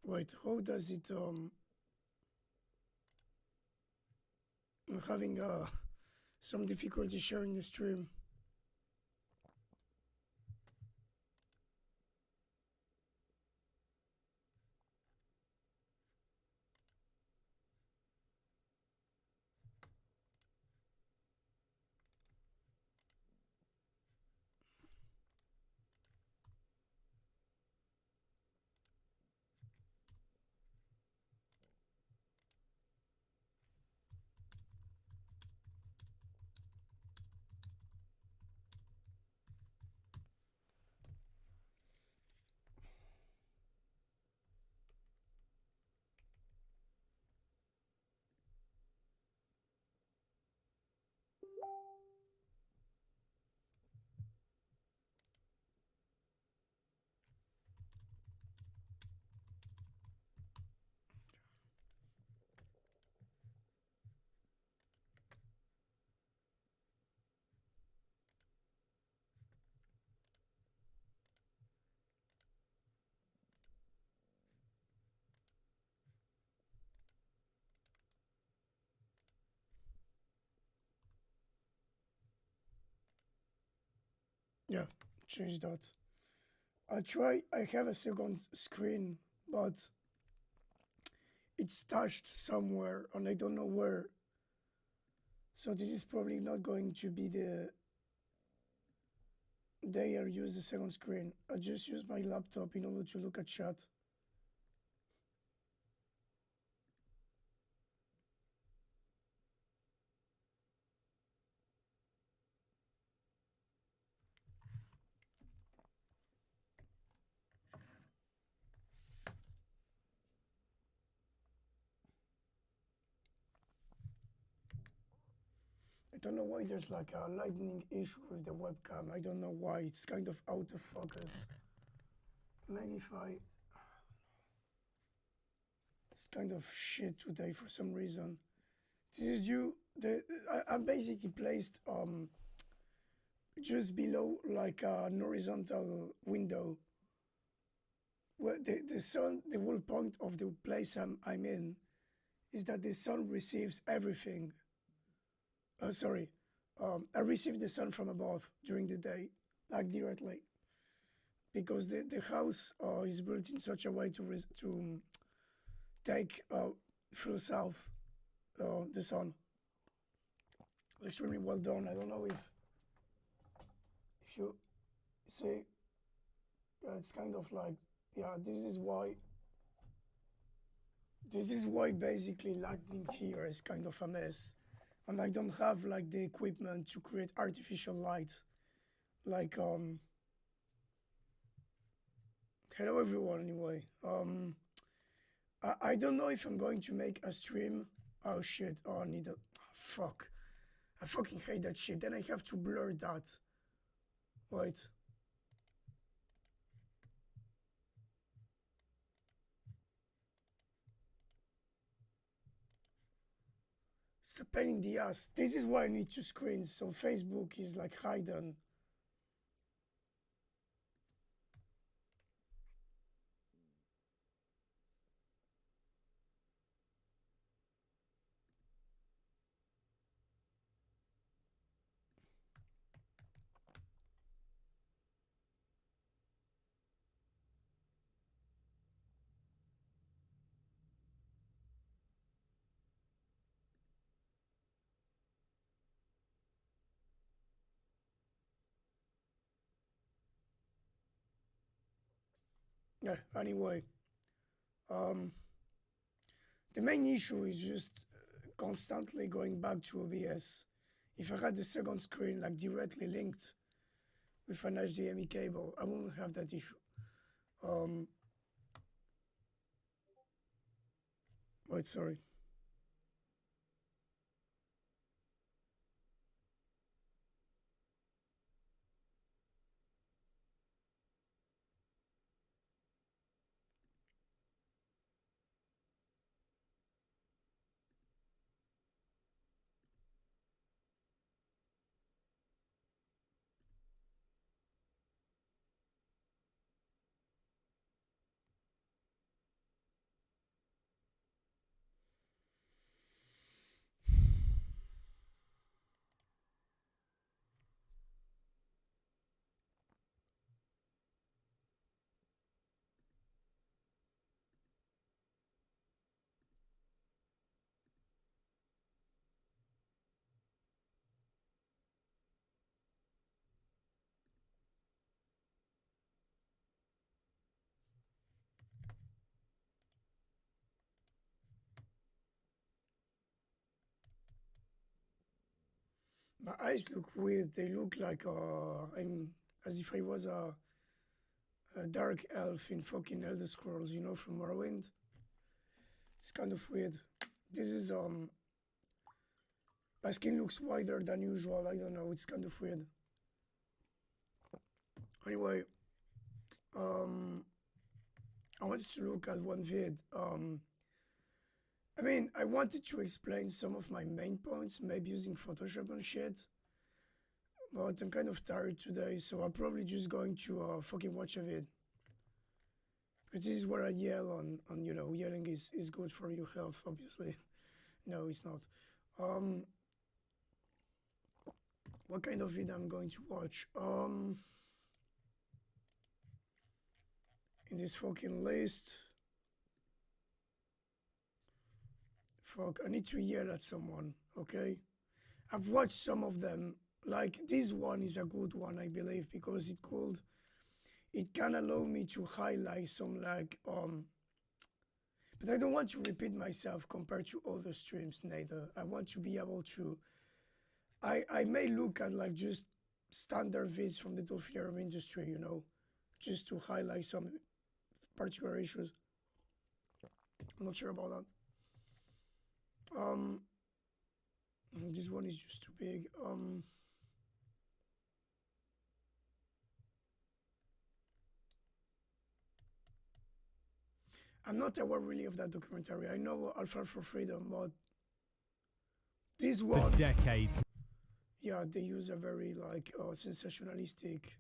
Wait, how does it, I'm having some difficulty sharing the stream. Yeah, change that. I have a second screen, but it's stashed somewhere and I don't know where. So this is probably not going to be the day I use the second screen. I just use my laptop in order to look at chat. I don't know why there's like a lightning issue with the webcam. I don't know why. It's kind of out of focus. Maybe if I... It's kind of shit today for some reason. This is due... I'm basically placed just below like an horizontal window where the sun, the whole point of the place I'm in is that the sun receives everything. Sorry, I receive the sun from above during the day, like directly, because the house is built in such a way to take full south the sun. Extremely well done. I don't know if you see, it's kind of like, yeah, this is why basically lightning here is kind of a mess. And I don't have like the equipment to create artificial light. Like, hello everyone anyway. I don't know if I'm going to make a stream. Oh shit, oh I need a, fuck. I fucking hate that shit. Then I have to blur that. Wait. It's a pain in the ass. This is why I need two screens. So Facebook is like hidden. Yeah, anyway. Um, the main issue is just constantly going back to OBS. If I had the second screen like directly linked with an HDMI cable, I wouldn't have that issue. Wait, sorry. My eyes look weird. They look like as if I was a dark elf in fucking Elder Scrolls, you know, from Morrowind. It's kind of weird. This is my skin looks wider than usual. I don't know. It's kind of weird. Anyway, I wanted to look at one vid. I mean, I wanted to explain some of my main points, maybe using Photoshop and shit. But I'm kind of tired today, so I'm probably just going to fucking watch a vid. Because this is where I yell on you know, yelling is good for your health, obviously. No, it's not. What kind of vid I'm going to watch? In this fucking list. Fuck, I need to yell at someone, okay? I've watched some of them. Like, this one is a good one, I believe, because it can allow me to highlight some, like, but I don't want to repeat myself compared to other streams, neither. I want to be able to, I may look at, like, just standard vids from the Dolphin industry, you know, just to highlight some particular issues. I'm not sure about that. This one is just too big. I'm not aware really of that documentary. I know Alpha for Freedom, but this one, for decades. Yeah, they use a very like sensationalistic.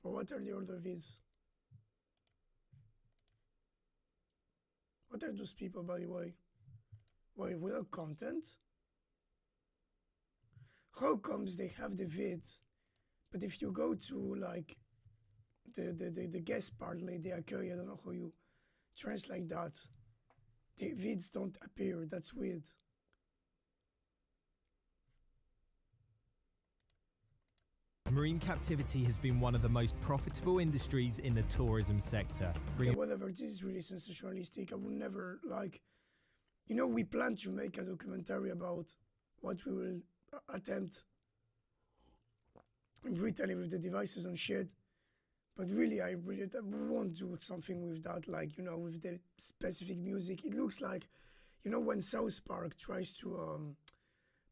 What are the other vids? What are those people, by the way? Wait, without content? How comes they have the vids, but if you go to like the guest part, like the Akoi, I don't know how you translate that, the vids don't appear. That's weird. Marine captivity has been one of the most profitable industries in the tourism sector. Okay, whatever, this is really sensationalistic. I would never, like, you know, we plan to make a documentary about what we will attempt in retelling with the devices and shit. But really, I won't do something with that, like, you know, with the specific music. It looks like, you know, when South Park tries to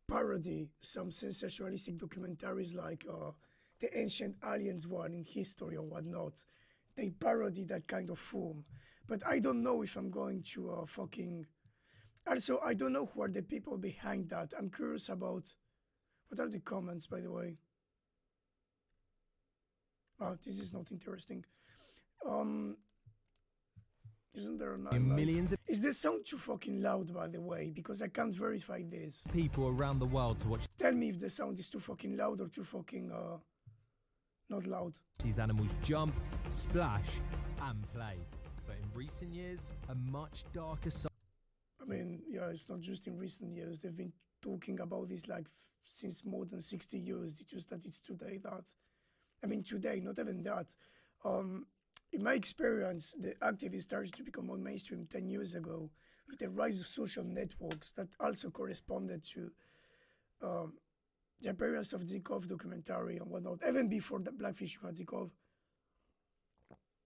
parody some sensationalistic documentaries like the Ancient Aliens one in history or whatnot. They parody that kind of form. But I don't know if I'm going to fucking... Also, I don't know who are the people behind that. I'm curious about... What are the comments, by the way? Oh, this is not interesting. Isn't there a millions of Is this sound too fucking loud, by the way? Because I can't verify this. people around the world to watch. Tell me if the sound is too fucking loud or too fucking not loud. These animals jump, splash, and play. But in recent years, a much darker side. I mean, yeah, it's not just in recent years. They've been talking about this like since more than 60 years. It's just that it's today that... I mean, today, not even that. In my experience, the activists started to become more mainstream 10 years ago with the rise of social networks that also corresponded to the appearance of Zikov documentary and whatnot. Even before the Blackfish you had Zikov,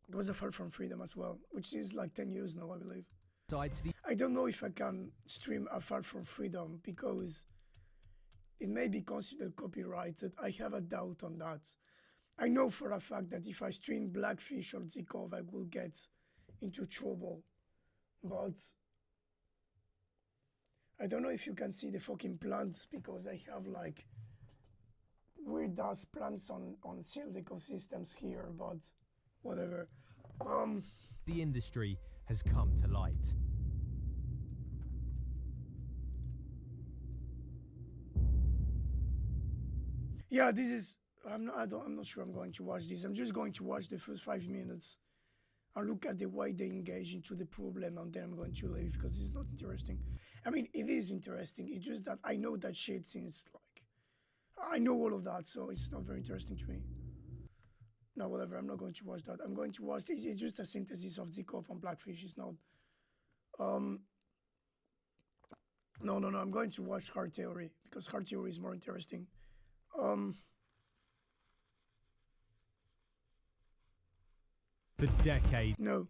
it was a Far From Freedom as well, which is like 10 years now, I believe. I don't know if I can stream a Far From Freedom because it may be considered copyrighted. I have a doubt on that. I know for a fact that if I stream Blackfish or Zikov, I will get into trouble. But I don't know if you can see the fucking plants because I have like weird ass plants on sealed ecosystems here, but whatever. The industry has come to light. Yeah, this is... I'm not sure I'm going to watch this. I'm just going to watch the first 5 minutes and look at the way they engage into the problem, and then I'm going to leave because this is not interesting. I mean, it is interesting. It's just that I know that shit since like I know all of that, so it's not very interesting to me. No, whatever. I'm not going to watch that. I'm going to watch this. It's just a synthesis of Zikov and Blackfish. It's not. No, no, no. I'm going to watch Hard Theory because Hard Theory is more interesting. Um, For decades. no.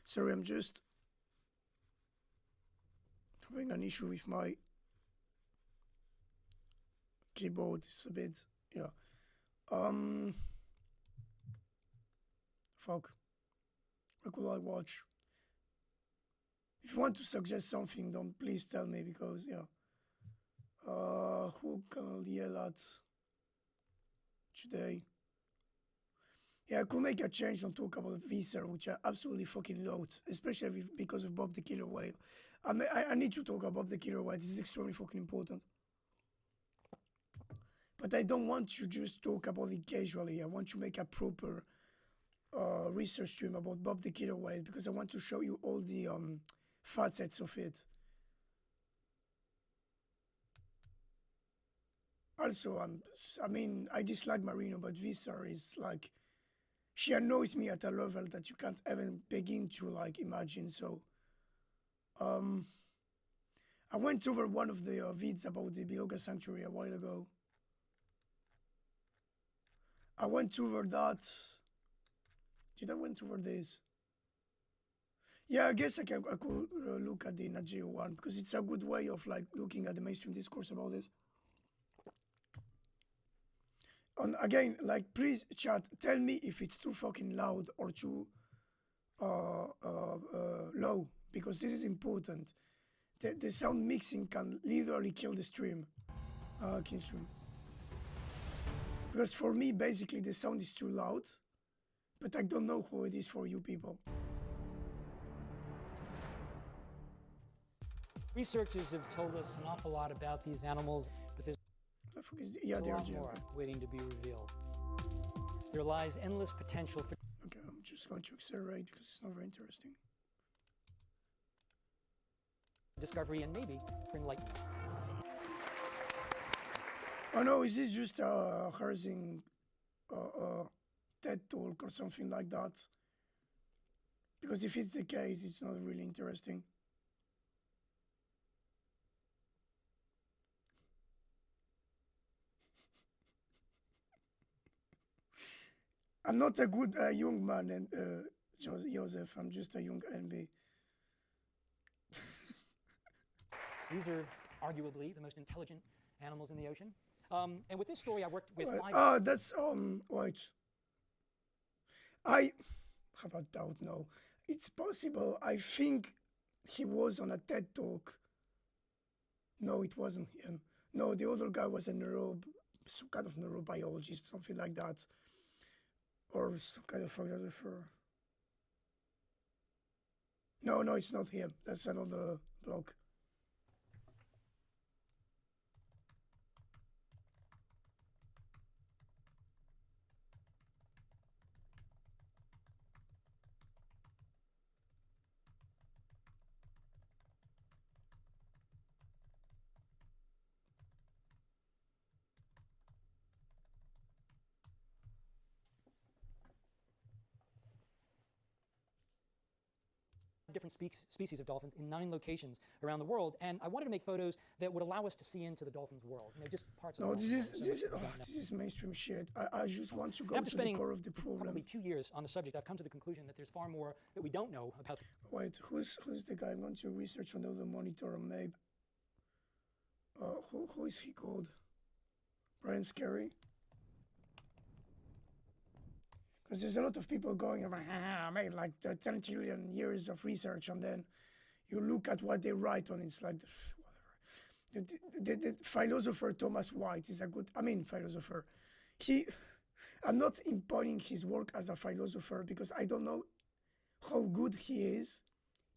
Sorry, I'm just having an issue with my keyboard. It's a bit, yeah. Um, fuck. What could I watch? If you want to suggest something, don't please tell me because yeah. Who can I yell at today? Yeah, I could make a change and talk about Visa, which I absolutely fucking loathe, especially because of Bob the Killer Whale. I need to talk about the Killer Whale. This is extremely fucking important. But I don't want to just talk about it casually. I want to make a proper research stream about Bob the Killer Whale because I want to show you all the facets of it. Also, I mean, I dislike Marino, but Visa is like, she annoys me at a level that you can't even begin to like imagine. So, I went over one of the vids about the Biloga Sanctuary a while ago. I went over that. Did I went over this? Yeah, I guess I could look at the Nat Geo one because it's a good way of like looking at the mainstream discourse about this. And again, like, please, chat, tell me if it's too fucking loud or too low because this is important. The sound mixing can literally kill the stream, stream. Because for me, basically, the sound is too loud, but I don't know how it is for you people. Researchers have told us an awful lot about these animals, but there's Yeah, a they're lot more waiting to be revealed. There lies endless potential for Okay, I'm just going to accelerate because it's not very interesting. discovery and maybe for enlightenment. Oh no, is this just a harassing TED talk or something like that? Because if it's the case, it's not really interesting. I'm not a good young man, and Joseph. I'm just a young NB. These are arguably the most intelligent animals in the ocean. And with this story, I worked with five... That's wait. I have a doubt now. It's possible. I think he was on a TED talk. No, it wasn't him. No, the other guy was a some kind of neurobiologist, something like that, or some kind of philosopher. No, no, it's not him. That's another blog. different species of dolphins in 9 locations around the world, and I wanted to make photos that would allow us to see into the dolphin's world. You know, just parts of No, the this dolphin's is mainstream shit. I just want to go After to the spending core of the problem. probably 2 years on the subject, I've come to the conclusion that there's far more that we don't know about. Wait, who's the guy? I'm going to research on the other monitor on maybe. Who is he called? Brian Scary? Because there's a lot of people going, I made like 10 trillion years of research, and then you look at what they write on, it's like, whatever. The philosopher Thomas White is a good, philosopher. I'm not imponing his work as a philosopher because I don't know how good he is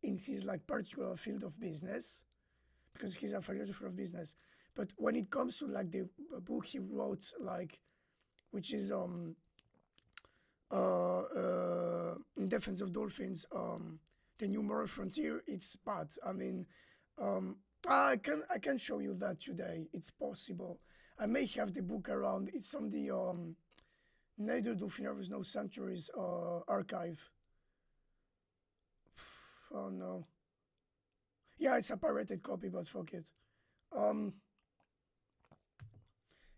in his like particular field of business, because he's a philosopher of business. But when it comes to like the book he wrote, like, which is in defense of dolphins, the new moral frontier, it's bad. I can show you that today. It's possible. I may have the book around. It's on the Neither Dolphinaries No Sanctuaries archive. Oh no. Yeah, it's a pirated copy, but fuck it. Um,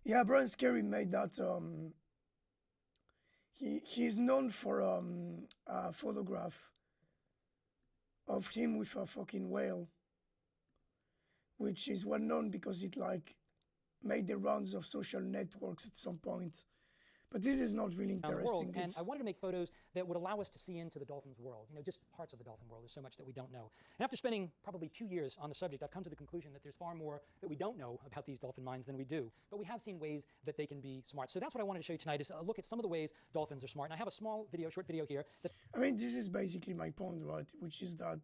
yeah, Brian Scary made that. He's known for a photograph of him with a fucking whale, which is well known because it like made the rounds of social networks at some point. But this is not really around the world, interesting. and I wanted to make photos that would allow us to see into the dolphin's world, just parts of the dolphin world. There's so much that we don't know. And after spending probably 2 years on the subject, I've come to the conclusion that there's far more that we don't know about these dolphin minds than we do. But we have seen ways that they can be smart. So that's what I wanted to show you tonight, is a look at some of the ways dolphins are smart. And I have a small video, short video here. I mean, this is basically my point, right? Which is that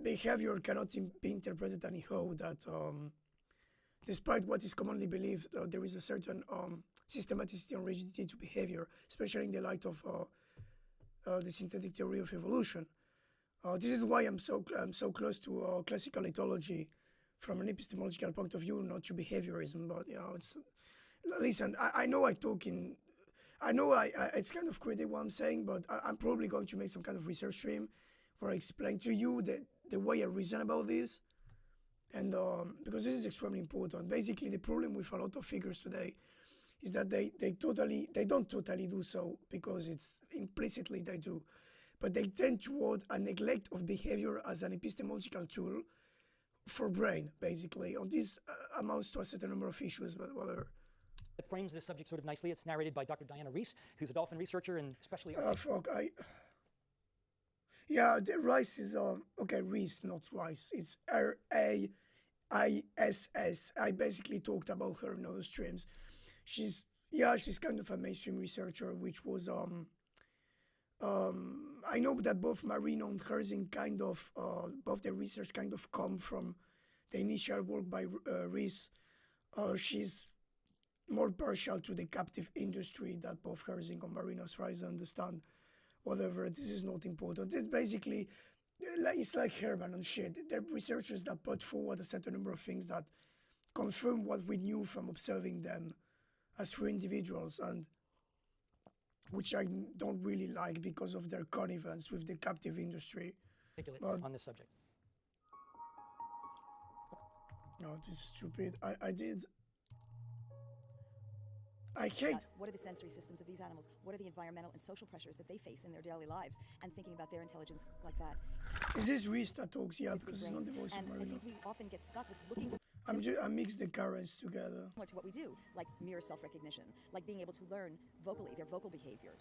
behavior cannot be interpreted anyhow. That despite what is commonly believed, there is a certain systematicity and rigidity to behavior, especially in the light of the synthetic theory of evolution. This is why I'm so close to classical ethology from an epistemological point of view, not to behaviorism. But it's listen. I know I talk in. I know it's kind of crazy what I'm saying, but I'm probably going to make some kind of research stream where I explain to you the way I reason about this. And because this is extremely important. Basically, the problem with a lot of figures today is that they don't totally do so, because it's implicitly they do, but they tend toward a neglect of behavior as an epistemological tool for brain, basically. And this amounts to a certain number of issues, but whatever. It frames this subject sort of nicely. It's narrated by Dr. Diana Reese, who's a dolphin researcher and especially... Yeah, the Rice is okay. Reese, not Rice. It's Raiss. I basically talked about her in other streams. She's kind of a mainstream researcher, which was I know that both Marino and Herzing kind of both their research kind of come from the initial work by Reese. She's more partial to the captive industry that both Herzing and Marino, as far as I understand. Whatever, this is not important. It's basically, it's like Herman and shit. They're researchers that put forward a certain number of things that confirm what we knew from observing them as free individuals, and which I don't really like because of their connivance with the captive industry. But, on this subject. No, this is stupid. I hate... What are the sensory systems of these animals? What are the environmental and social pressures that they face in their daily lives? And thinking about their intelligence like that. Is this Reese that talks? Yeah, because it's not the voice of Marino. I think we often get stuck with looking... I mix the currents together. Similar to what we do, like mirror self-recognition, like being able to learn vocally, their vocal behavior.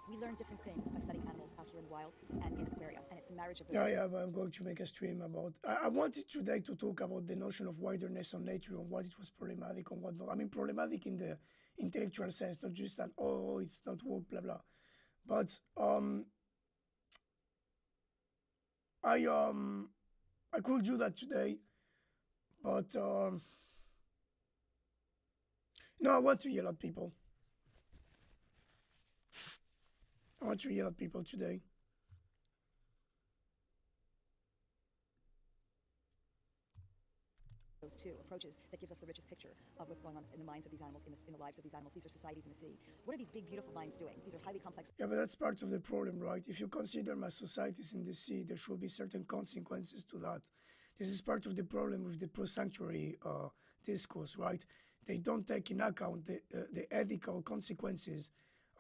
We learn different things by studying animals out here in the wild and in aquaria, and it's the marriage of the... Yeah, but I'm going to make a stream about... I wanted today to talk about the notion of wilderness on nature and what it was problematic and what not. I mean, problematic in the intellectual sense, not just that, oh, it's not woke, blah, blah. But I could do that today, but no, I want to yell at people. I want to yell at people today. Those two approaches that gives us the richest picture of what's going on in the minds of these animals, in the lives of these animals. These are societies in the sea. What are these big, beautiful minds doing? These are highly complex. Yeah, but that's part of the problem, right? If you consider my societies in the sea, there should be certain consequences to that. This is part of the problem with the pro-sanctuary discourse, right? They don't take in account the ethical consequences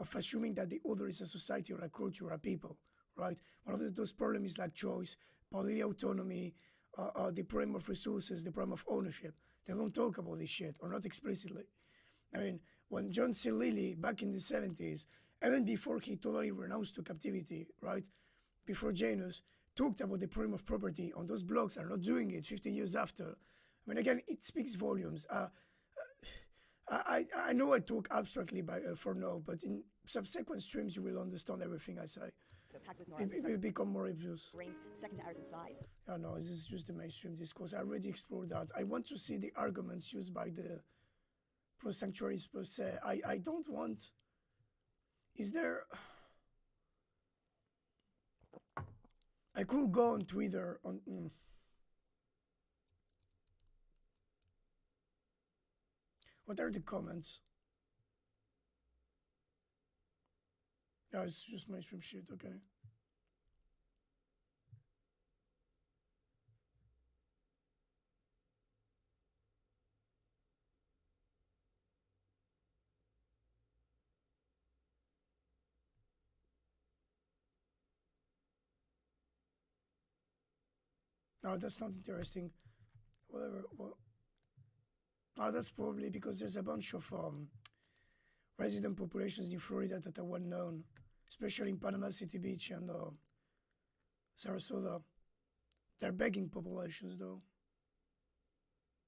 of assuming that the other is a society or a culture or a people, right? One of those problems is like choice, bodily autonomy, the problem of resources, the problem of ownership. They don't talk about this shit, or not explicitly. I mean, when John C. Lilly, back in the 70s, even before he totally renounced to captivity, right? Before Janus, talked about the problem of property on those blogs, are not doing it 50 years after. I mean, again, it speaks volumes. I know I talk abstractly for now, but in subsequent streams you will understand everything I say. So packed with neurons. It will become more obvious. Brains second to ours in size. Yeah, no, this is just the mainstream discourse. I already explored that. I want to see the arguments used by the pro-sanctuaries per se. I don't want... Is there... I could go on Twitter on... What are the comments? Yeah, it's just mainstream shit, okay. No, that's not interesting. Whatever. Well, oh, that's probably because there's a bunch of resident populations in Florida that are well known, especially in Panama City Beach and Sarasota. They're begging populations, though.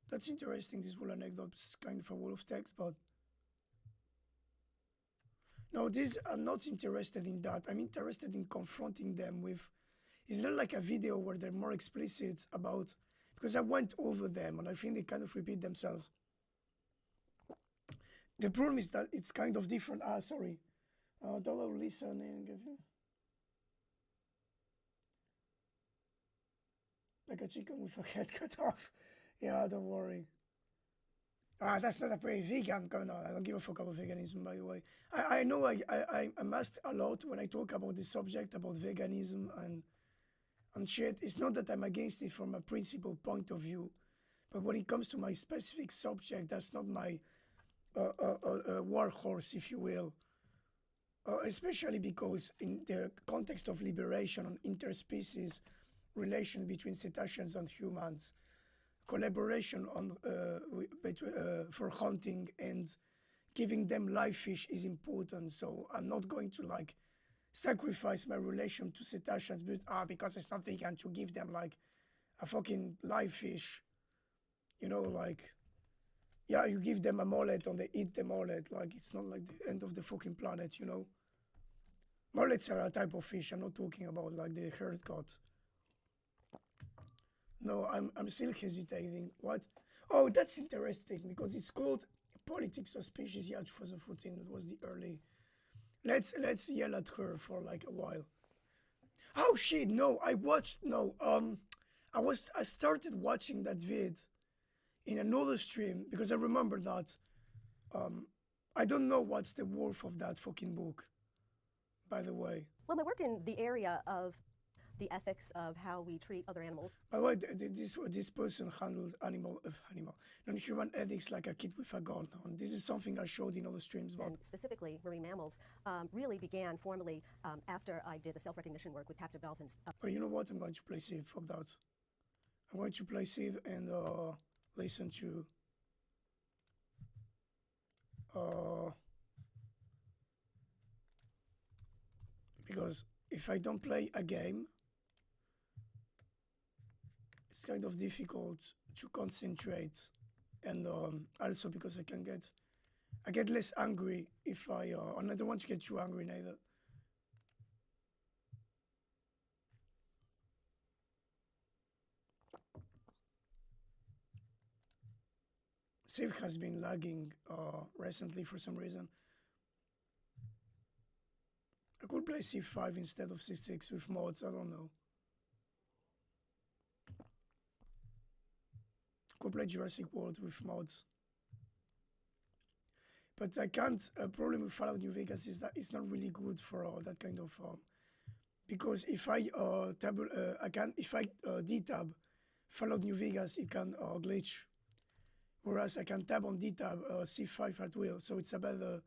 That's interesting. This whole anecdote is kind of a wall of text, but no, this I'm not interested in that. I'm interested in confronting them with. Is there like a video where they're more explicit about? Because I went over them and I think they kind of repeat themselves. The problem is that it's kind of different. Ah, sorry. Dollar listening. Like a chicken with a head cut off. Yeah, don't worry. Ah, that's not a very vegan. No, I don't give a fuck about veganism, by the way. I know I'm asked a lot when I talk about the subject about veganism and shit. It's not that I'm against it from a principle point of view, but when it comes to my specific subject, that's not my workhorse, if you will. Especially because in the context of liberation and interspecies relation between cetaceans and humans, collaboration on for hunting and giving them live fish is important. So I'm not going to like sacrifice my relation to cetaceans because it's not vegan to give them like a fucking live fish. You know, like, yeah, you give them a mullet and they eat the mullet. Like, it's not like the end of the fucking planet, you know. Mullets are a type of fish. I'm not talking about like the herd cod. No, I'm still hesitating. What? Oh, that's interesting because it's called Politics of Species. Yeah, 2014. That was the early. Let's yell at her for like a while. Oh shit! No, I watched. No, I started watching that vid in another stream because I remember that. I don't know what's the worth of that fucking book, by the way. Well, my work in the area of the ethics of how we treat other animals. By the way, this person handles non-human ethics like a kid with a gun. And this is something I showed in other streams. And specifically marine mammals, really began formally after I did the self-recognition work with captive dolphins. Oh, you know what? I'm going to play Civ. Fuck that. I'm going to play Civ and listen to. Because if I don't play a game, it's kind of difficult to concentrate, and also because I get less angry if and I don't want to get too angry neither. Civ has been lagging recently for some reason. I could play Civ 5 instead of Civ 6 with mods, I don't know. Could play Jurassic World with mods. But I can't, a problem with Fallout New Vegas is that it's not really good for that kind of, because if I detab Fallout New Vegas, it can glitch. Whereas I can tab on detab C5 at will, so it's a better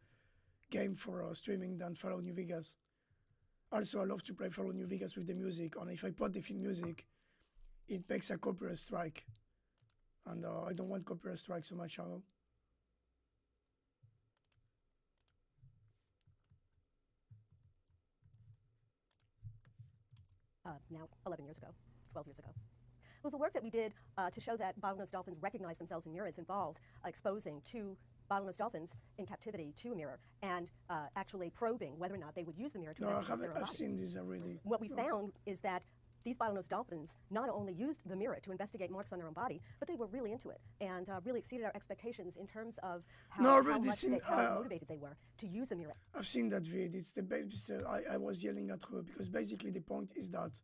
game for streaming than Fallout New Vegas. Also, I love to play Fallout New Vegas with the music, and if I put the film music, it makes a copyright strike. And I don't want copyright strikes on my channel. Now 11 years ago, 12 years ago. It was the work that we did to show that bottlenose dolphins recognize themselves in mirrors involved exposing two bottlenose dolphins in captivity to a mirror and actually probing whether or not they would use the mirror to investigate their own body. I've seen this already. What we found is that these bottlenose dolphins not only used the mirror to investigate marks on their own body, but they were really into it and really exceeded our expectations in terms of how motivated they were to use the mirror. I've seen that video. It's the baby. I was yelling at her because basically the point is that.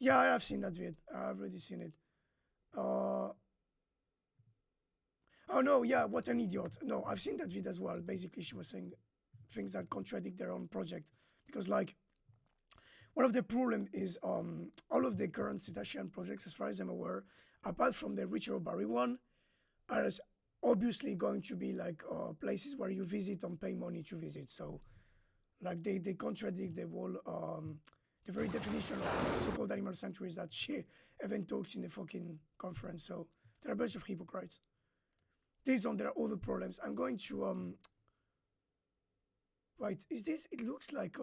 Yeah, I have seen that video. I've already seen it. Oh no, yeah, what an idiot. No, I've seen that video as well. Basically, she was saying things that contradict their own project because, like, one of the problem is all of the current cetacean projects, as far as I'm aware, apart from the Richard Barry one, are obviously going to be like places where you visit and pay money to visit. So, like, they contradict the the very definition of so-called animal sanctuaries that she even talks in the fucking conference. So they're a bunch of hypocrites. These on there are other problems. I'm going to right, is this, it looks like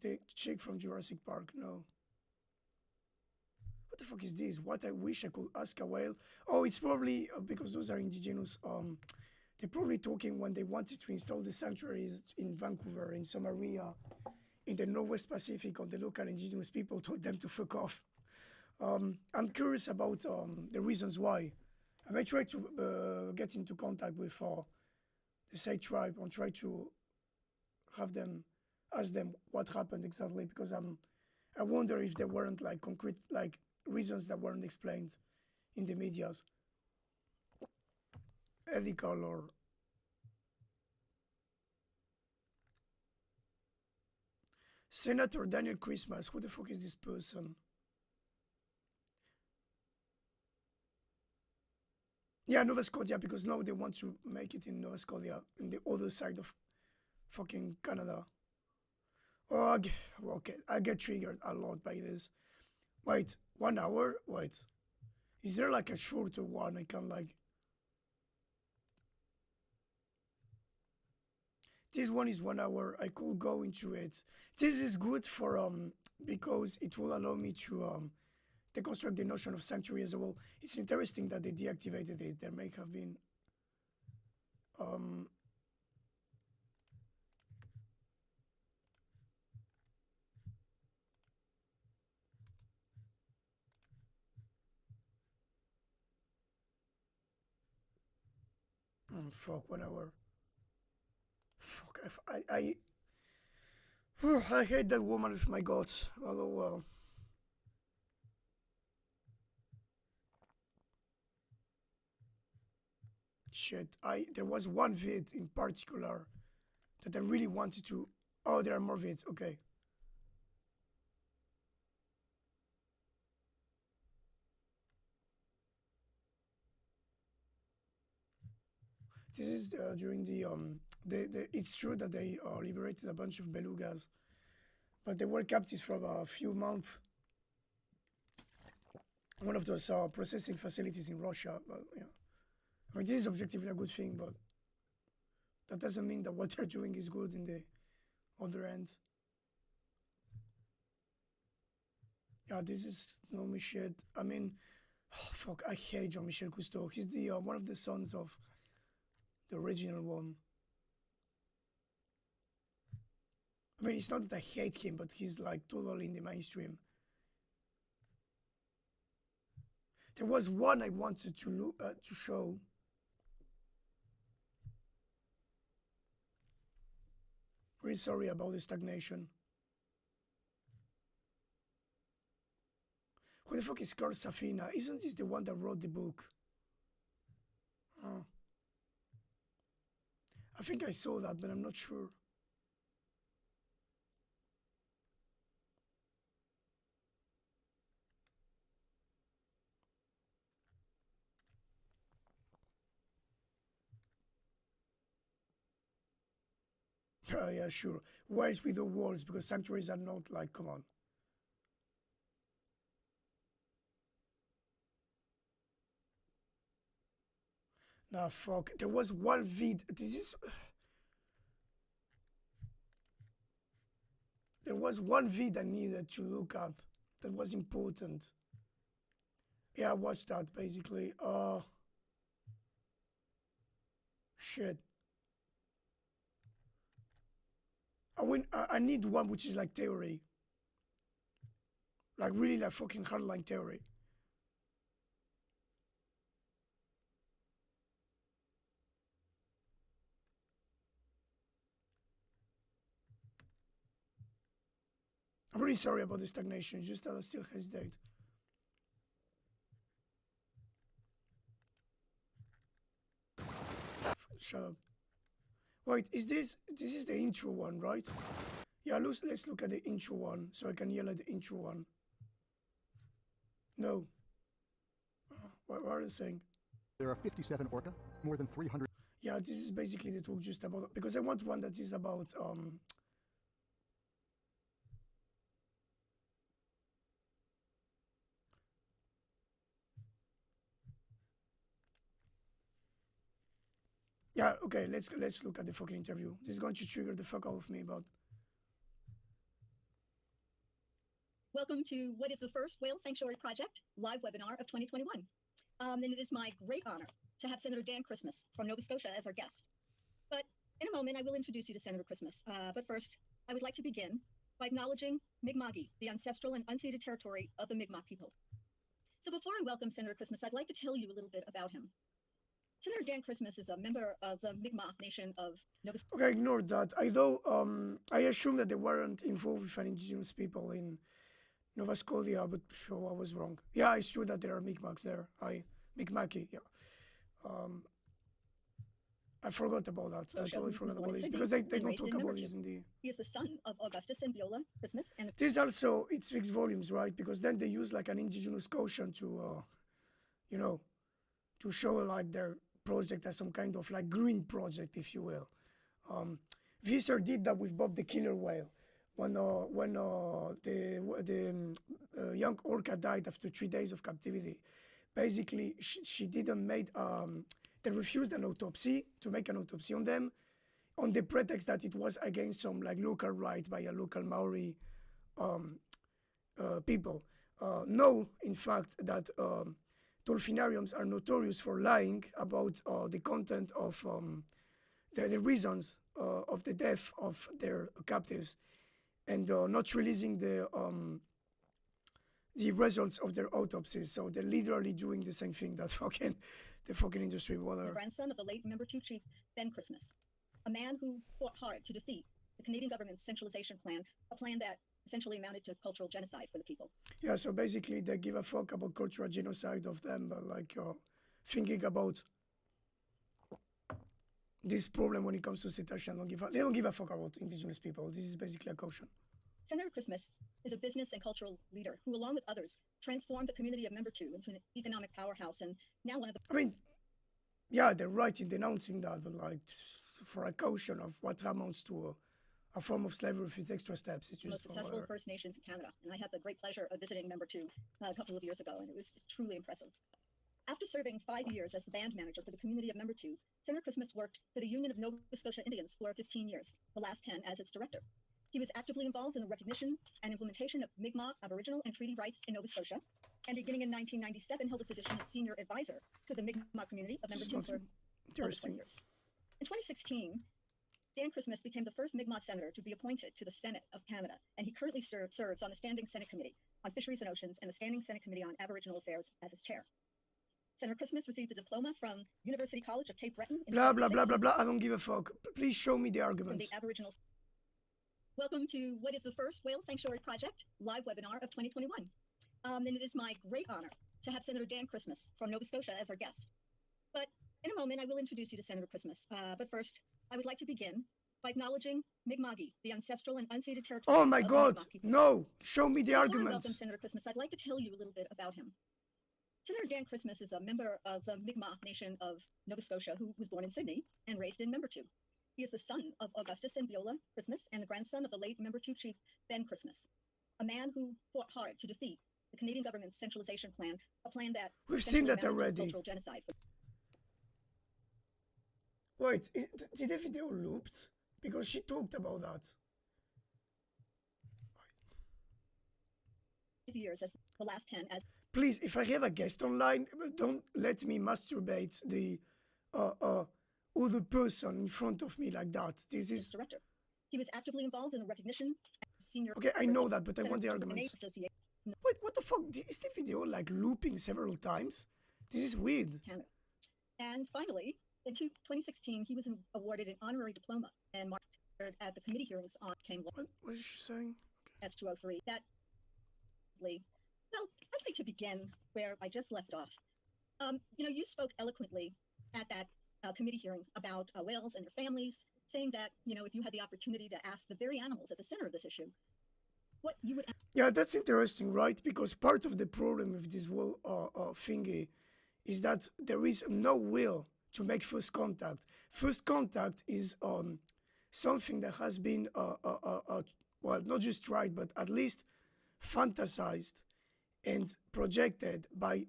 the chick from Jurassic Park. No. What the fuck is this? What I wish I could ask a whale. Oh, it's probably because those are indigenous. They're probably talking when they wanted to install the sanctuaries in Vancouver, in some area in the Northwest Pacific, on the local indigenous people told them to fuck off. I'm curious about the reasons why. I may try to get into contact with the Sai tribe and try to have them ask them what happened exactly, because I wonder if there weren't like concrete like reasons that weren't explained in the medias, ethical or Senator Daniel Christmas. Who the fuck is this person? Yeah, Nova Scotia, because now they want to make it in Nova Scotia, in the other side of fucking Canada. Oh, okay, I get triggered a lot by this. Wait, 1 hour? Wait. Is there like a shorter one I can like... This one is 1 hour. I could go into it. This is good for because it will allow me to deconstruct the notion of sanctuary as well. It's interesting that they deactivated it. There may have been fuck, 1 hour. Fuck, I hate that woman with my guts. Although, well. Shit, there was one vid in particular that I really wanted to... Oh, there are more vids, okay. This is during it's true that they liberated a bunch of belugas, but they were captives for a few months. One of those processing facilities in Russia. But yeah, I mean, this is objectively a good thing, but that doesn't mean that what they're doing is good in the other end. Yeah, this is no Michel. I mean, oh, fuck, I hate Jean-Michel Cousteau. He's the one of the sons of the original one. I mean, it's not that I hate him, but he's like totally in the mainstream. There was one I wanted to show. Really sorry about the stagnation. Who the fuck is Carl Safina? Isn't this the one that wrote the book? Oh. I think I saw that, but I'm not sure. Yeah, sure. Wise with the walls, because sanctuaries are not like, come on. Nah, fuck. There was one vid. There was one vid I needed to look at that was important. Yeah, I watched that basically. Shit. I need one which is like theory. Like really like fucking hardline theory. I'm really sorry about the stagnation, it's just that I still hesitate. Shut up. Wait, this is the intro one, right? Yeah, let's look at the intro one, so I can yell at the intro one. No. What are they saying? There are 57 orca, more than 300. Yeah, this is basically the talk just about, because I want one that is about Yeah, okay, let's look at the fucking interview. This is going to trigger the fuck out of me, but Welcome to what is the first Whale Sanctuary Project live webinar of 2021. And it is my great honor to have Senator Dan Christmas from Nova Scotia as our guest. But in a moment, I will introduce you to Senator Christmas. But first, I would like to begin by acknowledging Mi'kma'ki, the ancestral and unceded territory of the Mi'kmaq people. So before I welcome Senator Christmas, I'd like to tell you a little bit about him. Senator Dan Christmas is a member of the Mi'kmaq Nation of Nova Scotia. okay, ignore that. I assume that they weren't involved with indigenous people in Nova Scotia, but sure, I was wrong. Yeah, it's true that there are Mi'kmaqs there. Mi'kma'ki, yeah. I forgot about that. I totally forgot about this because they don't talk about this in the. He is the son of Augustus and Viola Christmas, and This also, it speaks volumes, right? Because then they use like an indigenous quotient to, to show like their project as some kind of like green project, if you will. Visser did that with Bob the Killer Whale. When the young orca died after 3 days of captivity, basically she didn't make they refused an autopsy to make an autopsy on them, on the pretext that it was against some like local rights by a local Maori people. Know in fact that dolphinariums are notorious for lying about the content of the reasons of the death of their captives, and not releasing the results of their autopsies. So they're literally doing the same thing that the fucking industry. the grandson of the late Member 2 chief Ben Christmas, a man who fought hard to defeat the Canadian government's centralization plan, a plan that essentially amounted to cultural genocide for the people. Yeah, so basically they give a fuck about cultural genocide of them, but like thinking about this problem when it comes to cetacean, they don't give a fuck about indigenous people. This is basically a caution. Senator Christmas is a business and cultural leader who, along with others, transformed the community of Member 2 into an economic powerhouse, and now one of the I mean, yeah, they're right in denouncing that, but like for a caution of what amounts to a form of slavery with its extra steps, it's most just successful First Nations in Canada. And I had the great pleasure of visiting Member 2 a couple of years ago, and it was truly impressive. After serving 5 years as the band manager for the community of Member 2, Senator Christmas worked for the Union of Nova Scotia Indians for 15 years, the last 10 as its director. He was actively involved in the recognition and implementation of Mi'kmaq, Aboriginal, and treaty rights in Nova Scotia, and beginning in 1997 held the position of senior advisor to the Mi'kmaq community of Member 2 for over 20 years. In 2016, Dan Christmas became the first Mi'kmaq senator to be appointed to the Senate of Canada, and he currently serves on the Standing Senate Committee on Fisheries and Oceans and the Standing Senate Committee on Aboriginal Affairs as its chair. Senator Christmas received a diploma from University College of Cape Breton. Blah, blah, blah, blah, blah. I don't give a fuck. Please show me the From arguments. the Aboriginal. Welcome to what is the first Whale Sanctuary Project live webinar of 2021. And it is my great honor to have Senator Dan Christmas from Nova Scotia as our guest. But in a moment, I will introduce you to Senator Christmas. But first, I would like to begin by acknowledging Mi'kma'ki, the ancestral and unceded territory. Oh my of the God, Mi'kmaq people. no, show me the Before I welcome arguments. Senator Christmas, I'd like to tell you a little bit about him. Senator Dan Christmas is a member of the Mi'kmaq Nation of Nova Scotia who was born in Sydney and raised in Member 2. He is the son of Augustus and Viola Christmas and the grandson of the late Member 2 chief Ben Christmas, a man who fought hard to defeat the Canadian government's centralization plan, a plan that We've seen that essentially amounted to already. cultural genocide. Wait, did the video looped? Because she talked about that. 5 years as the last 10 as Please, if I have a guest online, don't let me masturbate the other person in front of me like that. This its is director. He was actively involved in the recognition and senior. okay. I know that, but I want the Senator arguments. Association Wait, what the fuck? Is the video like looping several times? This is weird. Canada. And finally, in 2016, he was awarded an honorary diploma and marked at the committee hearings on came What is she saying? S203. Well, I'd like to begin where I just left off. You spoke eloquently at that committee hearing about whales and their families, saying that, if you had the opportunity to ask the very animals at the center of this issue, what you would Yeah, that's interesting, right? Because part of the problem with this whole thingy is that there is no will to make first contact. First contact is something that has been, well, not just tried, but at least fantasized and projected by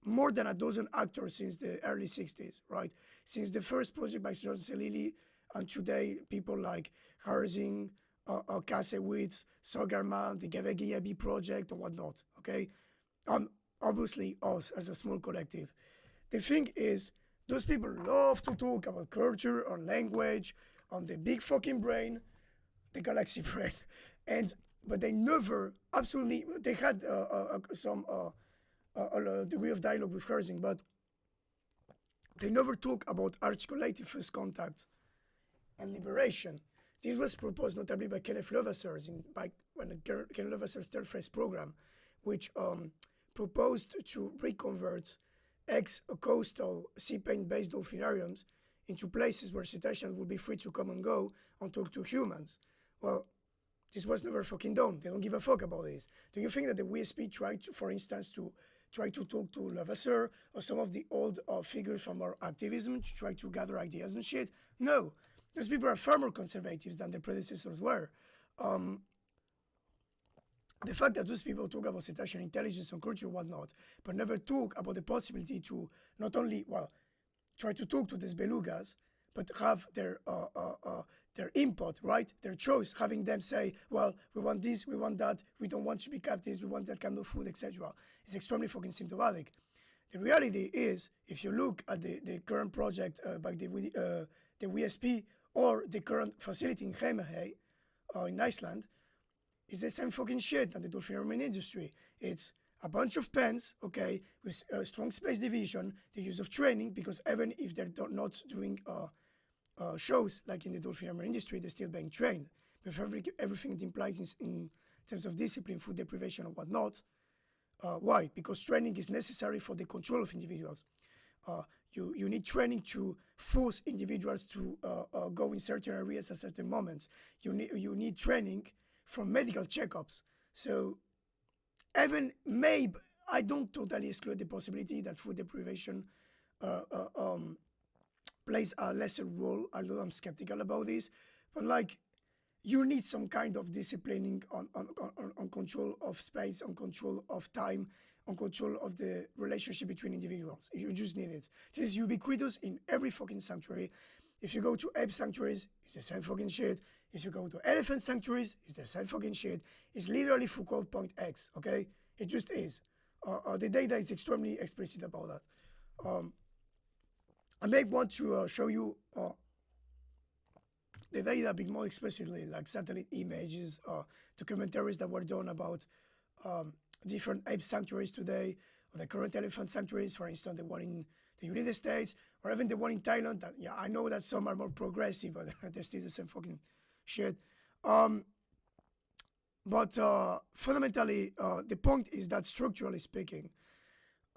more than a dozen actors since the early 60s, right? since the first project by John Celili, and today people like Herzing, Kasewitz, Sogerman, the Gavegi project, and whatnot. Okay, and obviously us as a small collective. The thing is, those people love to talk about culture, on language, on the big fucking brain, the galaxy brain, and but they never absolutely they had some a degree of dialogue with Herzing, but they never talk about articulated first contact and liberation. This was proposed notably by Kenneth Levasseur Kenneth Levasseur third phase program, which proposed to reconvert ex-coastal sea-paint-based dolphinariums into places where cetaceans would be free to come and go and talk to humans. Well, this was never fucking done. They don't give a fuck about this. Do you think that the WSP tried to, for instance, to try to talk to Levasseur or some of the old figures from our activism to try to gather ideas and shit? No. Those people are far more conservatives than their predecessors were. The fact that those people talk about cetacean intelligence and culture and whatnot, but never talk about the possibility to not only, well, try to talk to these belugas, but have their input, right? Their choice, having them say, well, we want this, we want that, we don't want to be captives, we want that kind of food, etc. It's extremely fucking symptomatic. The reality is, if you look at the current project by the WSP or the current facility in Heimaey, in Iceland, it's the same fucking shit than the dolphinarium industry. It's a bunch of pens, okay, with a strong space division, the use of training, because even if they're not doing shows like in the dolphinarium industry, they're still being trained. With everything it implies in terms of discipline, food deprivation, and whatnot. Why? Because training is necessary for the control of individuals. You need training to force individuals to go in certain areas at certain moments. You need training from medical checkups. So even maybe I don't totally exclude the possibility that food deprivation plays a lesser role, although I'm skeptical about this. But like, you need some kind of disciplining on control of space, on control of time, on control of the relationship between individuals. You just need it. This is ubiquitous in every fucking sanctuary. If you go to ape sanctuaries, it's the same fucking shit. If you go to elephant sanctuaries, it's the same fucking shit. It's literally Foucault point X, okay? It just is. The data is extremely explicit about that. I may want to show you the data a bit more explicitly, like satellite images, documentaries that were done about different ape sanctuaries today, or the current elephant sanctuaries, for instance, the one in the United States, or even the one in Thailand. That, yeah, I know that some are more progressive, but they're still the same fucking shit. But fundamentally, the point is that structurally speaking,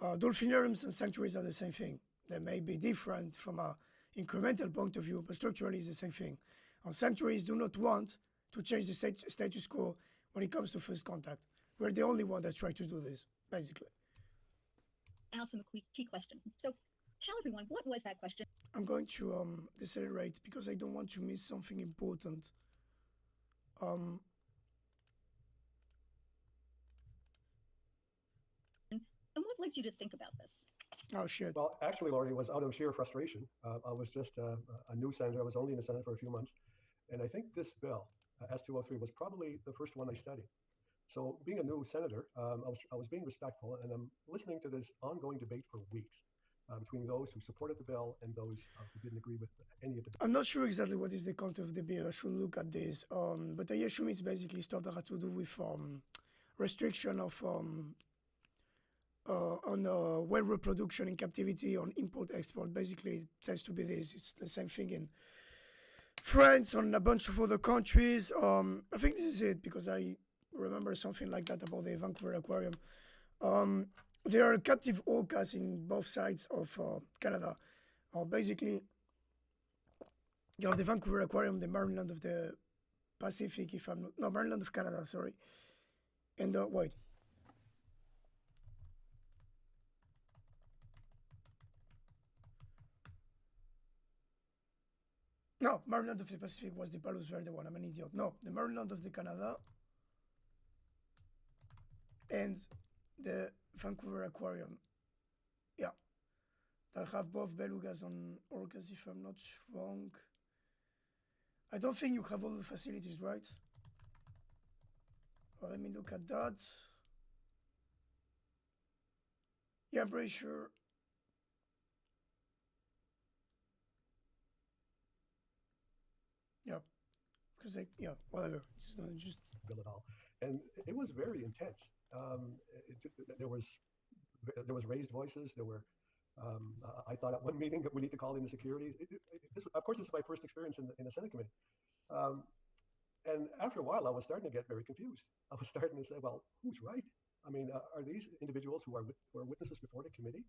dolphinariums and sanctuaries are the same thing. They may be different from an incremental point of view, but structurally it's the same thing. And sanctuaries do not want to change the status quo when it comes to first contact. We're the only one that try to do this, basically. Ask them a key question. So tell everyone, what was that question? I'm going to decelerate because I don't want to miss something important. And what led you to think about this? Oh, shit. Well, actually, Laurie, it was out of sheer frustration. I was just a new senator. I was only in the Senate for a few months. And I think this bill, S203, was probably the first one I studied. So being a new senator, I was being respectful, and I'm listening to this ongoing debate for weeks between those who supported the bill and those who didn't agree with any of the. I'm not sure exactly what is the content of the bill. I should look at this. But I assume it's basically stuff that had to do with restriction of on whale reproduction in captivity, on import-export. Basically, it tends to be this. It's the same thing in France, on a bunch of other countries. I think this is it, because I remember something like that about the Vancouver Aquarium. There are captive orcas in both sides of Canada. Basically, you have the Vancouver Aquarium, the Marineland of the Pacific, if I'm not, no, Marineland of Canada, sorry. And wait. No, Marineland of the Pacific was the Palos Verde one. I'm an idiot. No, the Marineland of the Canada and the Vancouver Aquarium. Yeah. that have both belugas and orcas, if I'm not wrong. I don't think you have all the facilities, right? Let me look at that. Yeah, I'm pretty sure. Yeah, because whatever. It's not just bill at all, and it was very intense. There was raised voices. There were. I thought at one meeting that we need to call in the security. Of course, this is my first experience in the Senate committee. And after a while, I was starting to get very confused. I was starting to say, well, who's right? I mean, are these individuals who are witnesses before the committee,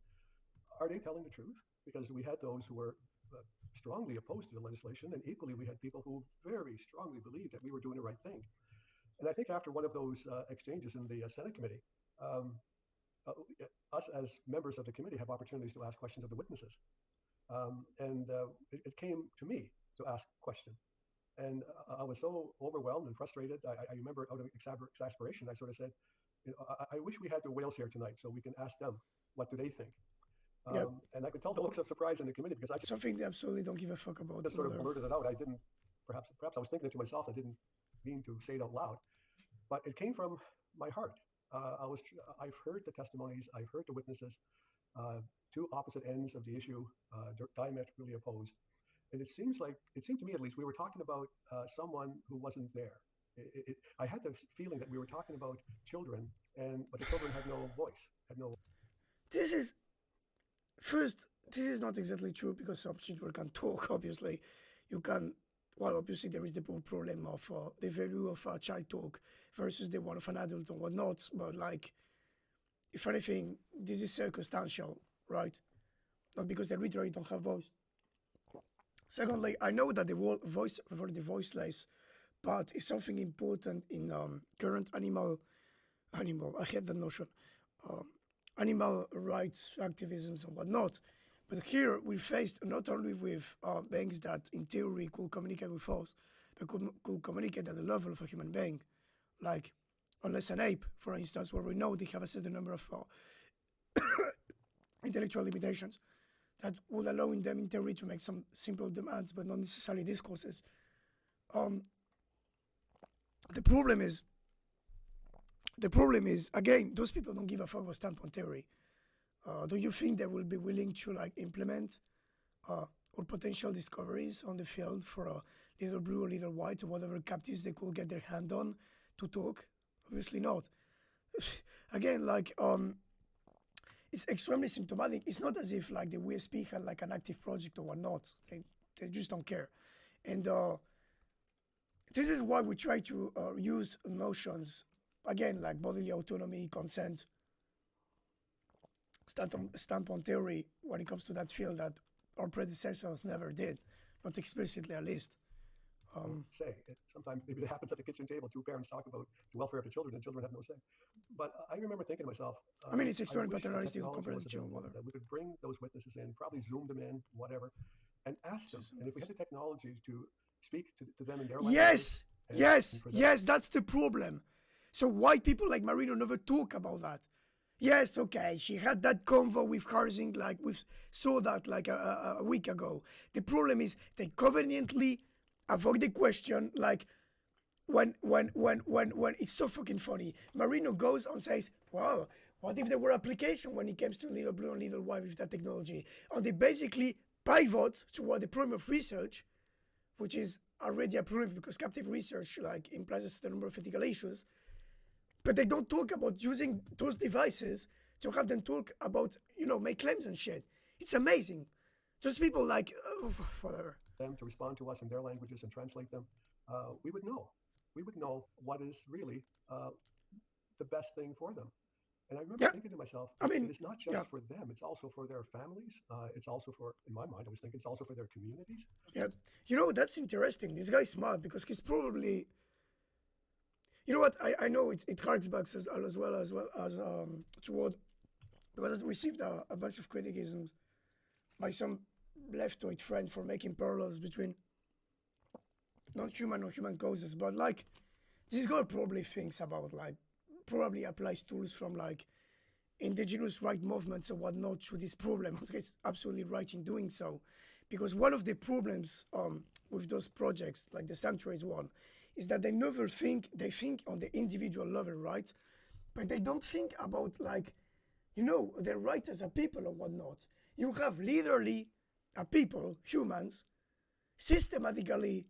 are they telling the truth? Because we had those who were strongly opposed to the legislation, and equally we had people who very strongly believed that we were doing the right thing. And I think after one of those exchanges in the Senate committee, us as members of the committee have opportunities to ask questions of the witnesses. It came to me to ask questions. And I was so overwhelmed and frustrated. I remember out of exasperation, I sort of said, I wish we had the whales here tonight so we can ask them, what do they think? Yep. And I could tell the looks of surprise in the committee because I something they absolutely don't give a fuck about. Just sort of blurted it out. I didn't, perhaps I was thinking it to myself. I didn't mean to say it out loud, but it came from my heart. I've heard the testimonies. I've heard the witnesses. Two opposite ends of the issue, diametrically opposed. And it seemed to me at least, we were talking about someone who wasn't there. I had the feeling that we were talking about children, but the children had no voice, had no. This is not exactly true because some children can talk. Obviously, you can. Well, obviously there is the problem of the value of a child talk versus the one of an adult and whatnot. But like, if anything, this is circumstantial, right? Not because they literally don't have voice. Secondly, I know that the voice for the voiceless part is something important in current animal. I hate that notion. Animal rights activisms and whatnot. But here we're faced not only with beings that in theory could communicate with us, but could communicate at the level of a human being. Like, unless an ape, for instance, where we know they have a certain number of intellectual limitations that would allow them in theory to make some simple demands, but not necessarily discourses. The problem is, again, those people don't give a fuck about standpoint theory. Do you think they will be willing to like implement or potential discoveries on the field for a little blue or little white or whatever captives they could get their hand on to talk? Obviously not. Again, like it's extremely symptomatic. It's not as if like the WSP had like an active project or whatnot. They just don't care. And this is why we try to use notions, again, like bodily autonomy, consent, standpoint theory when it comes to that field that our predecessors never did, not explicitly at least. Sometimes maybe it happens at the kitchen table. Two parents talk about the welfare of the children, and children have no say. But I remember thinking to myself, I mean, it's extremely I wish paternalistic technology compared was to children. available, that we could bring those witnesses in, probably zoom them in, whatever, and ask them. And if we had the technology to speak to them in their language. Yes, that's the problem. So white people like Marino never talk about that. Yes, okay, she had that convo with Karzing, like we saw that like a week ago. The problem is they conveniently avoid the question, like when it's so fucking funny. Marino goes and says, well, what if there were application when it comes to little blue and little white with that technology? And they basically pivot toward the problem of research, which is already approved because captive research like implies a certain number of ethical issues. But they don't talk about using those devices to have them talk about, make claims and shit. It's amazing. Just people like, whatever. Them to respond to us in their languages and translate them, we would know. We would know what is really the best thing for them. And I remember thinking to myself, it's not just for them, it's also for their families. It's also for, in my mind, I was thinking it's also for their communities. Yeah. That's interesting. This guy's smart because he's probably... You know what? I know it harks back as well as toward, because I received a bunch of criticisms by some leftoid friend for making parallels between non-human or human causes, but like this guy probably thinks about like probably applies tools from like indigenous right movements or whatnot to this problem. It's absolutely right in doing so, because one of the problems with those projects, like the sanctuaries one, is that they think on the individual level, right? But they don't think about, like, their right as a people or whatnot. You have literally a people, humans, systematically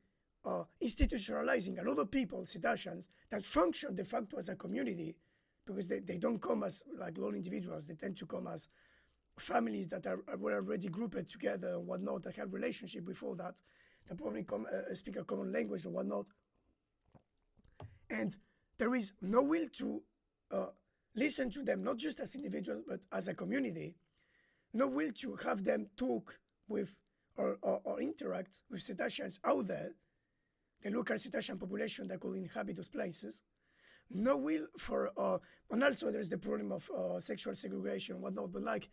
institutionalizing another people, cetaceans, that function de facto as a community, because they don't come as like lone individuals. They tend to come as families that were already grouped together and whatnot, that had relationship before that probably speak a common language or whatnot. And there is no will to listen to them, not just as individuals, but as a community. No will to have them talk with or interact with cetaceans out there, the local cetacean population that could inhabit those places. No will for, and also there's the problem of sexual segregation and whatnot, but like,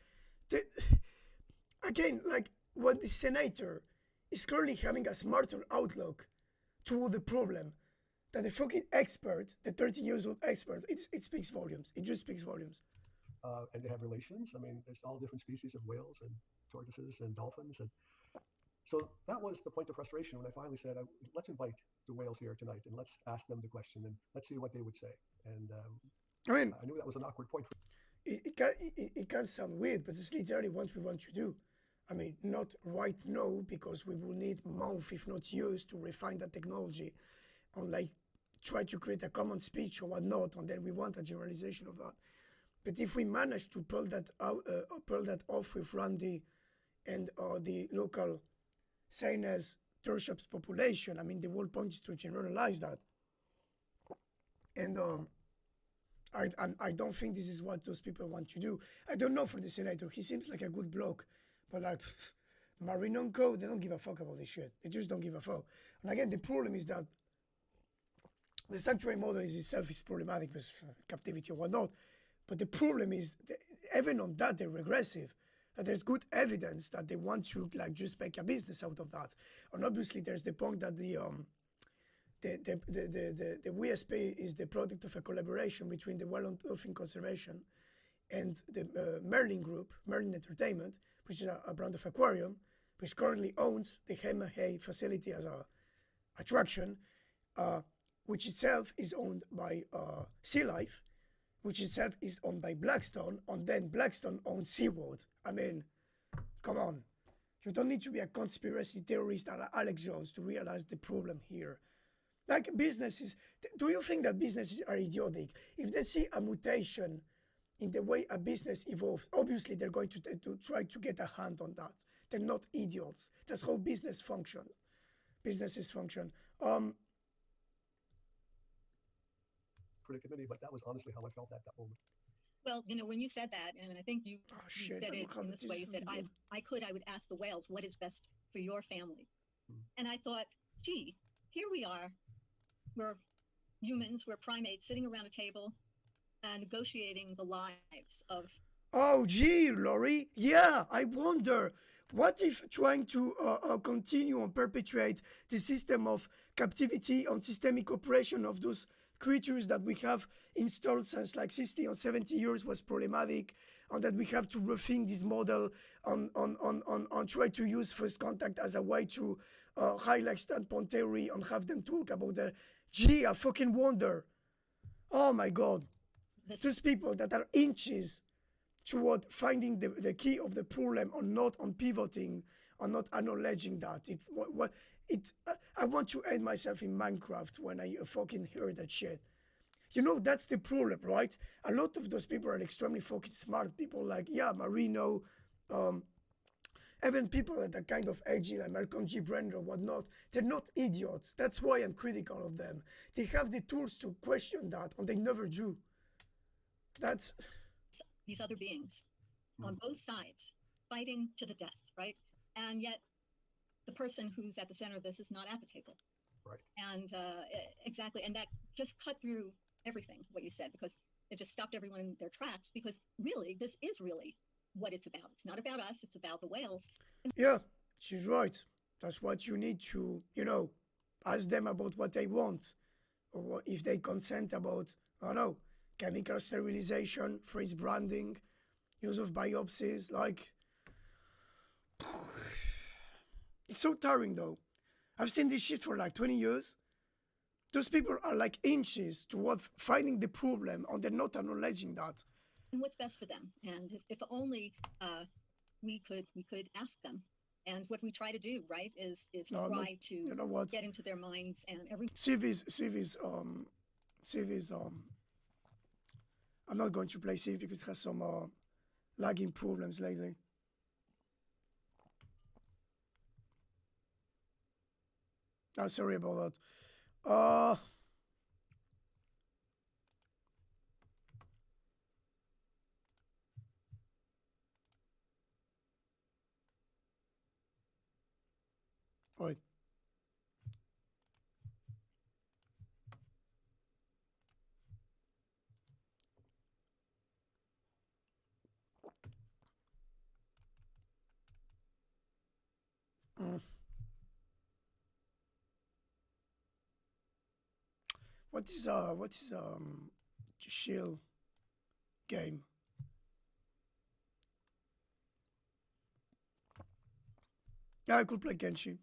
again, like what the senator is currently having a smarter outlook to the problem that the fucking expert, the 30 years old expert, it speaks volumes. It just speaks volumes. And they have relations. I mean, there's all different species of whales and tortoises and dolphins. And so that was the point of frustration when I finally said, let's invite the whales here tonight and let's ask them the question and let's see what they would say. And I mean, I knew that was an awkward point. It can sound weird, but it's literally what we want to do. I mean, not right now, because we will need months, if not years, to refine that technology and like try to create a common speech or whatnot, and then we want a generalization of that. But if we manage to pull that out, pull that off with Randy and the local Saines Tertius population, I mean, the whole point is to generalize that. And I don't think this is what those people want to do. I don't know for the senator. He seems like a good bloke, but like Marino and co, they don't give a fuck about this shit. They just don't give a fuck. And again, the problem is that the sanctuary model itself is problematic with captivity or whatnot. But the problem is, even on that, they're regressive. There's good evidence that they want to like just make a business out of that. And obviously, there's the point that the WSP is the product of a collaboration between the Wild Dolphin Conservation and the Merlin Group, Merlin Entertainment, which is a brand of aquarium, which currently owns the Hemahay facility as a attraction, which itself is owned by Sea Life, which itself is owned by Blackstone, and then Blackstone owns SeaWorld. I mean, come on. You don't need to be a conspiracy theorist like Alex Jones to realize the problem here. Like businesses, do you think that businesses are idiotic? If they see a mutation in the way a business evolves, obviously they're going to try to get a hand on that. They're not idiots. That's how businesses function. For the committee, but that was honestly how I felt at that moment. Well, when you said that, and I think you said it in this way, you said, I would ask the whales what is best for your family. And I thought, gee, here we are. We're humans, we're primates sitting around a table negotiating the lives of... Oh, gee, Laurie. Yeah, I wonder. What if trying to continue and perpetuate the system of captivity and systemic oppression of those creatures that we have installed since like 60 or 70 years was problematic, and that we have to rethink this model on try to use first contact as a way to highlight standpoint theory and have them talk about the... Gee, I fucking wonder. Oh my God. Those people that are inches toward finding the key of the problem or not on pivoting or not acknowledging that. I want to end myself in Minecraft when I fucking hear that shit. That's the problem, right? A lot of those people are extremely fucking smart people like, yeah, Marino, even people that are kind of edgy like Malcolm G. Brenner or whatnot. They're not idiots. That's why I'm critical of them. They have the tools to question that, and they never do. That's... These other beings on both sides fighting to the death, right? And yet the person who's at the center of this is not at the table. Right. And exactly. And that just cut through everything, what you said, because it just stopped everyone in their tracks, because really, this is really what it's about. It's not about us. It's about the whales. Yeah, she's right. That's what you need to, ask them about what they want, or if they consent about, I don't know, chemical sterilization, freeze branding, use of biopsies. Like, it's so tiring though. I've seen this shit for like 20 years. Those people are like inches toward finding the problem, and they're not acknowledging that. And what's best for them. And if only we could ask them. And what we try to do, right, is No, I'm not- try to you know what? get into their minds and every. Civ is I'm not going to play Civ because it has some lagging problems lately. Oh, sorry about that. Wait. What is shield game? Yeah, I could play Genshin,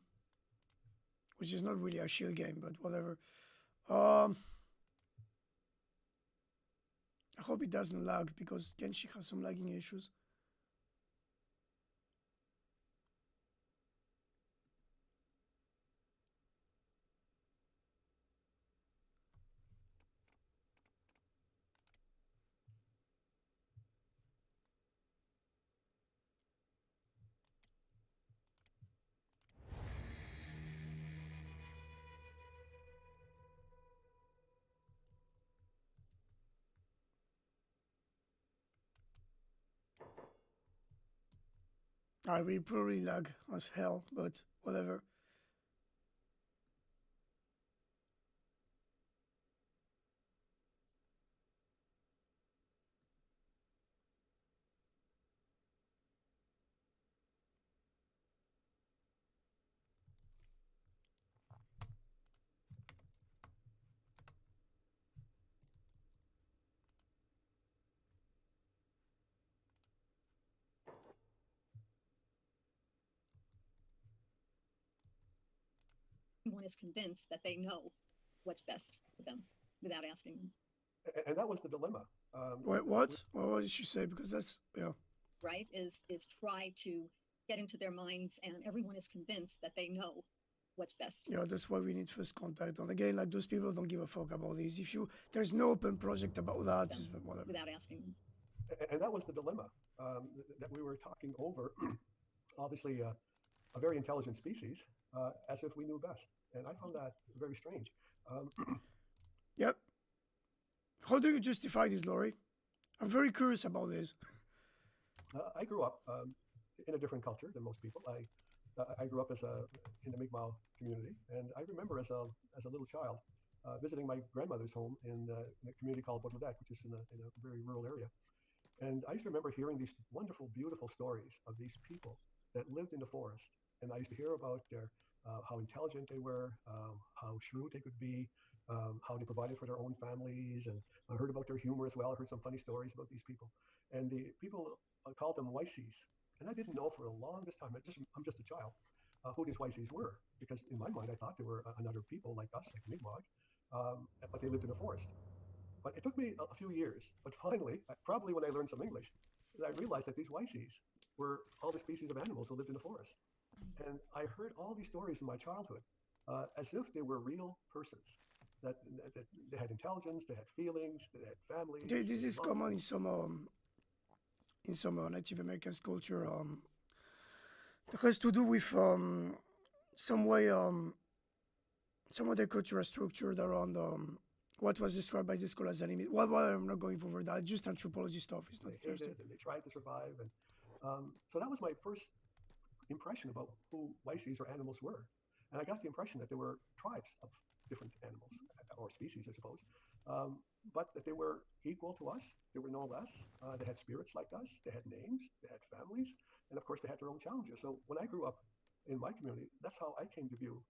which is not really a shield game, but whatever. I hope it doesn't lag because Genshin has some lagging issues. I will probably lag as hell, but whatever. Everyone is convinced that they know what's best for them without asking them. And that was the dilemma. Wait, what? What did she say? Because that's, yeah. Right, is try to get into their minds, and everyone is convinced that they know what's best. Yeah, that's why we need first contact. And again, like those people don't give a fuck about this. If you, there's no open project about that, it's whatever. Without asking them. And that was the dilemma that we were talking over. Obviously, a very intelligent species, as if we knew best. And I found that very strange. Yep. How do you justify this, Laurie? I'm very curious about this. I grew up in a different culture than most people. I grew up in the Mi'kmaq community, and I remember as a little child visiting my grandmother's home in a community called Bottledeck, which is in a very rural area. And I used to remember hearing these wonderful, beautiful stories of these people that lived in the forest. And I used to hear about their how intelligent they were, how shrewd they could be, how they provided for their own families, and I heard about their humor as well. I heard some funny stories about these people, and the people called them Wysies, and I didn't know for the longest time. I'm just a child, who these Wysies were, because in my mind I thought they were another people like us, like Mi'kmaq, but they lived in the forest. But it took me a few years, but finally, probably when I learned some English, I realized that these Wysies were all the species of animals who lived in the forest. And I heard all these stories in my childhood as if they were real persons, that they had intelligence, they had feelings, they had families. This is common in some Native American culture. That has to do with some way some of the cultural structure around what was described by the scholars anime. Well, I'm not going over that. Just anthropology stuff. It's not They hated and they tried to survive, and so that was my first impression about who Wysies or animals were. And I got the impression that there were tribes of different animals or species, I suppose, but that they were equal to us. They were no less. They had spirits like us. They had names. They had families, and of course, they had their own challenges. So when I grew up in my community, that's how I came to view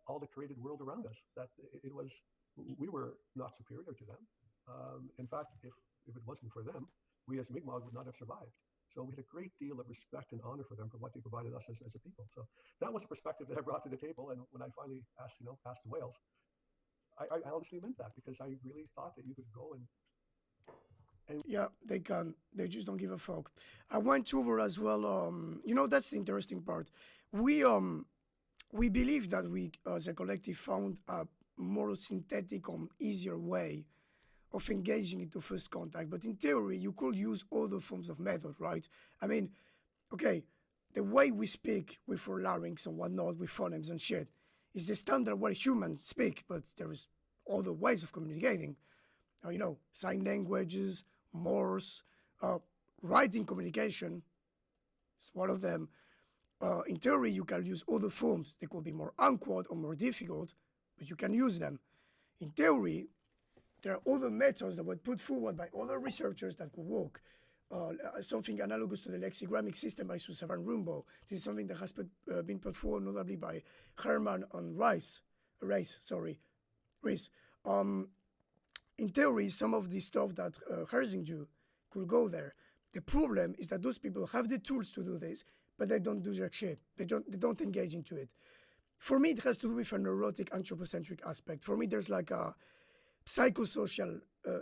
all the created world around us. That it was we were not superior to them. In fact, if it wasn't for them, we as Mi'kmaq would not have survived. So we had a great deal of respect and honor for them for what they provided us as a people. So that was a perspective that I brought to the table. And when I finally asked, passed to Wales, I honestly meant that because I really thought that you could go and Yeah, they can. They just don't give a fuck. I went over as well. That's the interesting part. We believe that we, as a collective, found a more synthetic or easier way of engaging into first contact. But in theory, you could use other forms of method, right? I mean, okay, the way we speak with our larynx and whatnot, with phonemes and shit, is the standard way humans speak, but there is other ways of communicating. Sign languages, Morse, writing communication is one of them. In theory, you can use other forms. They could be more awkward or more difficult, but you can use them. In theory, there are other methods that were put forward by other researchers that could work. Something analogous to the lexicographic system by Susan Van Rumbo. This is something that has been put forward notably by Herman and Reis. In theory, some of the stuff that Herzinger could go there. The problem is that those people have the tools to do this, but they don't do jack shit. They don't engage into it. For me, it has to do with a neurotic anthropocentric aspect. For me, there's like a psychosocial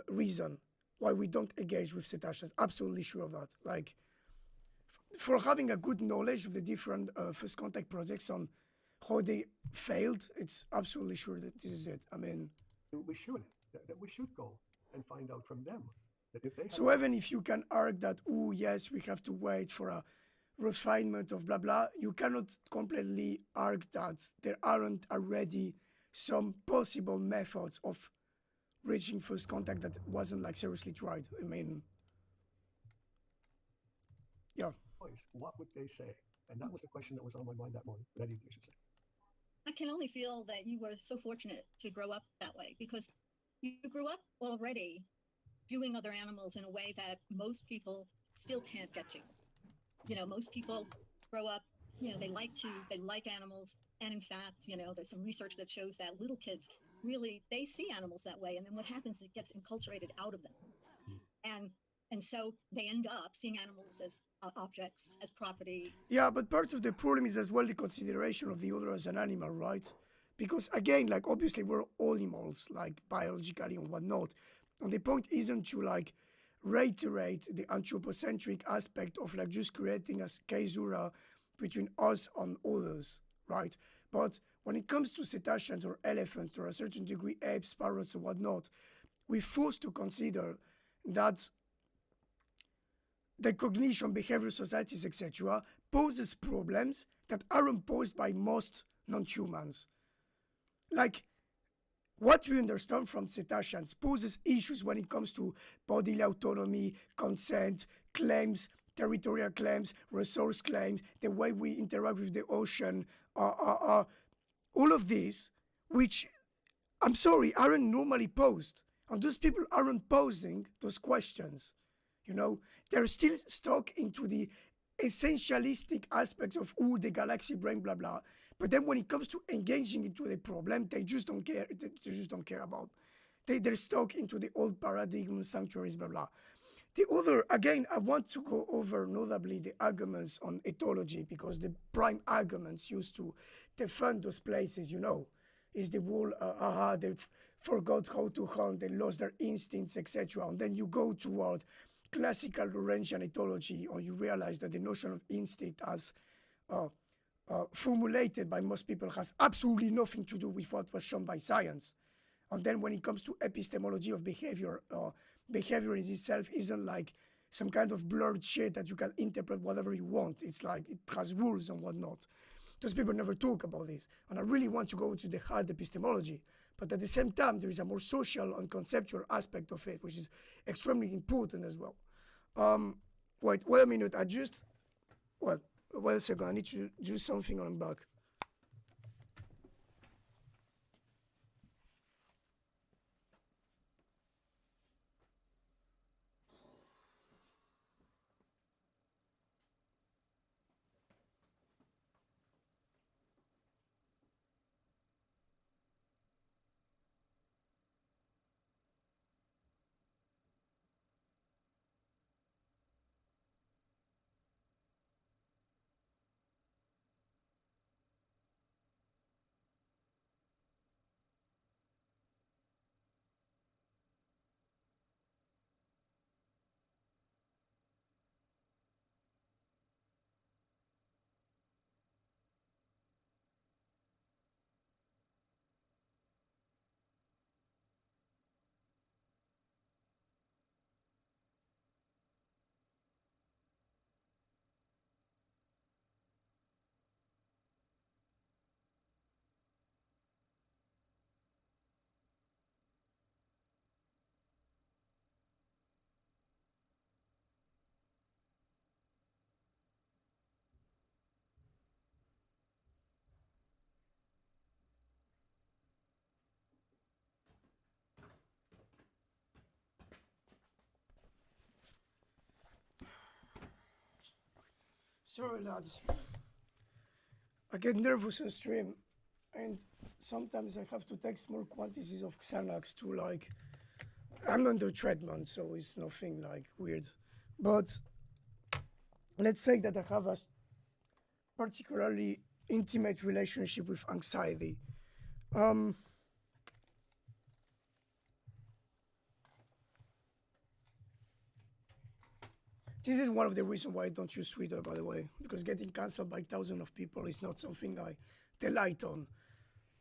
reason why we don't engage with cetaceans. Absolutely sure of that. Like, for having a good knowledge of the different first contact projects on how they failed, it's absolutely sure that this is it. I mean, we should go and find out from them that if they have so even if you can argue that, oh yes, we have to wait for a refinement of blah blah, you cannot completely argue that there aren't already some possible methods of reaching first contact that wasn't like seriously tried. I mean, yeah. voice, what would they say? And that was the question that was on my mind that morning, that evening, I should say. I can only feel that you were so fortunate to grow up that way because you grew up already viewing other animals in a way that most people still can't get to. Most people grow up, they like animals. And in fact, there's some research that shows that little kids really, they see animals that way. And then what happens is it gets enculturated out of them. And so they end up seeing animals as objects, as property. Yeah, but part of the problem is as well the consideration of the other as an animal, right? Because again, like obviously we're all animals, like biologically and whatnot. And the point isn't to like reiterate the anthropocentric aspect of like just creating a caesura between us and others, right? But when it comes to cetaceans or elephants or a certain degree apes, parrots, or whatnot, we're forced to consider that the cognition, behavior, societies, etc., poses problems that aren't posed by most non-humans. Like, what we understand from cetaceans poses issues when it comes to bodily autonomy, consent, claims, territorial claims, resource claims, the way we interact with the ocean, all of these, which, I'm sorry, aren't normally posed. And those people aren't posing those questions. They're still stuck into the essentialistic aspects of the galaxy brain, blah blah. But then when it comes to engaging into the problem, they just don't care. They just don't care about. They're stuck into the old paradigm, sanctuaries, blah blah. The other, again, I want to go over notably the arguments on ethology because the prime arguments used to defend those places, is the whole they forgot how to hunt, they lost their instincts, etc. And then you go toward classical Lorentzian ethology, or you realize that the notion of instinct as formulated by most people has absolutely nothing to do with what was shown by science. And then when it comes to epistemology of behavior, behavior in itself isn't like some kind of blurred shit that you can interpret whatever you want. It's like it has rules and whatnot. Those people never talk about this. And I really want to go to the hard epistemology. But at the same time, there is a more social and conceptual aspect of it, which is extremely important as well. Wait a minute. Wait a second. I need to do something on back. Sorry, lads. I get nervous on stream, and sometimes I have to take small quantities of Xanax to like. I'm under treatment, so it's nothing like weird. But let's say that I have a particularly intimate relationship with anxiety. This is one of the reasons why I don't use Twitter, by the way, because getting cancelled by thousands of people is not something I delight on.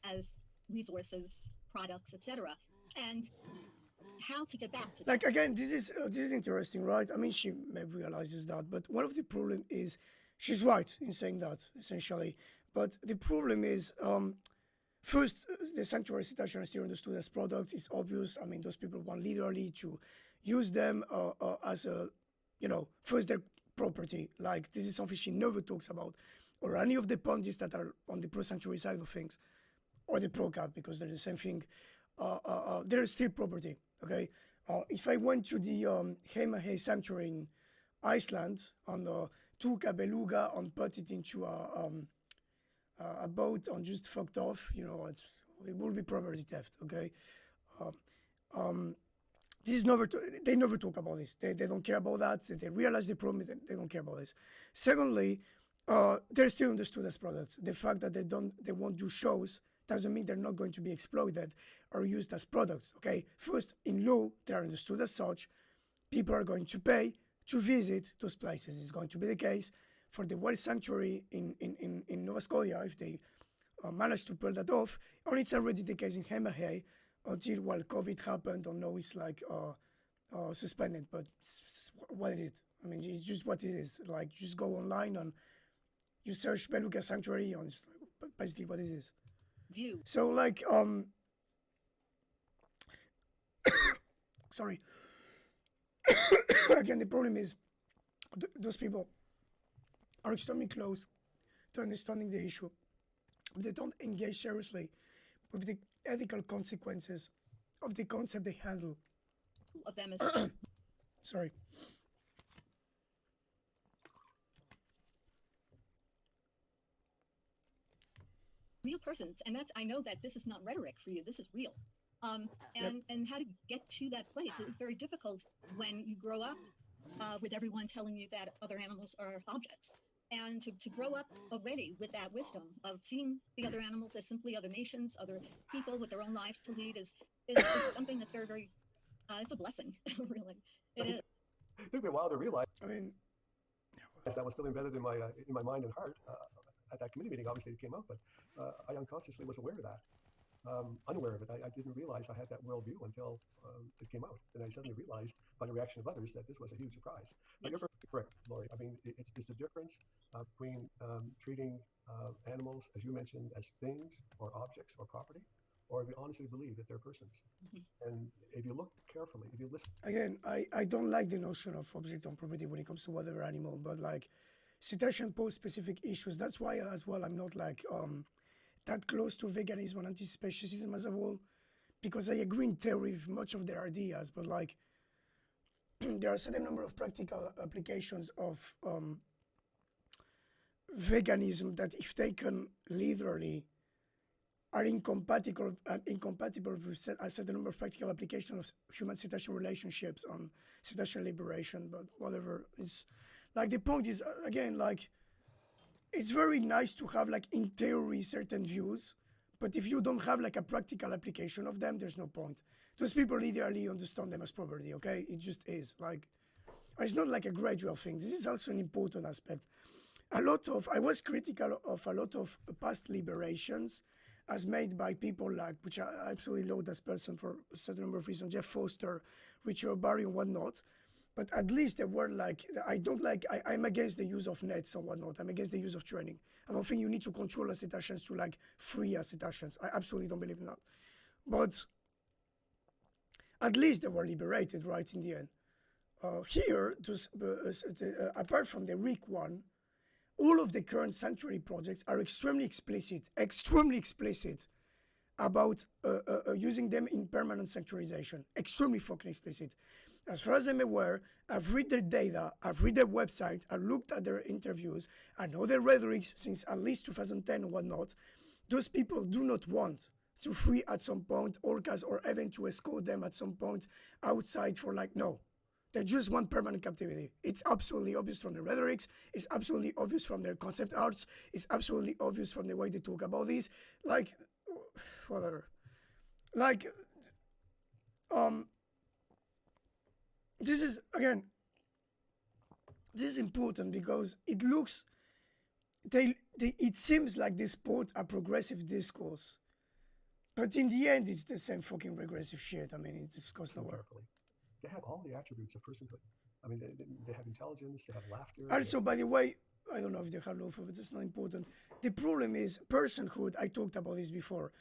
as resources, products, etc., and how to get back to Like again, this is interesting, right? I mean, she maybe realizes that, but one of the problem is she's right in saying that essentially. But the problem is, first, the sanctuary citation is still understood as products. It's obvious. I mean, those people want literally to use them as a, first their property. Like this is something she never talks about, or any of the pundits that are on the pro-sanctuary side of things, or the pro-cap, because they're the same thing. They're still property. Okay. If I went to the Heimahe sanctuary in Iceland and took a beluga and put it into a boat and just fucked off, it will be property theft. Okay. This is never. They never talk about this. They don't care about that. They realize the problem. They don't care about this. Secondly, they're still understood as products. The fact that they won't do shows doesn't mean they're not going to be exploited or used as products. Okay. First, in law, they are understood as such. People are going to pay to visit those places. It's going to be the case for the wild sanctuary in Nova Scotia if they manage to pull that off. Or it's already the case in Heimahe until COVID happened. Or now it's like suspended. But what is it? I mean, it's just what it is. Like, just go online and you search Beluga Sanctuary and it's basically what it is. view. So like sorry. Again, the problem is those people are extremely close to understanding the issue. They don't engage seriously with the ethical consequences of the concept they handle. Of them as Sorry. real persons, and I know that this is not rhetoric for you. This is real. And how to get to that place is very difficult when you grow up with everyone telling you that other animals are objects. And to grow up already with that wisdom of seeing the other animals as simply other nations, other people with their own lives to lead is something that's very, very, it's a blessing, really. It is. It took me a while to realize I mean, that was still embedded in my mind and heart. At that committee meeting, obviously it came up, but I unconsciously was aware of that. Unaware of it. I didn't realize I had that worldview until it came out. And I suddenly realized by the reaction of others that this was a huge surprise. But you're perfectly correct, Laurie. I mean, it's the difference between treating animals, as you mentioned, as things or objects or property, or if you honestly believe that they're persons. And if you look carefully, if you listen. again, I don't like the notion of object on property when it comes to whatever animal, but like cetacean pose specific issues. That's why as well I'm not like that close to veganism and anti-speciesism as a whole, because I agree in theory with much of their ideas, but like there are a certain number of practical applications of veganism that, if taken literally, are incompatible with a certain number of practical applications of human cetacean relationships on cetacean liberation. But whatever, it's like the point is again, like it's very nice to have like in theory certain views, but if you don't have like a practical application of them, there's no point. Those people literally understand them as property. Okay, it just is like it's not like a gradual thing. This is also an important aspect. I was critical of a lot of past liberations as made by people like, which I absolutely loathe as person for a certain number of reasons, Jeff Foster, Richard Barry and whatnot. But at least they were like, I'm against the use of nets and whatnot. I'm against the use of training. I don't think you need to control acetaceans to like free acetaceans. I absolutely don't believe in that. But at least they were liberated, right, in the end. Here, apart from the RIC one, all of the current sanctuary projects are extremely explicit about using them in permanent sanctuarization. Extremely fucking explicit. As far as I'm aware, I've read their data, I've read their website, I looked at their interviews, I know their rhetoric since at least 2010 or whatnot. Those people do not want to free at some point orcas or even to escort them at some point outside for like, no. They just want permanent captivity. It's absolutely obvious from their rhetorics. It's absolutely obvious from their concept arts. It's absolutely obvious from the way they talk about this. Like, whatever. Like, this is, again, this is important because it looks, it seems like they support a progressive discourse. But in the end, it's the same fucking regressive shit. I mean, it just goes nowhere. Carefully. They have all the attributes of personhood. I mean, they have intelligence, they have laughter. Also, by the way, I don't know if they have love, but it's not important. The problem is personhood. I talked about this before.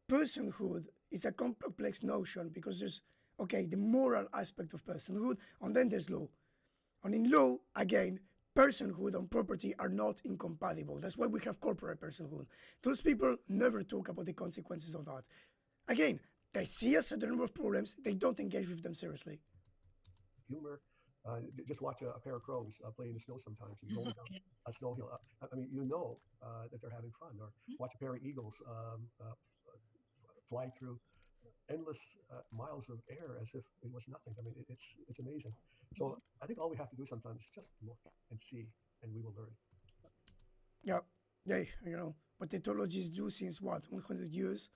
Personhood is a complex notion because there's, okay, the moral aspect of personhood, and then there's law. And in law, again, personhood and property are not incompatible. That's why we have corporate personhood. Those people never talk about the consequences of that. Again, they see a certain number of problems, they don't engage with them seriously. Humor. Just watch a pair of crows play in the snow sometimes and going down a snow hill. I mean, you know that they're having fun. Or watch a pair of eagles fly through endless miles of air as if it was nothing. I mean, it's amazing. So I think all we have to do sometimes is just look and see, and we will learn. Yeah, they, you know, what ethologists do since what, 100 years,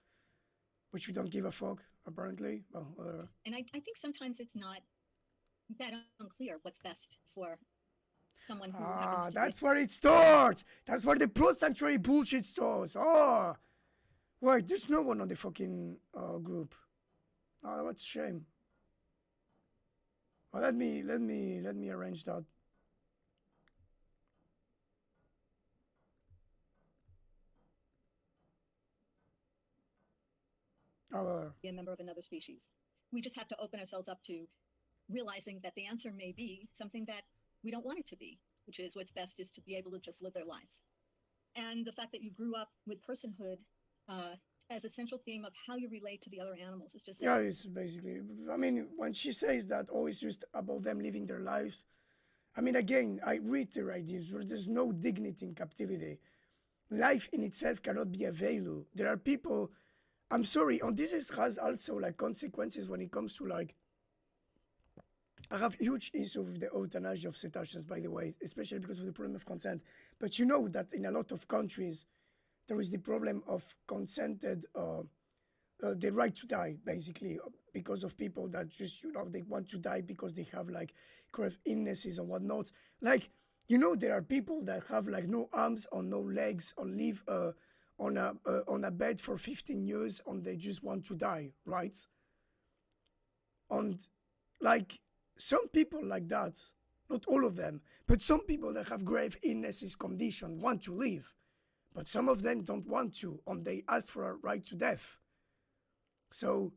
which we don't give a fuck, apparently. Well, whatever. And I think sometimes it's not that unclear what's best for someone who happens to That's where it starts. That's where the pro-sanctuary bullshit starts. Oh, wait, there's no one on the fucking group. Oh, what a shame. Well, let me arrange that. be a member of another species. We just have to open ourselves up to realizing that the answer may be something that we don't want it to be, which is what's best is to be able to just live their lives. And the fact that you grew up with personhood as a central theme of how you relate to the other animals is just... Yeah, it's basically, I mean, when she says that, oh, it's just about them living their lives. I mean, again, I reiterate this, there's no dignity in captivity. Life in itself cannot be a value. There are people, I'm sorry, and this has also like consequences when it comes to like, I have huge issue with the euthanasia of cetaceans, by the way, especially because of the problem of consent. But you know that in a lot of countries, there is the problem of consented, the right to die, basically, because of people that just, you know, they want to die because they have like chronic illnesses and whatnot. Like, you know, there are people that have like no arms or no legs or live on a bed for 15 years and they just want to die, right? And like some people like that, not all of them, but some people that have grave illnesses, condition want to live, but some of them don't want to, and they ask for a right to death. So,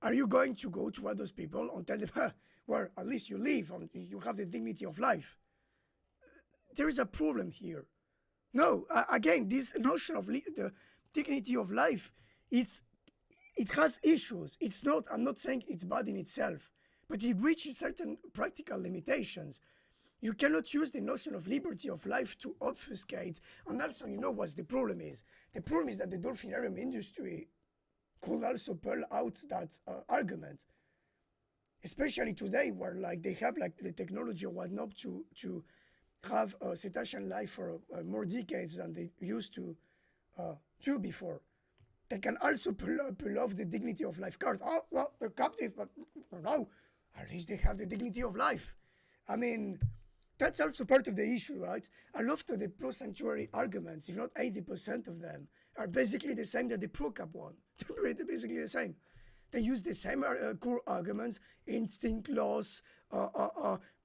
are you going to go to all those people and tell them, well, at least you live and you have the dignity of life? There is a problem here. No, again, this notion of the dignity of life, it has issues. It's not, I'm not saying it's bad in itself, but it reaches certain practical limitations. You cannot use the notion of liberty of life to obfuscate. And also, you know what the problem is? The problem is that the dolphinarium industry could also pull out that argument. Especially today where like they have like the technology or whatnot to have cetacean life for more decades than they used to do before. They can also pull off the dignity of life card. Oh, well, they're captive, but no, at least they have the dignity of life. I mean, that's also part of the issue, right? A lot of the pro-sanctuary arguments, if not 80% of them, are basically the same that the pro-cap one. They're basically the same. They use the same core arguments, instinct, loss,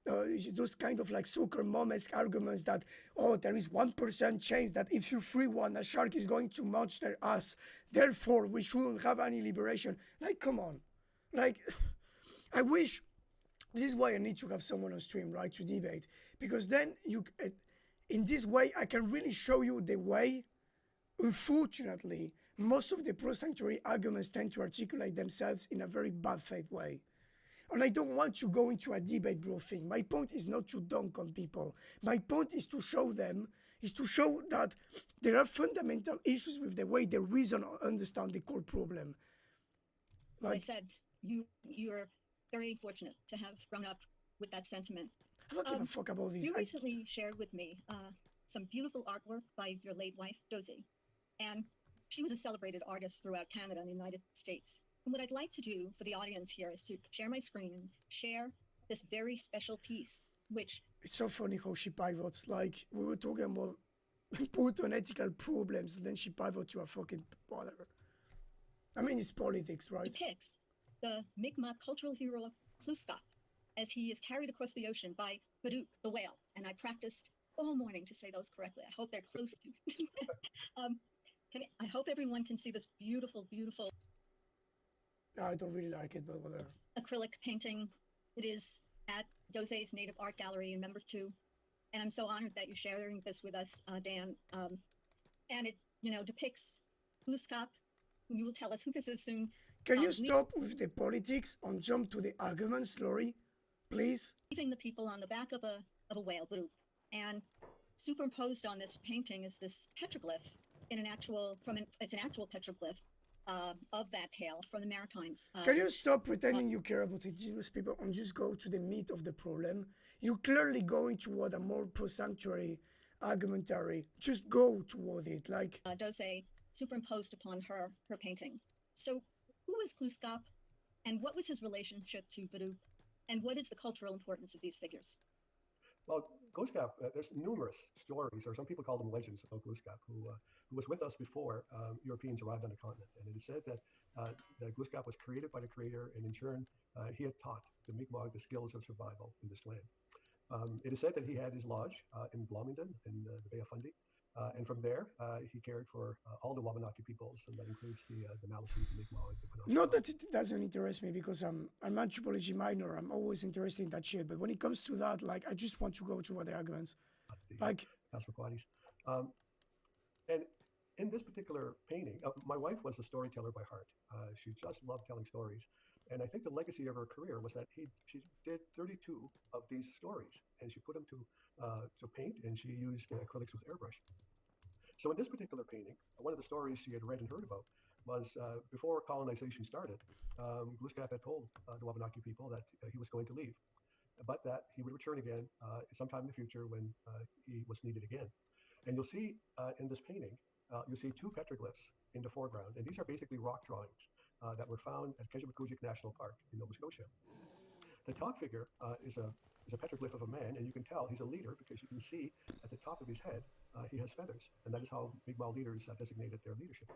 those kind of like soccer mom-esque arguments that, oh, there is 1% chance that if you free one, a shark is going to munch their ass. Therefore, we shouldn't have any liberation. Like, come on. Like, I wish, this is why I need to have someone on stream, right, to debate. Because then you, in this way, I can really show you the way, unfortunately, most of the pro-sanctuary arguments tend to articulate themselves in a very bad faith way. And I don't want to go into a debate, bro thing. My point is not to dunk on people. My point is to show that there are fundamental issues with the way they reason or understand the core problem. As I said, you're very fortunate to have grown up with that sentiment. I don't give a fuck about this. You recently shared with me some beautiful artwork by your late wife, Dozy, and she was a celebrated artist throughout Canada and the United States. And what I'd like to do for the audience here is to share my screen and share this very special piece, which... It's so funny how she pivots. Like, we were talking about important ethical problems, and then she pivots to a fucking whatever. I mean, it's politics, right? Depicts the Mi'kmaq cultural hero Kluskap as he is carried across the ocean by Baduk, the whale. And I practiced all morning to say those correctly. I hope they're close to. I hope everyone can see this beautiful, beautiful... I don't really like it, but whatever. Acrylic painting. It is at Doze's Native Art Gallery in Member 2. And I'm so honored that you're sharing this with us, Dan. And it, depicts Kluskap. You will tell us who this is soon. Can you stop with the politics and jump to the arguments, Lori? Please? Leaving the people on the back of a whale, Baduk. And superimposed on this painting is this petroglyph it's an actual petroglyph of that tale from the Maritimes. Can you stop pretending you care about indigenous people and just go to the meat of the problem? You're clearly going toward a more pro-sanctuary argumentary. Just go toward it, like... Doze superimposed upon her painting. So who was Kluskap, and what was his relationship to Baduk, and what is the cultural importance of these figures? Well, Kluskap, there's numerous stories, or some people call them legends about Kluskap, who was with us before Europeans arrived on the continent. And it is said that Kluskap was created by the Creator, and in turn, he had taught the Mi'kmaq the skills of survival in this land. It is said that he had his lodge in Bloomington, in the Bay of Fundy. And from there, he cared for all the Wabanaki peoples, and that includes the Maliseet, the Mi'kmaq, the Penobscot. Not that it doesn't interest me, because I'm anthropology minor. I'm always interested in that shit. But when it comes to that, like, I just want to go to the arguments. Like... Passamaquoddies. And in this particular painting, my wife was a storyteller by heart. She just loved telling stories. And I think the legacy of her career was that she did 32 of these stories, and she put them to paint, and she used acrylics with airbrush. So in this particular painting, one of the stories she had read and heard about was before colonization started, Kluskap had told the Wabanaki people that he was going to leave, but that he would return again sometime in the future when he was needed again. And you'll see in this painting, you'll see two petroglyphs in the foreground, and these are basically rock drawings that were found at Keshemakujik National Park in Nova Scotia. The top figure is a petroglyph of a man, and you can tell he's a leader because you can see at the top of his head he has feathers, and that is how Mi'kmaq leaders designated their leadership.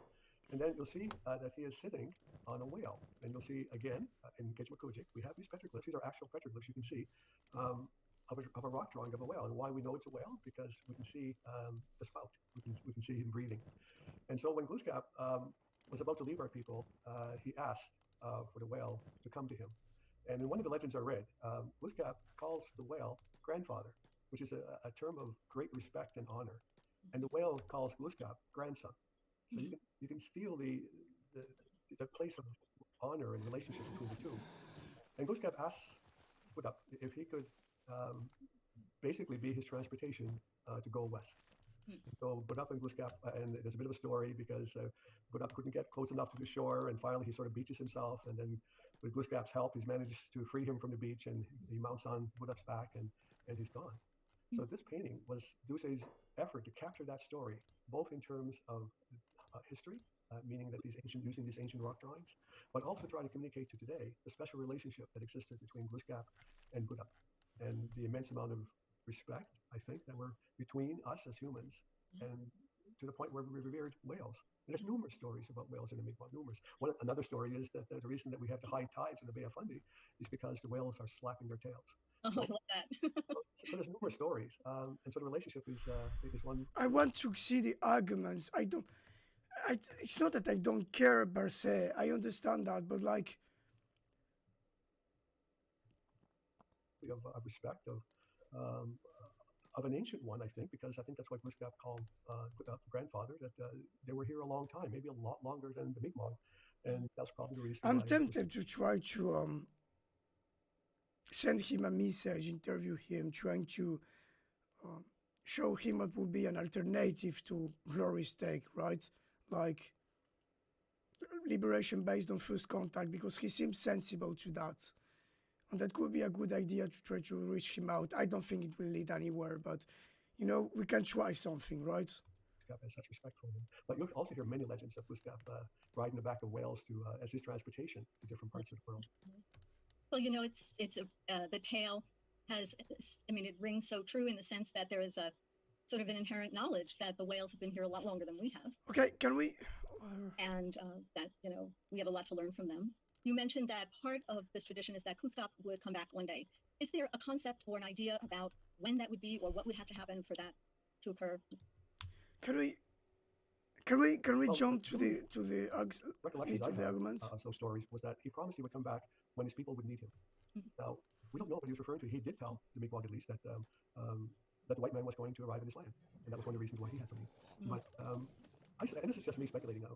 And then you'll see that he is sitting on a whale, and you'll see again in Keshemakujik we have these petroglyphs. These are actual petroglyphs you can see of a rock drawing of a whale. And why we know it's a whale? Because we can see the spout. We can see him breathing. And so when Kluskap was about to leave our people, he asked for the whale to come to him. And in one of the legends I read, Kluskap calls the whale grandfather, which is a term of great respect and honor. And the whale calls Kluskap grandson. So you can feel the place of honor and relationship between the two. And Kluskap asks Baduk if he could basically be his transportation to go west. So Baduk and Kluskap, and there's a bit of a story because Baduk couldn't get close enough to the shore, and finally he sort of beaches himself, and then with Kluskap's help, he's managed to free him from the beach, and he mounts on Baduk's back, and he's gone. So this painting was Doucet's effort to capture that story, both in terms of history, meaning that using these ancient rock drawings, but also try to communicate to today the special relationship that existed between Kluskap and Baduk, and the immense amount of respect, I think, that were between us as humans, and to the point where we revered whales. And there's numerous stories about whales in the Mi'kmaq, numerous. Another story is that the reason that we have the high tides in the Bay of Fundy is because the whales are slapping their tails. Oh, I love that. So there's numerous stories, and so the relationship is one. I want to see the arguments. It's not that I don't care per se. I understand that, but like... Of respect of an ancient one, I think, because I think that's what Kluskap called grandfather, that they were here a long time, maybe a lot longer than the Mi'kmaq, and that's probably the reason. I'm tempted to try to send him a message, interview him, trying to show him what would be an alternative to Glory's take, right? Like liberation based on first contact, because he seems sensible to that. And that could be a good idea to try to reach him out. I don't think it will lead anywhere, but you know, we can try something, right? Glooskap has such respect for him. But you'll also hear many legends of Glooskap riding the back of whales to as his transportation to different parts of the world. Well, you know, the tale has, I mean, it rings so true in the sense that there is a sort of an inherent knowledge that the whales have been here a lot longer than we have. Okay, can we? And that, you know, we have a lot to learn from them. You mentioned that part of this tradition is that Glooskap would come back one day. Is there a concept or an idea about when that would be, or what would have to happen for that to occur? Can we Well, jump to the recollections meat I of the have arguments? of those stories was that he promised he would come back when his people would need him. Now, we don't know what he was referring to. He did tell the Mi'kmaq at least that that the white man was going to arrive in his land, and that was one of the reasons why he had to leave. But and this is just me speculating now.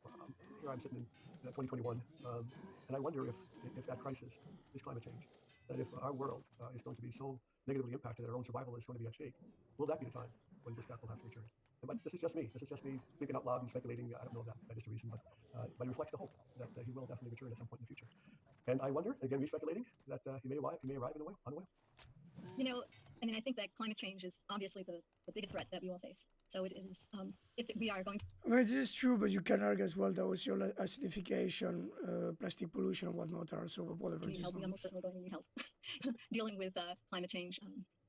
Here I'm sitting in 2021, and I wonder if that crisis is climate change, that if our world is going to be so negatively impacted that our own survival is going to be at stake, will that be the time when Glooskap will have to return? But this is just me. This is just me thinking out loud and speculating. I don't know that that is the reason, but it reflects the hope that he will definitely return at some point in the future. And I wonder, again, me speculating, that he may arrive on a whale. You know, I mean, I think that climate change is obviously the biggest threat that we all face. So it is, if we are going to I mean, this is true, but you can argue as well that ocean acidification, plastic pollution, and whatnot are also whatever. need help, we almost certainly going to need help dealing with climate change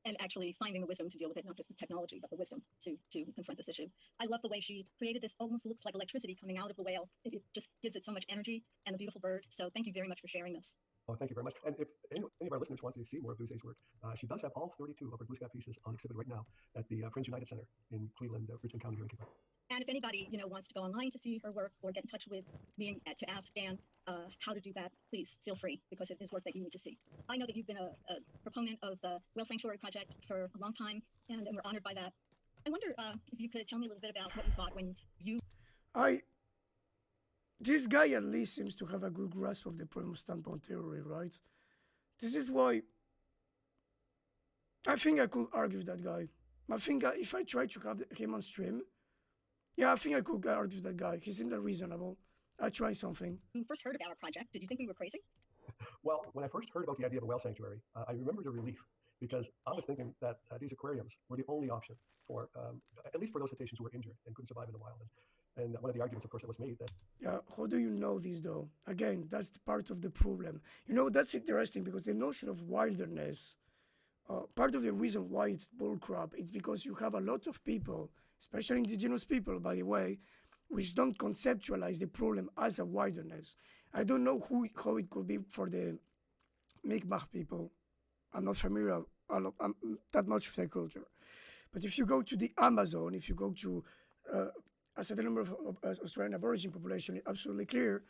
and actually finding the wisdom to deal with it, not just the technology, but the wisdom to confront this issue. I love the way she created this, almost looks like electricity coming out of the whale. It just gives it so much energy and a beautiful bird. So thank you very much for sharing this. Oh, thank you very much. And if any of our listeners want to see more of Luce's work, she does have all 32 of her Glooskap pieces on exhibit right now at the Friends United Center in Cleveland, Richmond County here in Kentucky. And if anybody, you know, wants to go online to see her work or get in touch with me to ask Dan how to do that, please feel free, because it is work that you need to see. I know that you've been a proponent of the Whale Sanctuary Project for a long time, and we're honored by that. I wonder if you could tell me a little bit about what you thought when you... This guy at least seems to have a good grasp of the problem standpoint theory, right? This is why I think I could argue with that guy. I think if I tried to have him on stream, yeah, I think I could argue with that guy. He seemed reasonable. I tried something. When you first heard about our project, did you think we were crazy? Well, when I first heard about the idea of a whale sanctuary, I remember the relief, because I was thinking that these aquariums were the only option for, at least for those cetaceans who were injured and couldn't survive in the wild. And one of the arguments, of course, that was made that... Yeah, how do you know this, though? Again, that's part of the problem. You know, that's interesting, because the notion of wilderness, part of the reason why it's bullcrap, it's because you have a lot of people, especially indigenous people, by the way, which don't conceptualize the problem as a wilderness. I don't know how it could be for the Mi'kmaq people. I'm not familiar that much with their culture. But if you go to the Amazon, if you go to a certain number of Australian Aboriginal population, it's absolutely clear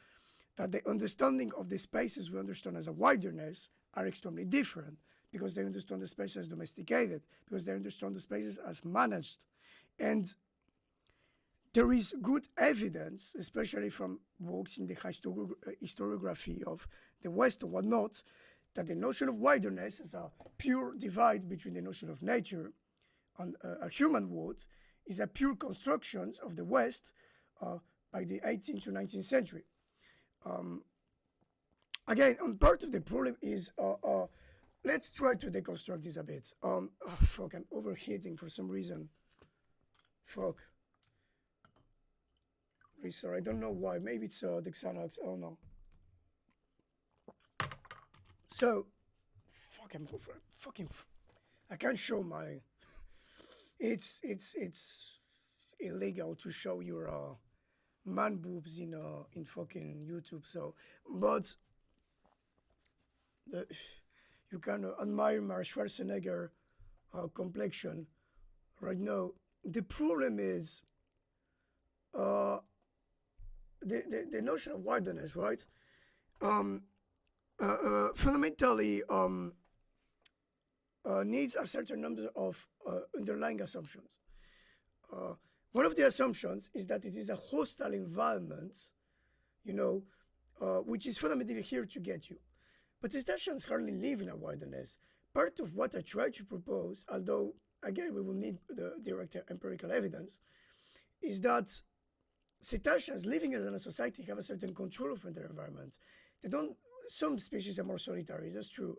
that the understanding of the spaces we understand as a wilderness are extremely different, because they understand the spaces as domesticated, because they understand the spaces as managed. And there is good evidence, especially from books in the historiography of the West or whatnot, that the notion of wilderness is a pure divide between the notion of nature and a human would, is a pure construction of the West by the 18th to 19th century. Again, and part of the problem is, let's try to deconstruct this a bit. Fuck, I'm overheating for some reason. Fuck. Really sorry, I don't know why. Maybe it's the Xanax, oh no. So, fuck, I'm over, I can't show my... It's illegal to show your man boobs in fucking YouTube. So, but you can admire my Schwarzenegger complexion right now. The problem is the notion of wilderness, right? Fundamentally needs a certain number of underlying assumptions. One of the assumptions is that it is a hostile environment, you know, which is fundamentally here to get you. But cetaceans hardly live in a wilderness. Part of what I try to propose, although again we will need the direct empirical evidence, is that cetaceans living as a society have a certain control over their environment. They don't. Some species are more solitary. That's true,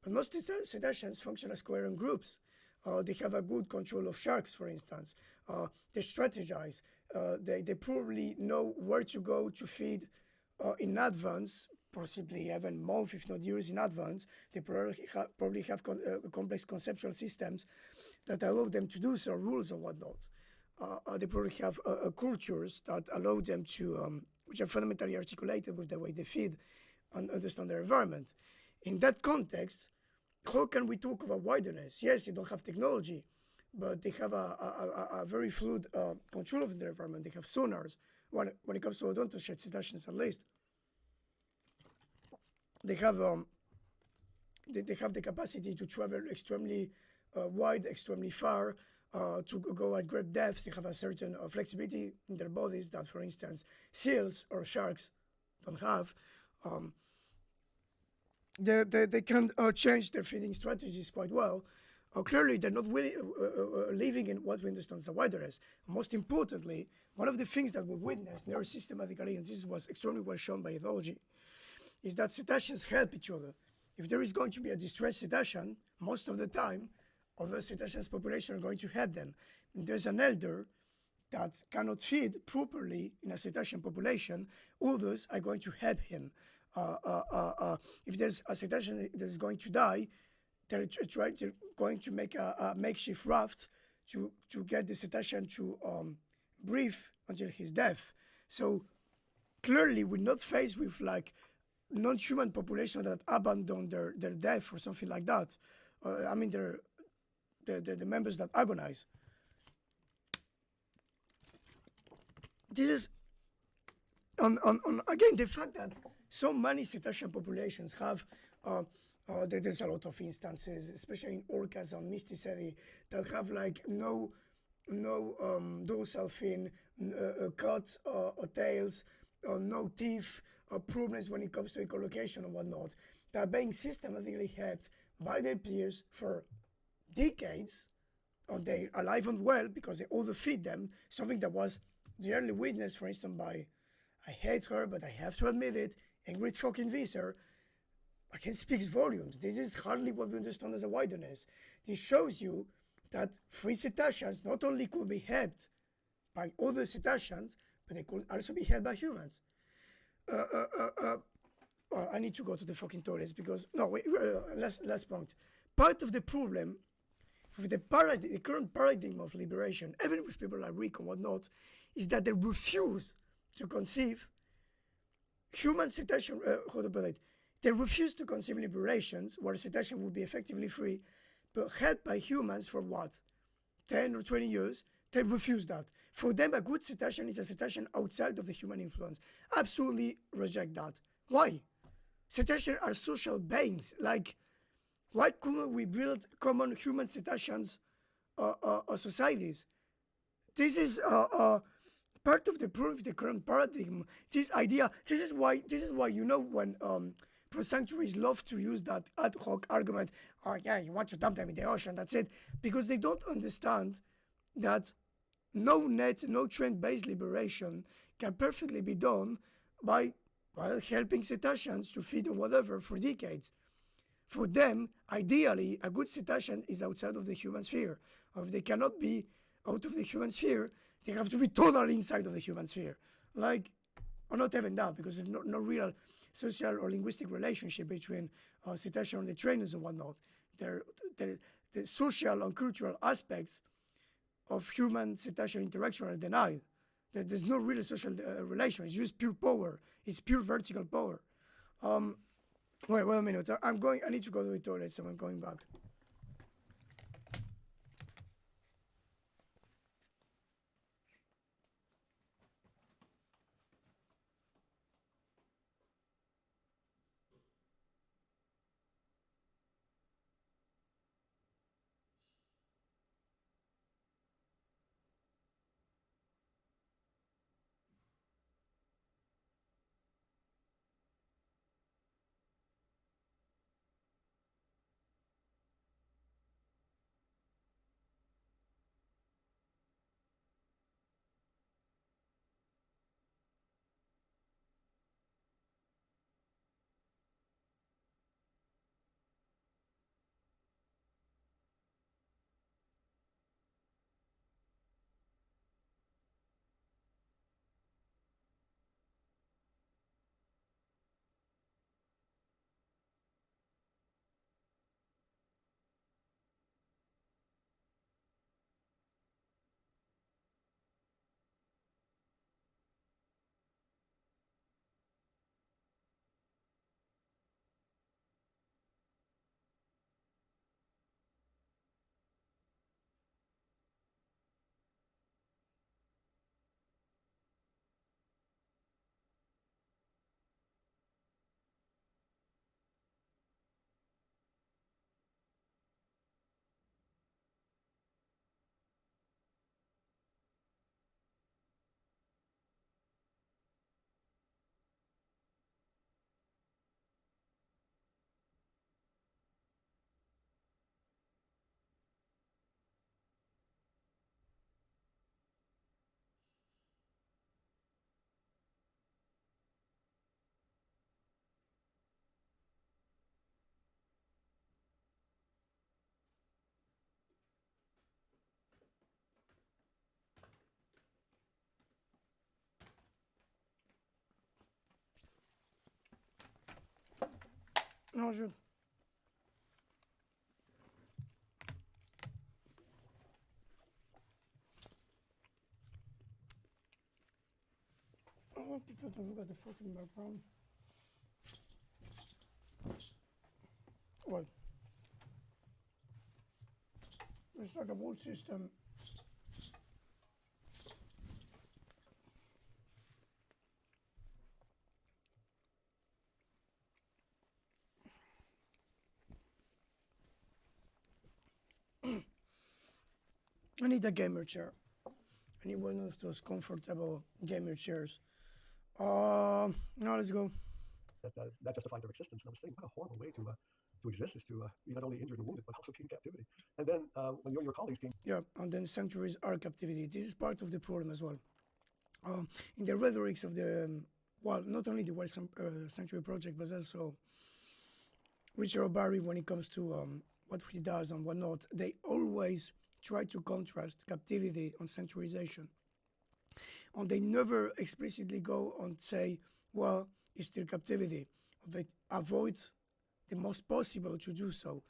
but most cetaceans function as coherent groups. They have a good control of sharks, for instance. They strategize. They probably know where to go to feed in advance, possibly even months, if not years in advance. They probably have complex conceptual systems that allow them to do so, rules and whatnot. They probably have cultures that allow them to, which are fundamentally articulated with the way they feed and understand their environment. In that context, how can we talk about wilderness? Yes, you don't have technology, but they have a very fluid control of their environment. They have sonars. When it comes to odontocet cetaceans, at least, they have they have the capacity to travel extremely wide, extremely far, to go at great depths. They have a certain flexibility in their bodies that, for instance, seals or sharks don't have. They can change their feeding strategies quite well. Clearly, they're not living in what we understand as a wilderness. Most importantly, one of the things that we witness very systematically, and this was extremely well shown by ethology, is that cetaceans help each other. If there is going to be a distressed cetacean, most of the time, other cetaceans population are going to help them. If there's an elder that cannot feed properly in a cetacean population, others are going to help him. If there's a cetacean that is going to die, they're going to make a makeshift raft to get the cetacean to breathe until he's deaf. So clearly, we're not faced with like non-human population that abandon their death or something like that. I mean, the members that agonize. This is on again the fact that so many cetacean populations have. There's a lot of instances, especially in orcas and mysticeti, that have like no dorsal fin, cut tails, no teeth, problems when it comes to echolocation and whatnot, that are being systematically helped by their peers for decades, and they're alive and well because they overfeed them, something that was the early witness, for instance, by, I hate her, but I have to admit it, Ingrid fucking Visser. Again, speaks volumes. This is hardly what we understand as a wilderness. This shows you that free cetaceans not only could be helped by other cetaceans, but they could also be helped by humans. I need to go to the fucking toilets because, no, wait, last point. Part of the problem with the current paradigm of liberation, even with people like Rick and whatnot, is that they refuse to conceive human cetacean, how to put it, they refuse to conceive liberations where cetacean would be effectively free, but held by humans for what, 10 or 20 years? They refuse that. For them, a good cetacean is a cetacean outside of the human influence. Absolutely reject that. Why? Cetaceans are social beings. Like, why couldn't we build common human cetaceans societies? This is part of the problem of the current paradigm. This idea. This is why you know when pro-sanctuaries love to use that ad hoc argument. Oh yeah, you want to dump them in the ocean. That's it, because they don't understand that no net, no trend-based liberation can perfectly be done by helping cetaceans to feed on whatever for decades. For them, ideally, a good cetacean is outside of the human sphere. Or if they cannot be out of the human sphere, they have to be totally inside of the human sphere. Like, or not even that, because there's no real social or linguistic relationship between cetacean and the trainers and whatnot. The social and cultural aspects of human cetacean interaction are denied. There's no real social relation. It's just pure power. It's pure vertical power. Wait a minute. I need to go to the toilet, so I'm going back. No, sure. I want people to look at the fucking background. What? It's like a whole system. I need a gamer chair. I need one of those comfortable gamer chairs. Now let's go. That justified their existence. And I was thinking, what a horrible way to exist, is to be not only injured and wounded, but also keep in captivity. And then when you and your colleagues came. Yeah, and then sanctuaries are captivity. This is part of the problem as well. In the rhetorics of the, well, not only the Wild Sanctuary Project, but also Richard O'Barry, when it comes to what he does and whatnot, they always try to contrast captivity and sanctuarization. And they never explicitly go and say, well, it's still captivity. They avoid the most possible to do so.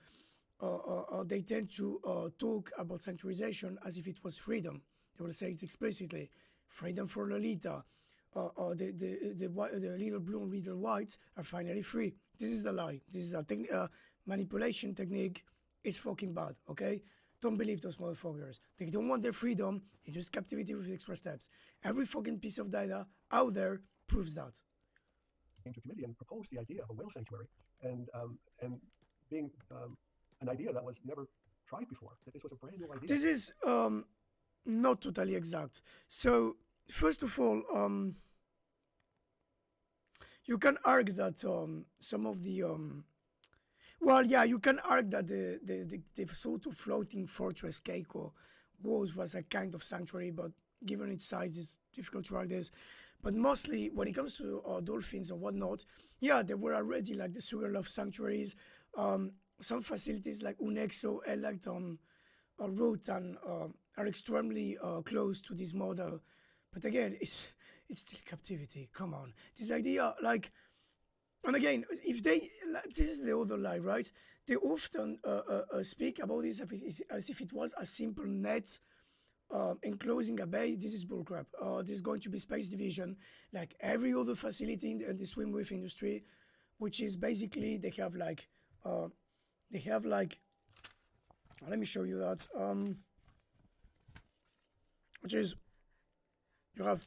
They tend to talk about sanctuarization as if it was freedom. They will say it explicitly, freedom for Lolita. The little blue and little whites are finally free. This is the lie. This is a manipulation technique. It's fucking bad, okay? Don't believe those motherfuckers. They don't want their freedom. They use captivity with extra steps. Every fucking piece of data out there proves that. Came to committee and proposed the idea of a whale sanctuary, and being an idea that was never tried before. That this was a brand new idea. This is not totally exact. So first of all, you can argue that some of the well, yeah, you can argue that the sort of floating fortress Keiko was a kind of sanctuary, but given its size, it's difficult to argue this. But mostly, when it comes to dolphins and whatnot, yeah, there were already like the Sugarloaf sanctuaries, some facilities like Unexo, Electon, Rotan are extremely close to this model. But again, it's still captivity. Come on, this idea, like, and again, if they, this is the other lie, right? They often speak about this as if it was a simple net enclosing a bay. This is bullcrap. There's going to be space division, like every other facility in the swim wave industry, which is basically they have like, let me show you that. Which is, you have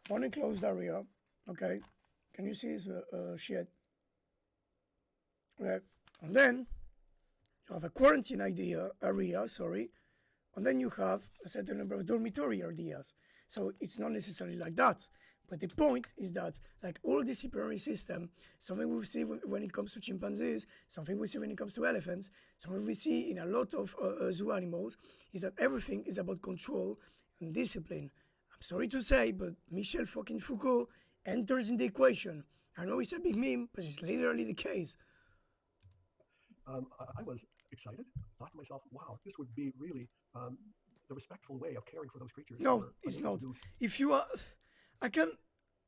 one enclosed area. Okay, can you see this shit? Okay, and then you have a quarantine area, sorry, and then you have a certain number of dormitory areas. So it's not necessarily like that. But the point is that, like all disciplinary system, something we see when it comes to chimpanzees, something we see when it comes to elephants, something we see in a lot of zoo animals, is that everything is about control and discipline. I'm sorry to say, but Michel fucking Foucault enters in the equation. I know it's a big meme, but it's literally the case. I was excited. Thought to myself, wow, this would be really the respectful way of caring for those creatures. No, it's not. If you are, I can.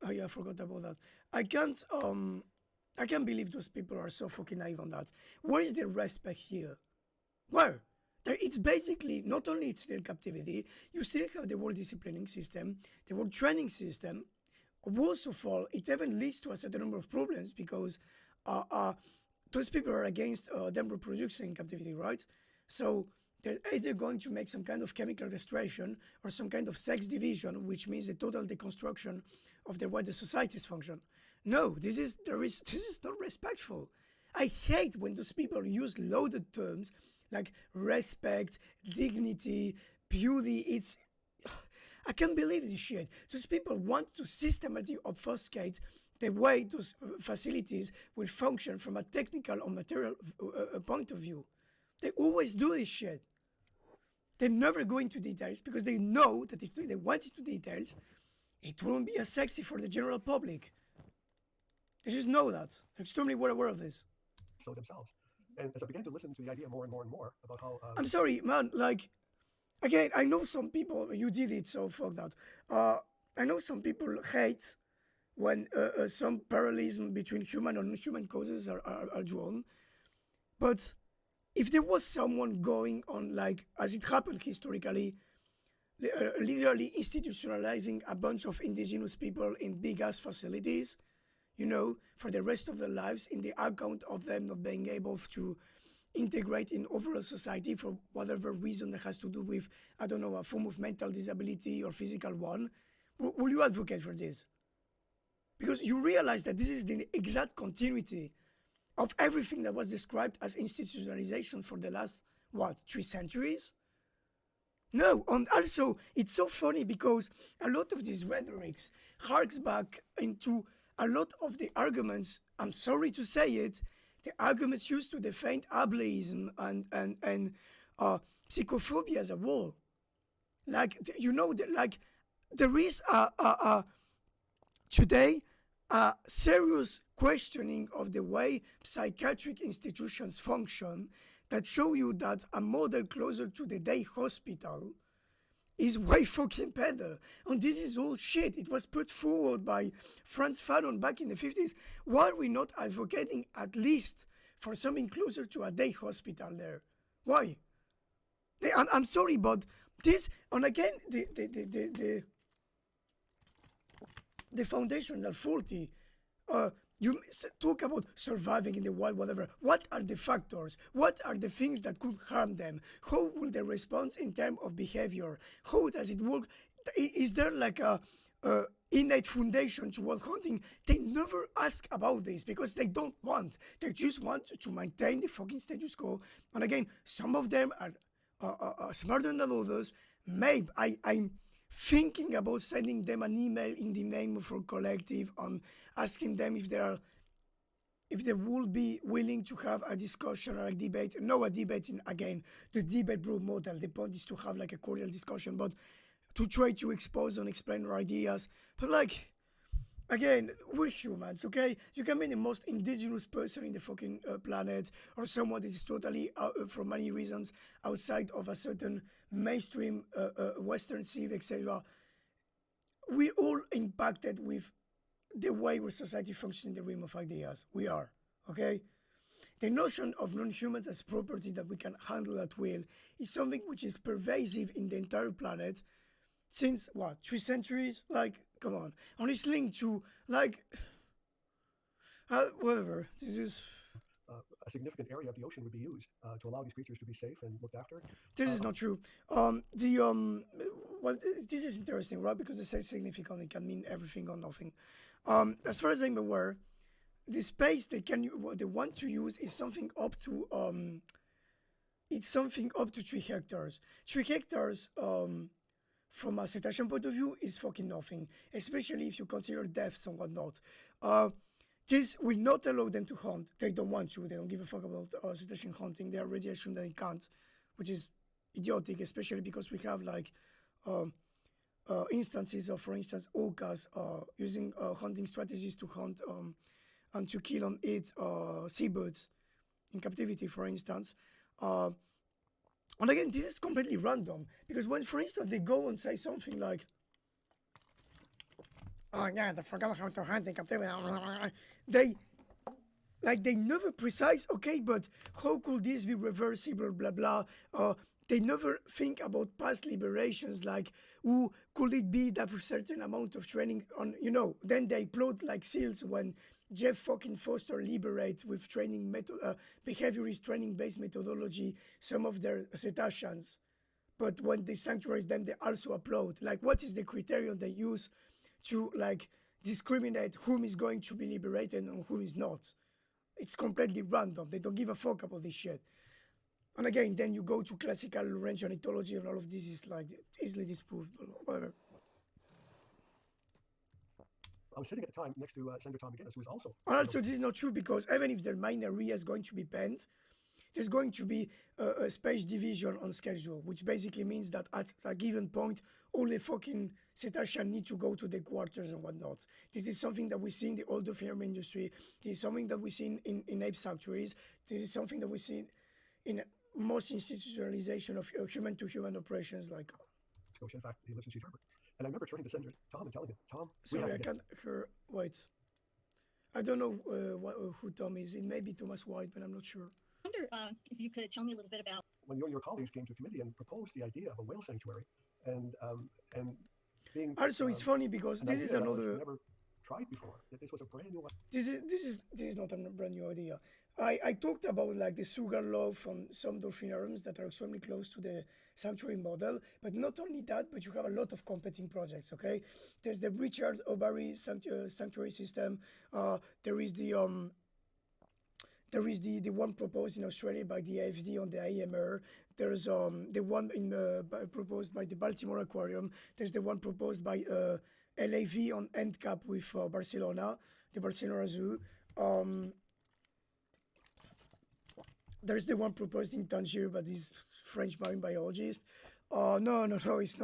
Oh yeah, I forgot about that. I can't believe those people are so fucking naive on that. Where is the respect here? Where? It's basically not only it's still captivity. You still have the world disciplining system, the world training system. Worst of all, it even leads to a certain number of problems because those people are against them reproducing in captivity, right? So they're either going to make some kind of chemical castration or some kind of sex division, which means the total deconstruction of the way the societies function. No, this is not respectful. I hate when those people use loaded terms like respect, dignity, beauty. I can't believe this shit. Those people want to systematically obfuscate the way those facilities will function from a technical or material point of view. They always do this shit. They never go into details because they know that if they went into details, it won't be as sexy for the general public. They just know that. They're extremely well aware of this. So themselves. And as I began to listen to the idea more and more and more about how... I'm sorry, man, like, again, I know some people, you did it, so fuck that. I know some people hate when some parallelism between human and non-human causes are drawn. But if there was someone going on, like as it happened historically, literally institutionalizing a bunch of indigenous people in big ass facilities, for the rest of their lives, in the account of them not being able to integrate in overall society for whatever reason that has to do with, I don't know, a form of mental disability or physical one, will you advocate for this? Because you realize that this is the exact continuity of everything that was described as institutionalization for the last, 3 centuries? No, and also it's so funny because a lot of these rhetorics harks back into a lot of the arguments, I'm sorry to say it, the arguments used to defend ableism and psychophobia as a whole. Like, there is today a serious questioning of the way psychiatric institutions function that show you that a model closer to the day hospital is way fucking better. And this is all shit. It was put forward by Franz Fanon back in the 50s. Why are we not advocating at least for something closer to a day hospital there? Why? I'm sorry, but this, and again, the foundations are faulty. You talk about surviving in the wild, whatever. What are the factors? What are the things that could harm them? How will they respond in terms of behavior? How does it work? Is there like a innate foundation to wild hunting? They never ask about this because they don't want. They just want to maintain the fucking status quo. And again, some of them are smarter than others. Maybe I'm thinking about sending them an email in the name of our collective and asking them if they will be willing to have a discussion or a debate. No, a debate in, again, the debate group model. The point is to have like a cordial discussion, but to try to expose and explain our ideas. But like, again, we're humans, okay? You can be the most indigenous person in the fucking planet, or someone that is totally, for many reasons, outside of a certain mainstream Western civ, etc. We're all impacted with the way our society functions in the realm of ideas. We are, okay? The notion of non-humans as property that we can handle at will is something which is pervasive in the entire planet since, 3 centuries? Like, come on. And it's linked to, like, whatever. This is... a significant area of the ocean would be used to allow these creatures to be safe and looked after. This is not true. Well, this is interesting, right? Because they say significant, it can mean everything or nothing. As far as I'm aware, the space they want to use is something up to it's something up to 3 hectares. 3 hectares from a cetacean point of view is fucking nothing, especially if you consider depths and whatnot. This will not allow them to hunt. They don't want to. They don't give a fuck about cetacean hunting. They already assume that they can't, which is idiotic, especially because we have like instances of, for instance, orcas using hunting strategies to hunt and to kill and eat seabirds in captivity, for instance. And again, this is completely random because when, for instance, they go and say something like, "Oh yeah, they forgot how to hunt in captivity," they never precise. Okay, but how could this be reversible? Blah blah. They never think about past liberations, like, could it be that for a certain amount of training on, then they plot like seals when Jeff fucking Foster liberates with training behaviorist training-based methodology some of their cetaceans. But when they sanctuarize them, they also applaud. Like, what is the criterion they use to, like, discriminate whom is going to be liberated and whom is not? It's completely random. They don't give a fuck about this shit. And again, then you go to classical range ornithology and all of this is like easily disproved, but whatever. I was sitting at the time next to Senator Tom McGinnis, who was also... And also, this is not true because even if their main area is going to be penned, there's going to be a space division on schedule, which basically means that at a given point, all the fucking cetacean need to go to the quarters and whatnot. This is something that we see in the older film industry. This is something that we see in ape sanctuaries. This is something that we see in most institutionalization of human-to-human operations like... Scotia. In fact, he lives in Sheet Harbor. And I remember turning to Senator Tom and telling him, Tom, we Sorry, have I to get can't hear. Wait. I don't know who Tom is. It may be Thomas White, but I'm not sure. I wonder if you could tell me a little bit about when you and your colleagues came to committee and proposed the idea of a whale sanctuary, and being Also, it's funny because an this idea is that was another. never tried before. That this was a brand new. This is not a brand new idea. I talked about like the sugar law from some dolphinariums that are extremely close to the sanctuary model, but not only that, but you have a lot of competing projects. Okay, there's the Richard O'Barry sanctuary system. There is the one proposed in Australia by the AFD on the AMR. There's the one proposed by the Baltimore Aquarium. There's the one proposed by LAV on EndCap with Barcelona, the Barcelona Zoo. There's the one proposed in Tangier by this French marine biologist. No, it's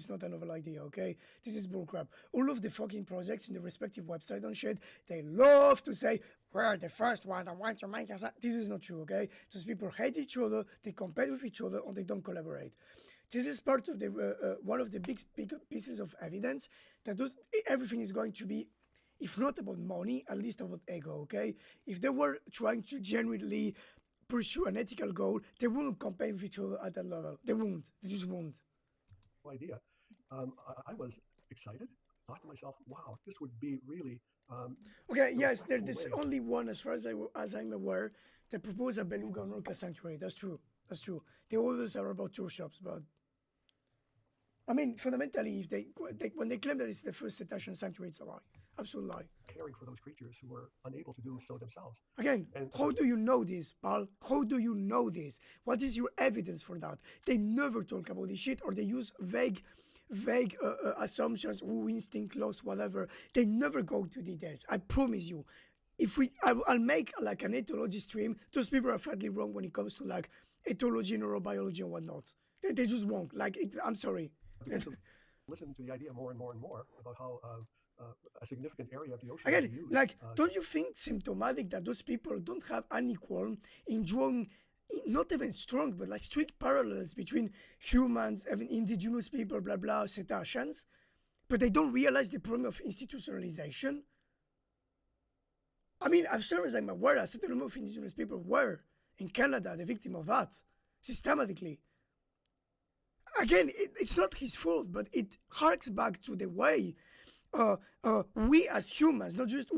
not a novel idea, okay? This is bullcrap. All of the fucking projects in the respective website on shit, they love to say, we're the first one that want to make us. This is not true, okay? Those people hate each other, they compete with each other, and they don't collaborate. This is part of the one of the big pieces of evidence that everything is going to be, if not about money, at least about ego, okay? If they were trying to genuinely pursue an ethical goal, they wouldn't compete with each other at that level. They won't. They just won't. Idea. I was excited. Thought to myself, wow, this would be really. Okay, yes, there's only one, as far as I'm aware, that proposed a beluga and orca sanctuary. That's true. That's true. The others are about tour shops, but I mean, fundamentally, if when they claim that it's the first cetacean sanctuary, it's a lie. Absolute lie. Caring for those creatures who were unable to do so themselves. Again, how do you know this, Paul? How do you know this? What is your evidence for that? They never talk about this shit, or they use vague assumptions, instinct, loss, whatever. They never go to details. I promise you. I'll make like an ethology stream. Those people are flatly wrong when it comes to like ethology, neurobiology, and whatnot. They just won't. Like, I'm sorry. Listen to the idea more and more and more about how a significant area of the ocean. Again, like, don't you think symptomatic that those people don't have any qualm in drawing, not even strong, but like strict parallels between humans, even indigenous people, blah blah, cetaceans, but they don't realize the problem of institutionalization? I mean, as far as I'm aware, a certain number of indigenous people were in Canada the victim of that systematically. Again, it's not his fault, but it harks back to the way we as humans, not just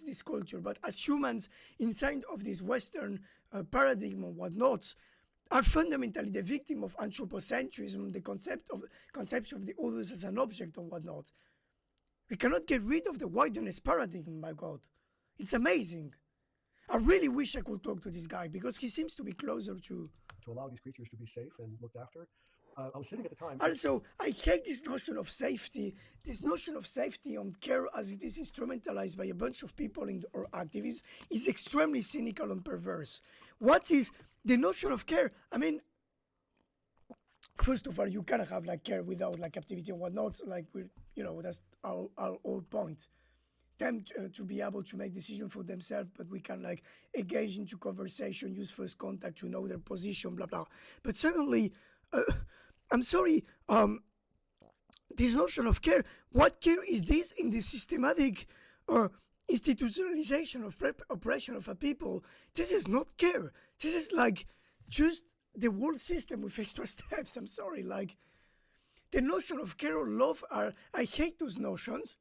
this culture, but as humans inside of this Western paradigm and whatnot, are fundamentally the victim of anthropocentrism, the conception of the others as an object and whatnot. We cannot get rid of the wilderness paradigm, my God. It's amazing. I really wish I could talk to this guy because he seems to be closer to allow these creatures to be safe and looked after. I was sitting at the time. Also, I hate this notion of safety. This notion of safety and care as it is instrumentalized by a bunch of people or activists is extremely cynical and perverse. What is the notion of care? I mean, first of all, you cannot have like care without like captivity and whatnot. Like that's our whole point. Them to be able to make decisions for themselves, but we can like engage into conversation, use first contact to know their position, blah blah. But secondly, I'm sorry, this notion of care, what care is this in the systematic institutionalization of oppression of a people? This is not care. This is like just the whole system with extra steps. I'm sorry, like the notion of care or love I hate those notions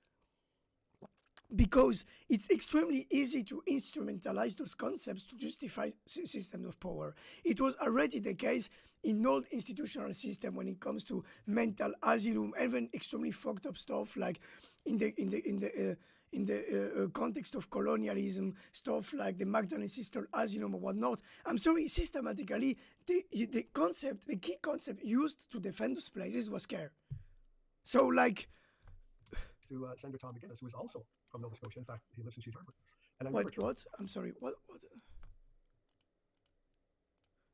because it's extremely easy to instrumentalize those concepts to justify systems of power. It was already the case in old institutional system when it comes to mental asylum, even extremely fucked up stuff like in the context of colonialism, stuff like the Magdalene sister asylum or whatnot. I'm sorry, systematically the key concept used to defend those places was care. So like. To Senator Tom McGinnis, who is also from Nova Scotia. In fact, he lives in Sheet Harbor. And what? I'm sorry.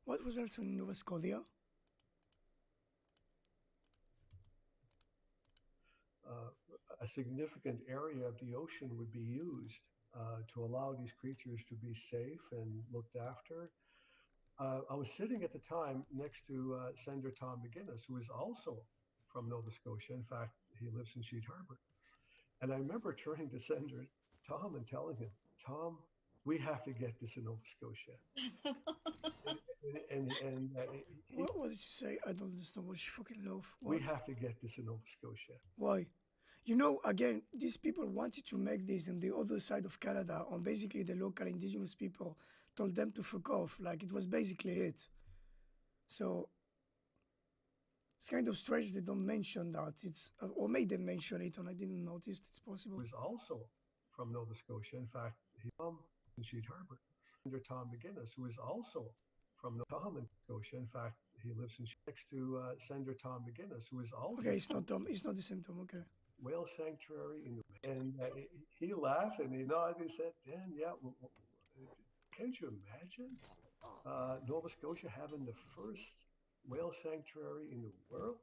What was also in Nova Scotia? A significant area of the ocean would be used to allow these creatures to be safe and looked after. I was sitting at the time next to Senator Tom McGinnis, who is also from Nova Scotia. In fact, he lives in Sheet Harbor. And I remember turning to Senator Tom and telling him, Tom, we have to get this in Nova Scotia. What did you say? I don't understand what you fucking love. We What? have to get this in Nova Scotia. Why? You know, again, these people wanted to make this on the other side of Canada, and basically the local indigenous people told them to fuck off. Like, it was basically it. So, it's kind of strange they don't mention that. It's or made them mention it, and I didn't notice it's possible. Was also from Nova Scotia. In fact, he in Sheet Harbor. Senator Tom McGuinness, who is also from Tom in Scotia. In fact, he lives in next to Senator Tom McGuinness, who is also Okay, it's not Tom. It's not the same Tom. Okay. whale sanctuary in the, and he laughed and he nodded. He said, "Dan, yeah, can't you imagine Nova Scotia having the first whale sanctuary in the world?"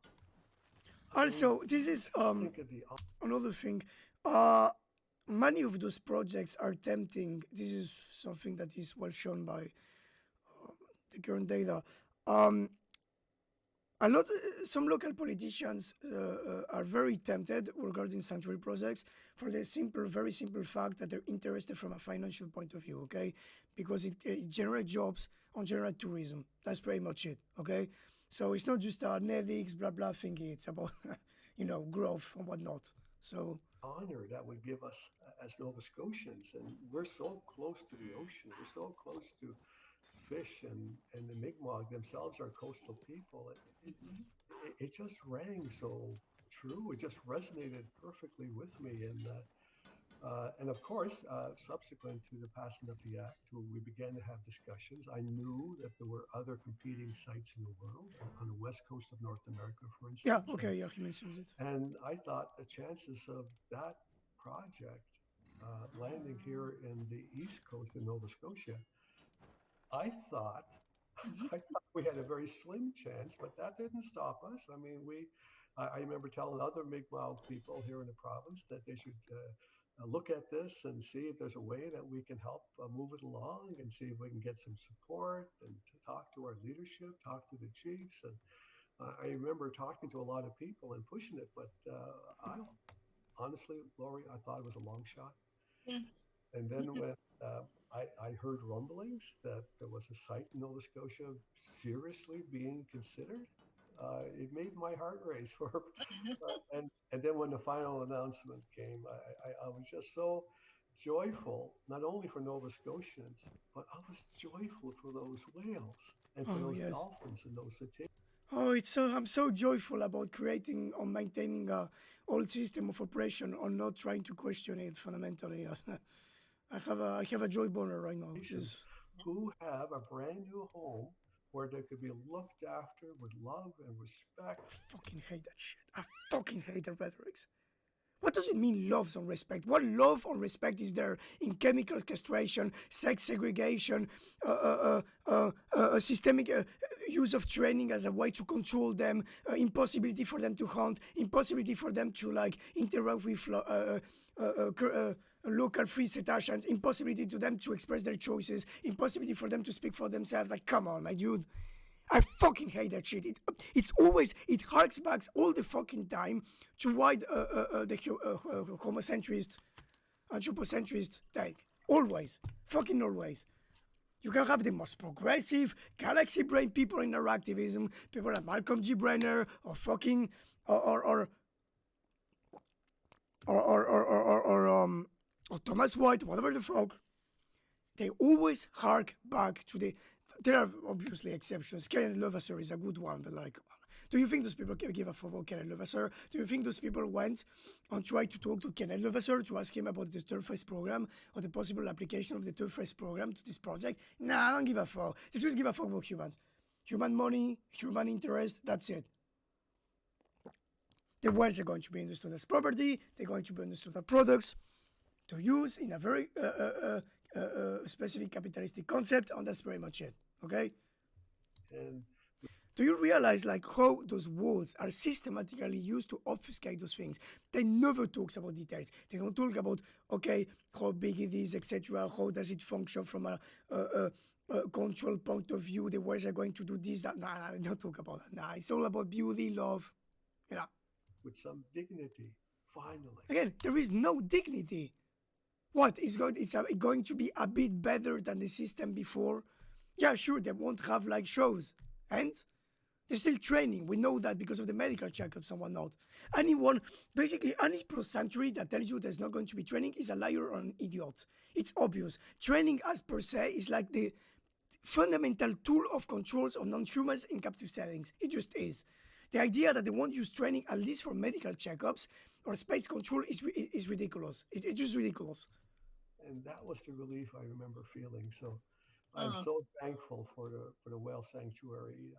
Also, this is think of the another thing. Many of those projects are tempting. This is something that is well shown by the current data. Some local politicians are very tempted regarding sanctuary projects for the very simple fact that they're interested from a financial point of view, okay? Because it generates jobs and generates tourism. That's pretty much it, okay? So it's not just an ethics, blah, blah thingy. It's about, growth and whatnot. So honor that would give us as Nova Scotians, and we're so close to the ocean. We're so close to fish, and the Mi'kmaq themselves are coastal people. It just rang so true. It just resonated perfectly with me. And of course, subsequent to the passing of the act, we began to have discussions. I knew that there were other competing sites in the world on the west coast of North America, for instance. yeah, okay, yeah, he mentions it. And I thought the chances of that project landing here in the east coast of Nova Scotia, I thought we had a very slim chance, but that didn't stop us. I mean, I remember telling other Mi'kmaq people here in the province that they should look at this and see if there's a way that we can help move it along and see if we can get some support and to talk to our leadership, talk to the chiefs. And I remember talking to a lot of people and pushing it, but I honestly, Lori, I thought it was a long shot. Yeah. And then when I heard rumblings that there was a site in Nova Scotia seriously being considered, it made my heart race for and then when the final announcement came, I was just so joyful, not only for Nova Scotians, but I was joyful for those whales and for those yes. dolphins and those cetaceans. Oh, I'm so joyful about creating or maintaining a old system of operation or not trying to question it fundamentally. I have a joy boner right now. Who have a brand new home where they could be looked after with love and respect. I fucking hate that shit. I fucking hate the rhetorics. What does it mean, love and respect? What love or respect is there in chemical castration, sex segregation, systemic use of training as a way to control them, impossibility for them to hunt, impossibility for them to interact with local free cetaceans, impossibility to them to express their choices, impossibility for them to speak for themselves? Like, come on, my dude. I fucking hate that shit. It harks back all the fucking time to why the homocentrist, anthropocentrist take. Always. Fucking always. You can have the most progressive, galaxy brain people in their activism, people like Malcolm G. Brenner, or fucking, or Thomas White, whatever the fuck. They always hark back to the. There are obviously exceptions. Kenneth Levasseur is a good one, but do you think those people give a fuck about Kenneth Levasseur? Do you think those people went and tried to talk to Kenneth Levasseur to ask him about the third phase program or the possible application of the third phase program to this project? Nah, I don't give a fuck. They just give a fuck about humans. Human money, human interest, that's it. The whales are going to be understood as property, they're going to be understood as products to use in a very specific capitalistic concept, and that's very much it, okay? And do you realize how those words are systematically used to obfuscate those things? They never talk about details. They don't talk about, okay, how big it is, etc. How does it function from a control point of view? The ways are going to do this, that. Nah, they don't talk about that. Nah, it's all about beauty, love. with some dignity. Finally. Again, there is no dignity. What is going? It's going to be a bit better than the system before. Yeah, sure, they won't have like shows, and they're still training. We know that because of the medical checkups and whatnot. Anyone, basically, any pro sanctuary that tells you there's not going to be training is a liar or an idiot. It's obvious. Training, as per se, is like the fundamental tool of controls of non-humans in captive settings. It just is. The idea that they won't use training at least for medical checkups or space control is ridiculous. It's just ridiculous. And that was the relief I remember feeling. So I'm so thankful for the whale sanctuary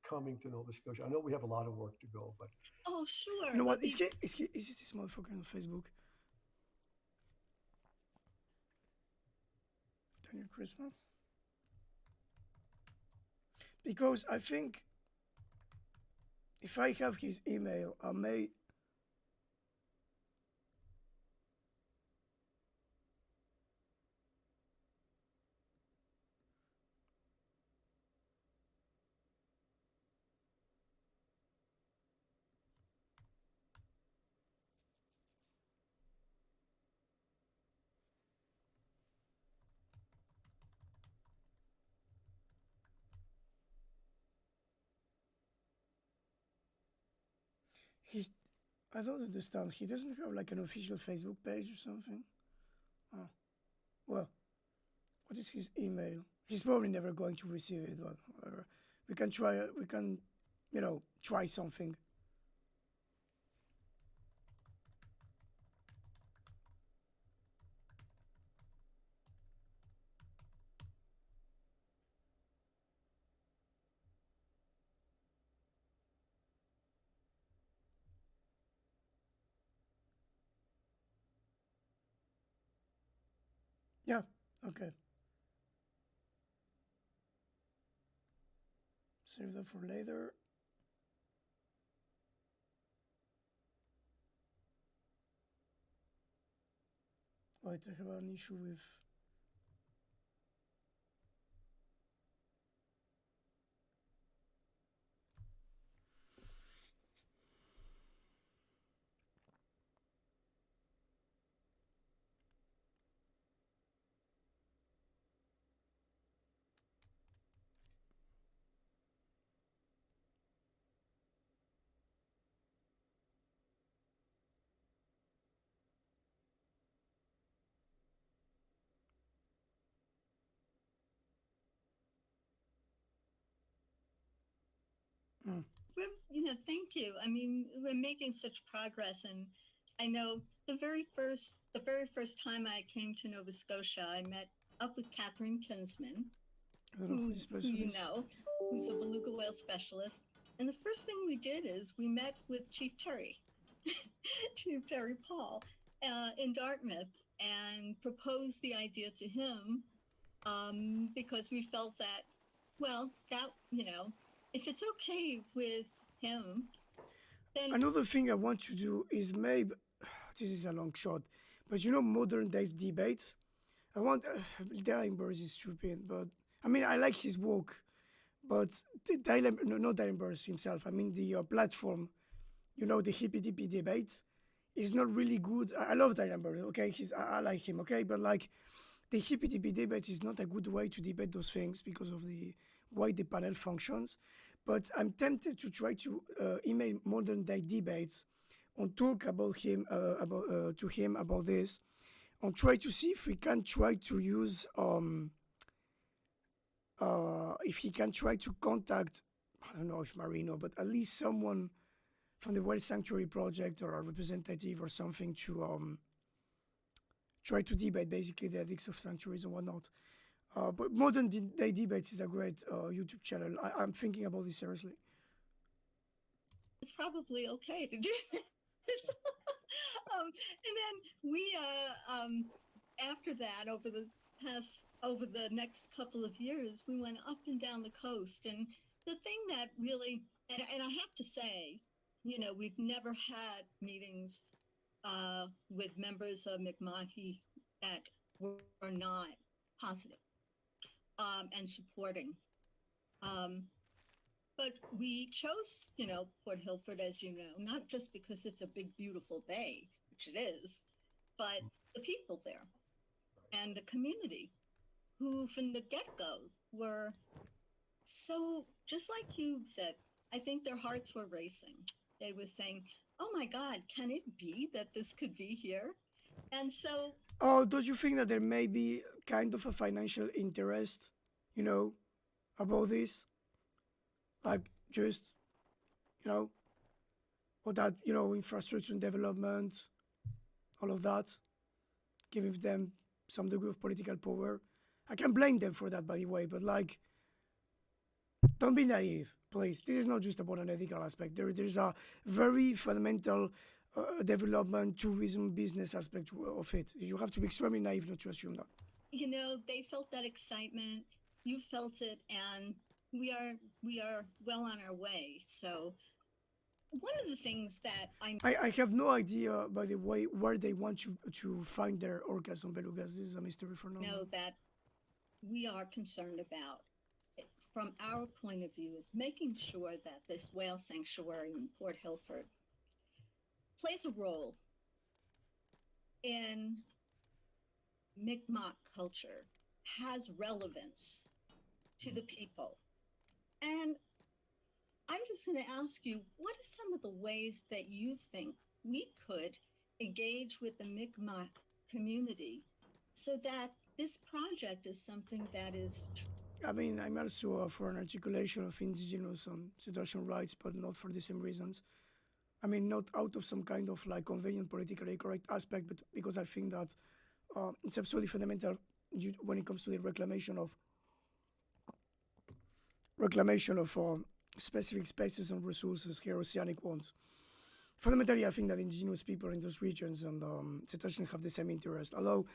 coming to Nova Scotia. I know we have a lot of work to go, but Oh, sure. You know what? Well, Is it this motherfucker on Facebook? Daniel Christmas? Because I think if I have his email, I may. He, I don't understand. He doesn't have like an official Facebook page or something. Oh, well, what is his email? He's probably never going to receive it, but whatever. We can try. We can, try something. Yeah. Okay. Save that for later. Wait, I have an issue with. Thank you. I mean, we're making such progress, and I know the very first time I came to Nova Scotia, I met up with Catherine Kinsman, I don't know who this who person you is. know, who's a beluga whale specialist. And the first thing we did is we met with Chief Terry, Chief Terry Paul, in Dartmouth, and proposed the idea to him because we felt that, well, if it's okay with him, then Another thing I want to do is maybe this is a long shot, but modern days debate. I want Dylan Burrs is stupid, but I mean I like his work, but not Dylan Burrs himself. I mean the platform, the hippie dippy debate is not really good. I love Dylan Burrs, okay, I like him, okay, but like the hippie dippy debate is not a good way to debate those things because of the way the panel functions. But I'm tempted to try to email modern day debates and talk about him to him about this, and try to see if we can try to use if he can try to contact, I don't know if Marino, but at least someone from the Whale Sanctuary Project or a representative or something to try to debate basically the ethics of sanctuaries and whatnot. But Modern Day Debates is a great YouTube channel. I'm thinking about this seriously. it's probably okay to do this. And then we, after that, over the next couple of years, we went up and down the coast. And the thing that really, and I have to say, we've never had meetings with members of McMahon that were not positive and supporting. But we chose, Port Hilford, as you know, not just because it's a big, beautiful bay, which it is, but the people there and the community who, from the get go, were so, just like you said, I think their hearts were racing. They were saying, oh my God, can it be that this could be here? And so, Oh, don't you think that there may be kind of a financial interest, you know, about this? Like just, you know, or that, infrastructure and development, all of that, giving them some degree of political power. I can blame them for that, by the way, but like, don't be naive, please. This is not just about an ethical aspect. There's a very fundamental development, tourism, business aspect of it. You have to be extremely naive not to assume that. they felt that excitement. You felt it, and we are well on our way. So, one of the things that I have no idea, by the way, where they want to find their orcas and belugas. This is a mystery for now. know that we are concerned about, from our point of view, is making sure that this whale sanctuary in Port Hilford plays a role in Mi'kmaq culture, has relevance to the people. And I'm just going to ask you, what are some of the ways that you think we could engage with the Mi'kmaq community so that this project is something that is I mean, I'm also for an articulation of indigenous situation rights, but not for the same reasons. I mean, not out of some kind of like convenient politically correct aspect, but because I think that it's absolutely fundamental when it comes to the reclamation of specific spaces and resources here, oceanic ones. Fundamentally, I think that indigenous people in those regions and cetaceans have the same interest. Although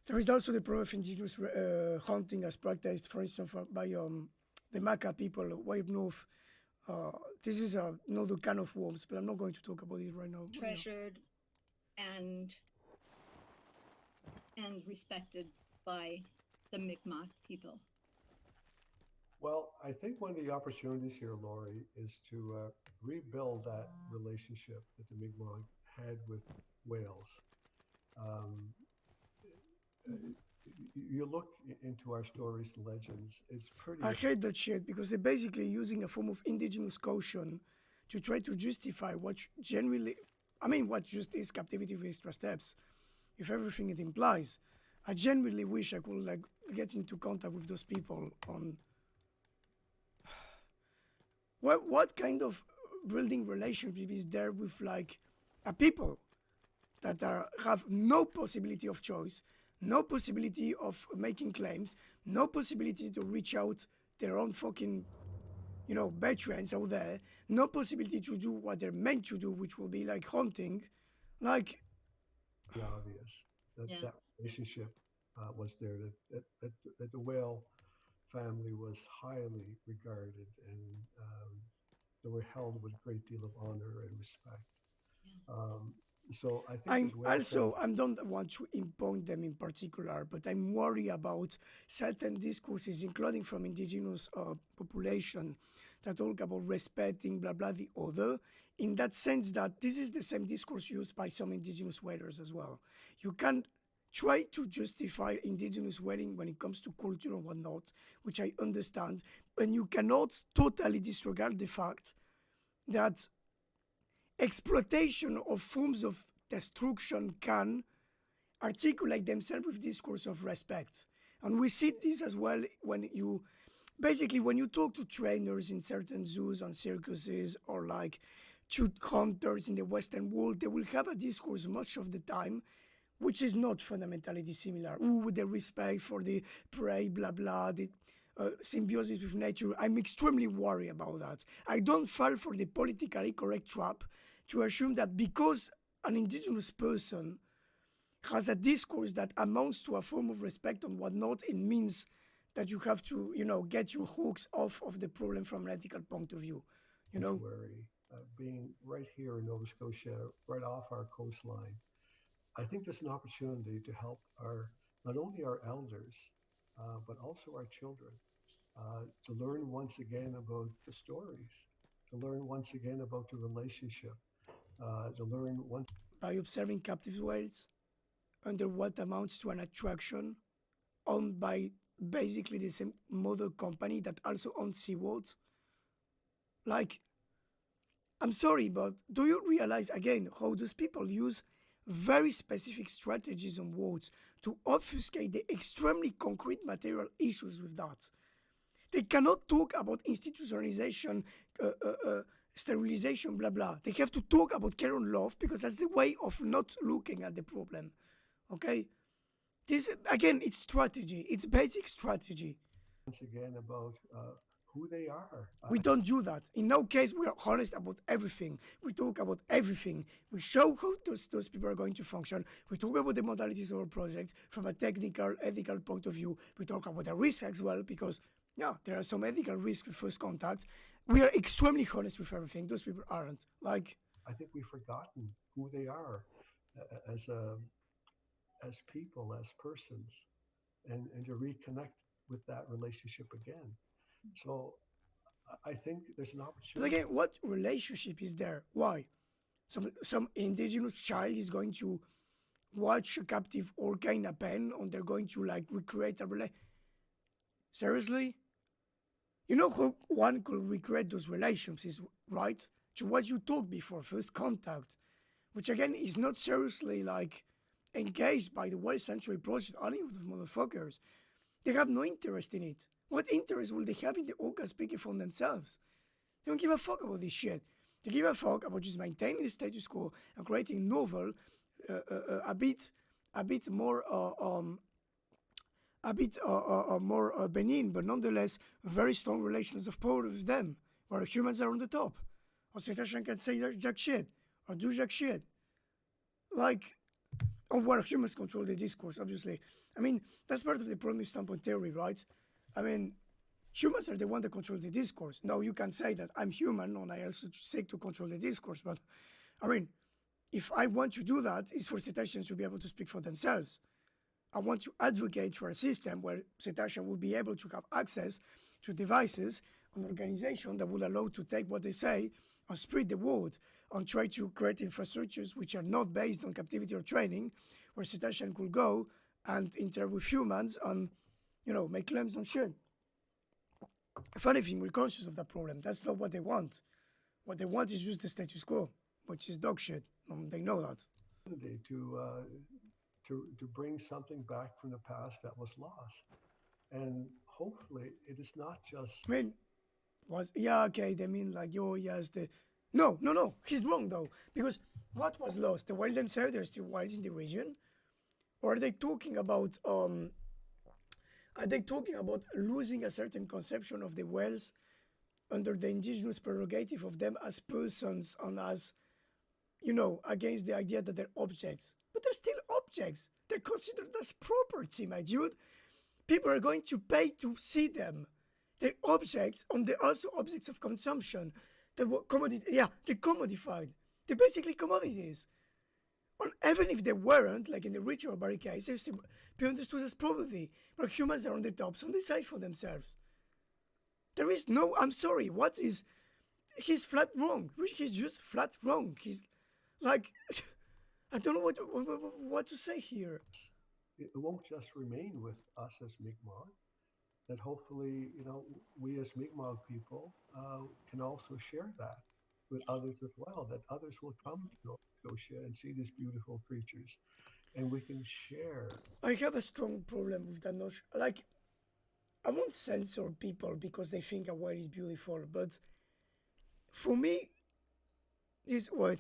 there is also the problem of indigenous hunting as practiced, for instance, by the Maca people way up north. This is another can of worms, but I'm not going to talk about it right now. treasured and respected by the Mi'kmaq people. Well, I think one of the opportunities here, Laurie, is to rebuild that relationship that the Mi'kmaq had with whales. Um, you look into our stories and legends, it's pretty. I hate that shit because they're basically using a form of indigenous caution to try to justify what generally, what just is captivity with extra steps, if everything it implies. I genuinely wish I could like get into contact with those people on what kind of building relationship is there with like a people that have no possibility of choice, no possibility of making claims, no possibility to reach out their own fucking, veterans out there, no possibility to do what they're meant to do, which will be like hunting, like. Obvious that Yeah. that relationship was there, that the whale family was highly regarded and they were held with a great deal of honor and respect. Um, so I think I don't want to impose them in particular, but I'm worried about certain discourses, including from indigenous population, that talk about respecting blah blah the other. In that sense, that this is the same discourse used by some indigenous whalers as well. You can try to justify indigenous whaling when it comes to culture and whatnot, which I understand, and you cannot totally disregard the fact that exploitation of forms of destruction can articulate themselves with discourse of respect. And we see this as well when you talk to trainers in certain zoos and circuses or like to hunters in the Western world, they will have a discourse much of the time which is not fundamentally dissimilar. Ooh, the respect for the prey, blah, blah, the symbiosis with nature. I'm extremely worried about that. I don't fall for the politically correct trap to assume that because an indigenous person has a discourse that amounts to a form of respect and whatnot, it means that you have to, get your hooks off of the problem from an ethical point of view. worry. Being right here in Nova Scotia, right off our coastline, I think there's an opportunity to help not only our elders, but also our children. to learn once again about the stories, to learn once again about the relationship, to learn once. By observing captive whales under what amounts to an attraction owned by basically the same mother company that also owns SeaWorld. Like, I'm sorry, but do you realize again how those people use very specific strategies on words to obfuscate the extremely concrete material issues with that? They cannot talk about institutionalization, sterilization, blah blah. They have to talk about care and love because that's the way of not looking at the problem. Okay? This again, it's strategy. It's basic strategy. Once again about who they are. We don't do that. In no case, we are honest about everything. We talk about everything. We show how those people are going to function. We talk about the modalities of our project from a technical, ethical point of view. We talk about the risks as well because, yeah, there are some ethical risks with first contact. We are extremely honest with everything. Those people aren't. Like, I think we've forgotten who they are as people, as persons, and to reconnect with that relationship again. So I think there's an but opportunity. again, what relationship is there? Why? Some indigenous child is going to watch a captive orca in a pen and they're going to like recreate a relationship. Seriously? You know how one could recreate those relationships, right? To what you talked before, first contact, which again is not seriously like engaged by the Wild Sanctuary Project, any of those motherfuckers. They have no interest in it. What interest will they have in the orcas speaking for themselves? They don't give a fuck about this shit. They give a fuck about just maintaining the status quo and creating novel, a bit more, more benign, but nonetheless very strong relations of power with them, where humans are on the top. Or Cetacean can say jack shit or do jack shit, like, or where humans control the discourse. Obviously, I mean that's part of the problem with standpoint theory, right? I mean, humans are the one that control the discourse. Now you can say that I'm human and I also seek to control the discourse, but I mean, if I want to do that, it's for cetaceans to be able to speak for themselves. I want to advocate for a system where cetaceans will be able to have access to devices, an organization that will allow to take what they say and spread the word and try to create infrastructures which are not based on captivity or training, where cetaceans could go and interact with humans and, you know, make claims on shit. If anything, we're conscious of that problem. That's not what they want. What they want is just the status quo, which is dog shit. They know that. To bring something back from the past that was lost, and hopefully it is not just. I mean, okay, they mean like, yo, yes, no, he's wrong though, because what was lost? The wild themselves, there's still wilds in the region? Or are they talking about losing a certain conception of the whales under the indigenous prerogative of them as persons and as, you know, against the idea that they're objects? But they're still objects. They're considered as property, my dude. People are going to pay to see them. They're objects, and they're also objects of consumption. They're commodified. They're basically commodities. And even if they weren't, like in the rich or buried case, they're still be understood as property. But humans are on the top, so they decide for themselves. There is no, I'm sorry, he's flat wrong. He's just flat wrong. He's like, I don't know what to say here. It won't just remain with us as Mi'kmaq. That hopefully, you know, we as Mi'kmaq people can also share that with others as well. That others will come to Nova Scotia and see these beautiful creatures, and we can share. I have a strong problem with that notion. Like, I won't censor people because they think a whale is beautiful, but for me, this what.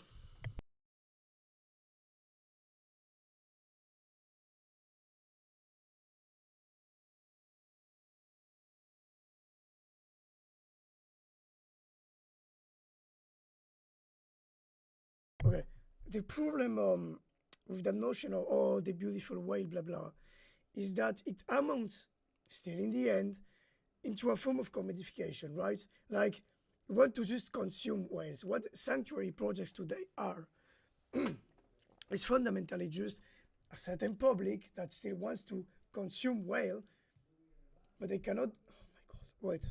Okay, the problem with the notion of the beautiful whale, blah blah, is that it amounts still in the end into a form of commodification, right? Like, we want to just consume whales. What sanctuary projects today are is fundamentally just a certain public that still wants to consume whale, but they cannot. Oh my god! Wait.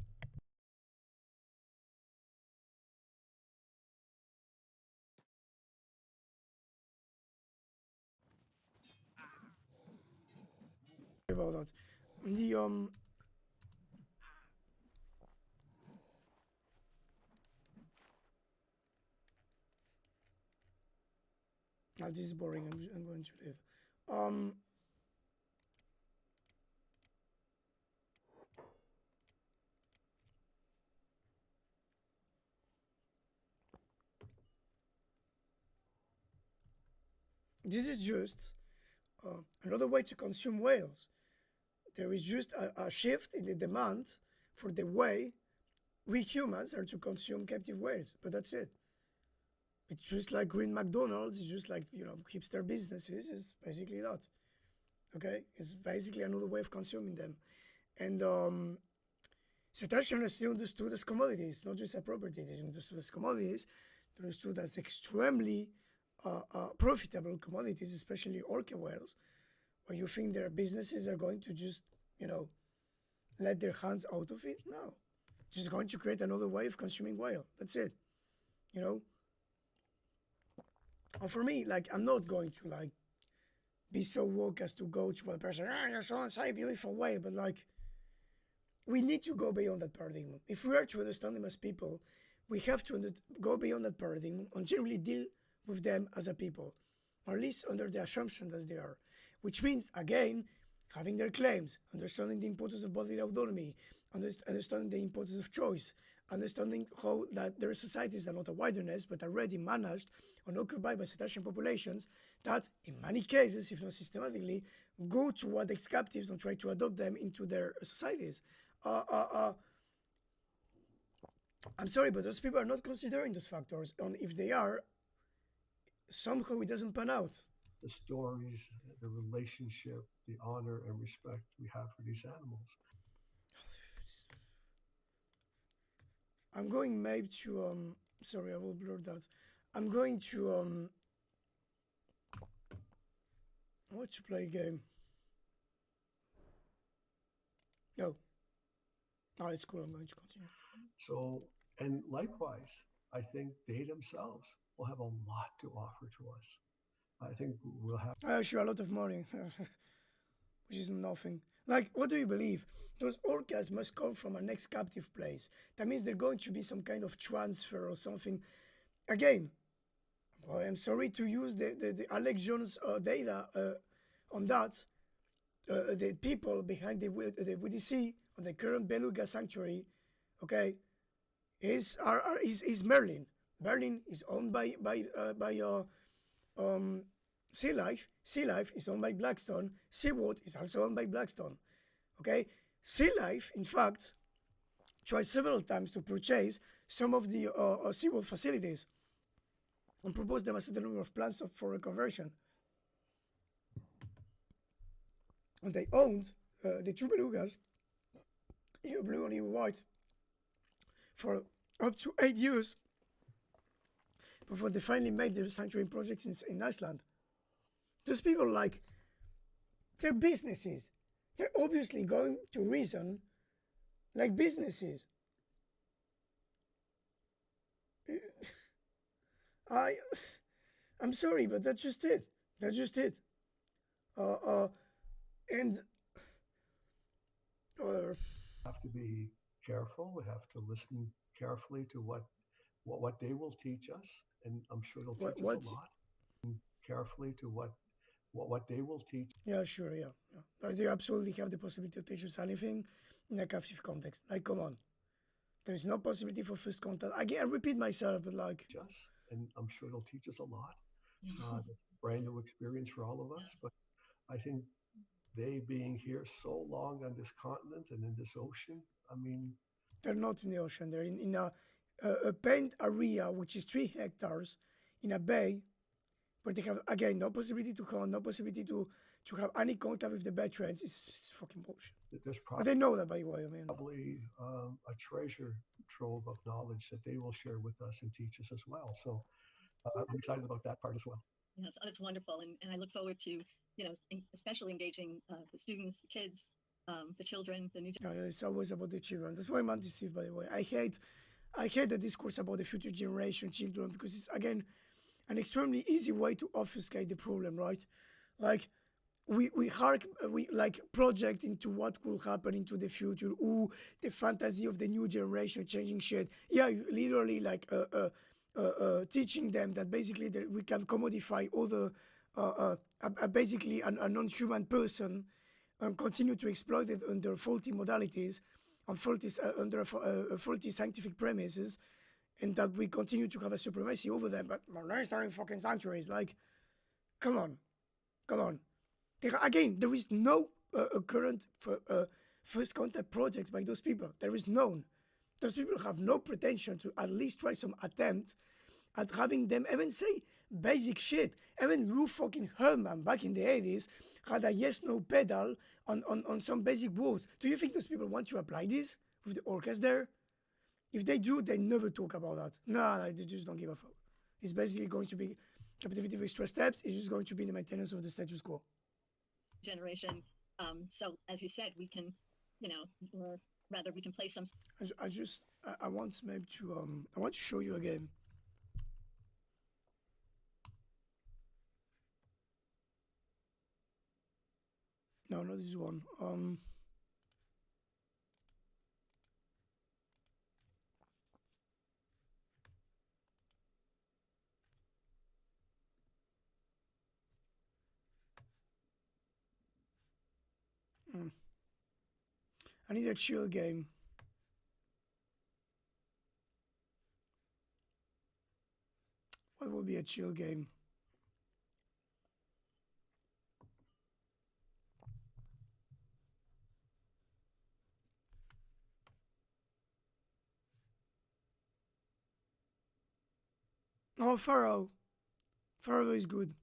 About that. The this is boring. I'm going to leave. This is just another way to consume whales. There is just a shift in the demand for the way we humans are to consume captive whales, but that's it. It's just like green McDonald's. It's just like hipster businesses. It's basically that. Okay, it's basically another way of consuming them, and cetaceans are still understood as commodities, not just a property. They're understood as commodities. They're understood as extremely profitable commodities, especially orca whales, where you think their businesses are going to just, let their hands out of it. No, just going to create another way of consuming whale. That's it. And for me, like, I'm not going to like be so woke as to go to a person, you're so inside, beautiful way, but like, we need to go beyond that paradigm. If we are to understand them as people, we have to go beyond that paradigm and generally deal with them as a people, or at least under the assumption that they are. Which means, again, having their claims, understanding the importance of bodily autonomy, understanding the importance of choice, understanding how that their societies are not a wilderness but already managed and occupied by cetacean populations that, in many cases, if not systematically, go toward ex-captives and try to adopt them into their societies. I'm sorry, but those people are not considering those factors, and if they are, somehow it doesn't pan out. The stories, the relationship, the honor and respect we have for these animals. I'm going maybe to sorry, I will blur that. I'm going to I want to play a game. No. Oh, it's cool. I'm going to continue. So, and likewise, I think they themselves will have a lot to offer to us. I think we'll have Sure, a lot of money, which is nothing. Like, what do you believe? Those orcas must come from an ex-captive place. That means there's going to be some kind of transfer or something. Again, I'm sorry to use the Alex Jones data on that. The people behind the WDC on the current Beluga sanctuary, okay, is Merlin. Merlin is owned by Sea Life. Sea Life is owned by Blackstone. SeaWorld is also owned by Blackstone. Okay, Sea Life, in fact, tried several times to purchase some of the SeaWorld facilities and proposed them a certain number of plans for reconversion. And they owned the two belugas, EU blue and EU white, for up to 8 years before they finally made the sanctuary project in Iceland. Those people, like, they're businesses. They're obviously going to reason like businesses. I'm sorry, but that's just it. That's just it. And whatever. have to be careful. We have to listen carefully to what they will teach us, and I'm sure they'll teach us a lot. Carefully to what they will teach. Yeah, sure, yeah. They absolutely have the possibility to teach us anything in a captive context. Like, come on. There is no possibility for first contact. Again, I repeat myself, but like... Us, and I'm sure they'll teach us a lot. It's a brand new experience for all of us, but I think they being here so long on this continent and in this ocean, I mean... They're not in the ocean. They're in a penned area, which is 3 hectares, in a bay, where they have, again, no possibility to hunt, no possibility to have any contact with the veterans. It's fucking bullshit. There's But they know that, by the way. I mean, probably a treasure trove of knowledge that they will share with us and teach us as well. So I'm excited about that part as well. Yes, that's wonderful. And I look forward to, especially engaging the students, the kids, the children, the new It's always about the children. That's why I'm undeceived, by the way. I hate the discourse about the future generation children because it's again an extremely easy way to obfuscate the problem, right? Like we like project into what could happen into the future. Ooh, the fantasy of the new generation changing shit. Yeah, you literally like teaching them that basically that we can commodify all the basically a non-human person and continue to exploit it under faulty modalities and faulty under faulty scientific premises, and that we continue to have a supremacy over them. But we're starting fucking sanctuaries. Like, come on, come on. Again, there is no current first contact projects by those people. There is none. Those people have no pretension to at least try some attempt at having them even say basic shit. Even Lou fucking Herman back in the 80s had a yes-no pedal on some basic rules. Do you think those people want to apply this with the orchestra there? If they do, they never talk about that. No, they just don't give a fuck. It's basically going to be captivity with extra steps. It's just going to be the maintenance of the status quo. generation. So as you said, we can, or rather we can play some. I want maybe to I want to show you again. No, not this one. I need a chill game. What will be a chill game? Oh, Pharaoh. Pharaoh is good.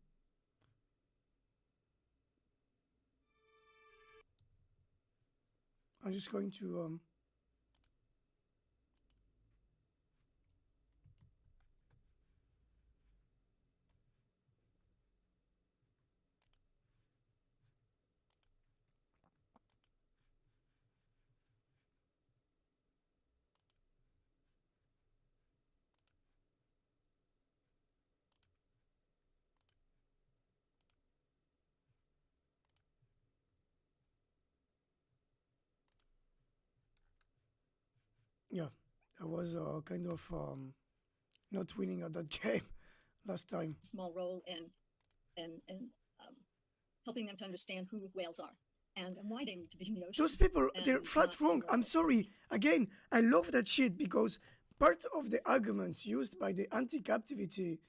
I'm just going to yeah, I was kind of not winning at that game last time. Small role in helping them to understand who whales are and why they need to be in the ocean. Those people, they're and flat not wrong. somewhere I'm else. sorry. Again, I love that shit because part of the arguments used by the anti-captivity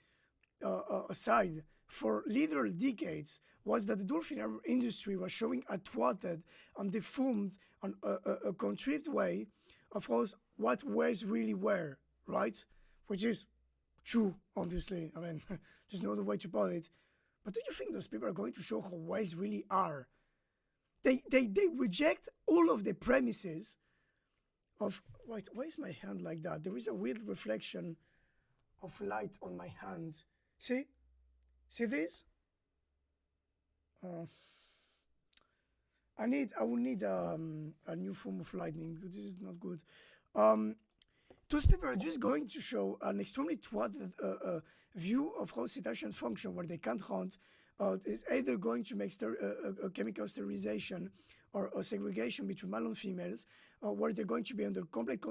side for literal decades was that the dolphin industry was showing a twatted and deformed and a contrived way of course what whales really were, right? Which is true, obviously. I mean, there's no other way to put it. But do you think those people are going to show how whales really are? They reject all of the premises of, wait, why is my hand like that? There is a weird reflection of light on my hand. See this? I will need a new form of lightning. This is not good. Those people are just going to show an extremely thwarted view of how cetaceans function, where they can't hunt. Is either going to make chemical sterilization or segregation between male and females, where they're going to be under complete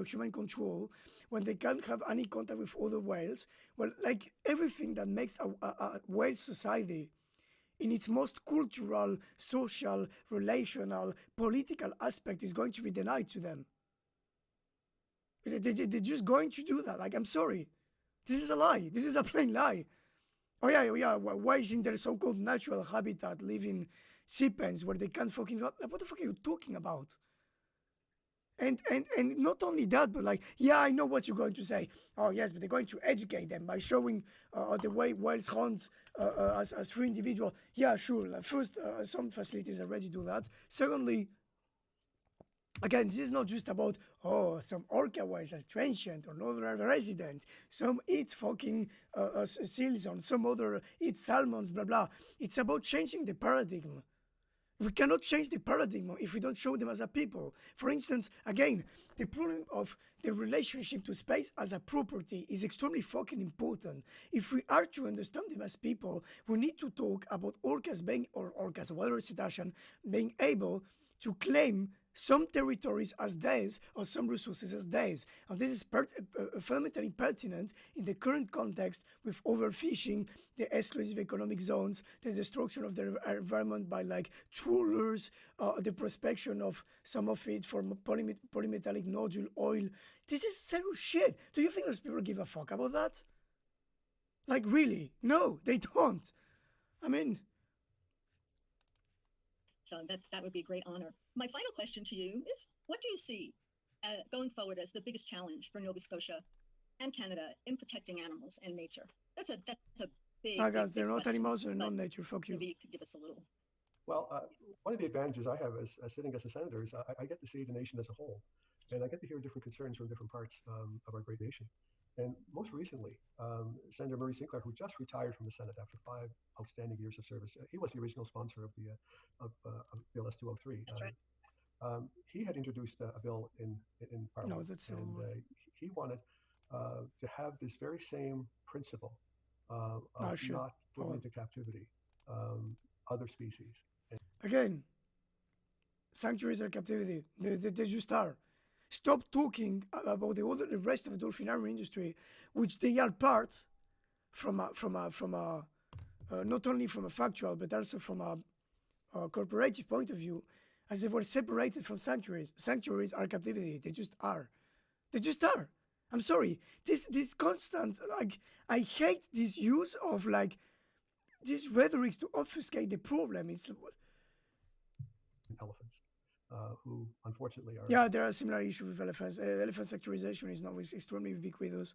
human control, when they can't have any contact with other whales. Well, like everything that makes a whale society in its most cultural, social, relational, political aspect is going to be denied to them. They're just going to do that. Like, I'm sorry. This is a lie. This is a plain lie. Oh yeah. Why is in their so-called natural habitat living sea pens where they can't fucking... What the fuck are you talking about? And not only that, but like, yeah, I know what you're going to say. Oh yes, but they're going to educate them by showing the way whales hunt as free individual. Yeah, sure. Like, first, some facilities already do that. Secondly, again, this is not just about, oh, some orca whales are transient or not resident. Some eat fucking seals and some other eat salmons, blah, blah. It's about changing the paradigm. We cannot change the paradigm if we don't show them as a people. For instance, again, the problem of the relationship to space as a property is extremely fucking important. If we are to understand them as people, we need to talk about orcas being, or orcas, whatever cetacean, being able to claim some territories as theirs or some resources as theirs. And this is fundamentally pertinent in the current context with overfishing, the exclusive economic zones, the destruction of the environment by like trawlers, the prospection of some of it for polymetallic nodule oil. This is serious shit. Do you think those people give a fuck about that? Like, really? No, they don't. I mean, So that would be a great honor. My final question to you is, what do you see going forward as the biggest challenge for Nova Scotia and Canada in protecting animals and nature? That's a big, guys, big they're not question, animals, they're but not nature. Fuck you. maybe you could give us a little. Well, one of the advantages I have as sitting as a senator is I get to see the nation as a whole, and I get to hear different concerns from different parts of our great nation. And most recently, Senator Murray Sinclair, who just retired from the Senate after 5 outstanding years of service, he was the original sponsor of the of Bill S-203. That's right. He had introduced a bill in Parliament, No, that's and he wanted to have this very same principle of shit. not putting Oh. into captivity other species. Again, sanctuaries are captivity. They just are. Stop talking about the rest of the dolphinarium industry, which they are part from not only from a factual but also from a corporative point of view, as they were separated from sanctuaries. Sanctuaries are captivity. They just are. They just are. I'm sorry. This constant, like, I hate this use of like these rhetorics to obfuscate the problem. It's Elephants, who unfortunately are. Yeah, there are similar issues with elephants. Elephant sectorization is now extremely ubiquitous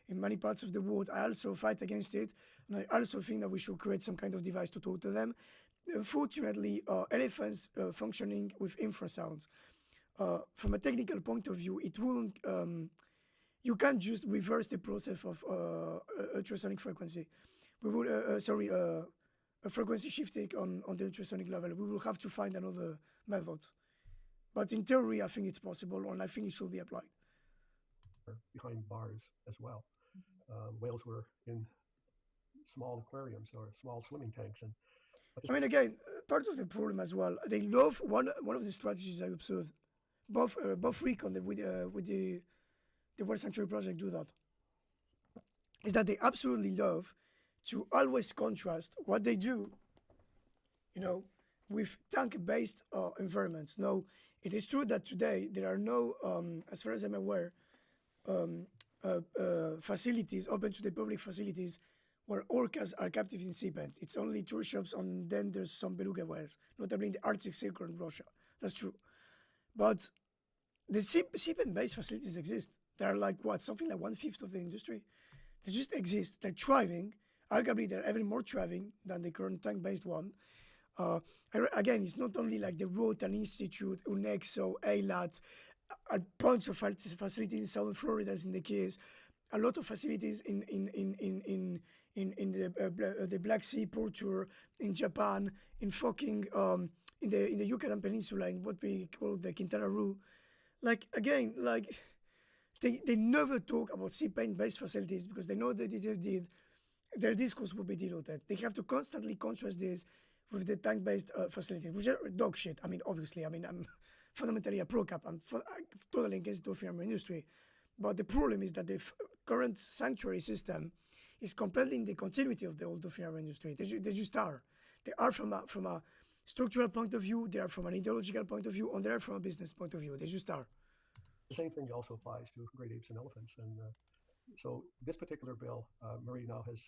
in many parts of the world. I also fight against it, and I also think that we should create some kind of device to talk to them. Unfortunately, elephants functioning with infrasounds. From a technical point of view, it wouldn't. You can't just reverse the process of ultrasonic frequency. We will, a frequency shifting on the ultrasonic level. We will have to find another method. But in theory, I think it's possible, and I think it should be applied. Behind bars as well. Whales were in small aquariums or small swimming tanks, and I mean, again, part of the problem as well. They love one of the strategies I observed. Both Rick on with the World Sanctuary Project do that. Is that they absolutely love to always contrast what they do, with tank-based environments. Now, it is true that today there are no, as far as I'm aware, facilities open to the public facilities where orcas are captive in seabeds. It's only tour shops, and then there's some beluga whales, notably in the Arctic Circle in Russia. That's true. But the seabed-based facilities exist. They're like something like 1/5 of the industry. They just exist. They're thriving. Arguably, they're even more thriving than the current tank-based one. Again, it's not only like the Rotan Institute, UNEXO, ALAT, a bunch of facilities in southern Florida, as in the case, a lot of facilities in the Black Sea port tour, in Japan, in fucking in the Yucatan Peninsula, in what we call the Quintana Roo. Like, again, like they never talk about sea paint-based facilities because they know that if they did, their discourse will be diluted. They have to constantly contrast this with the tank-based facilities, which are dog shit. I mean, obviously, I'm fundamentally a pro-cap. I'm totally against the dolphin industry. But the problem is that the current sanctuary system is completely in the continuity of the old dolphin industry. They just are. They are from a structural point of view, they are from an ideological point of view, and they are from a business point of view. They just are. The same thing also applies to great apes and elephants. And so this particular bill, Murray now has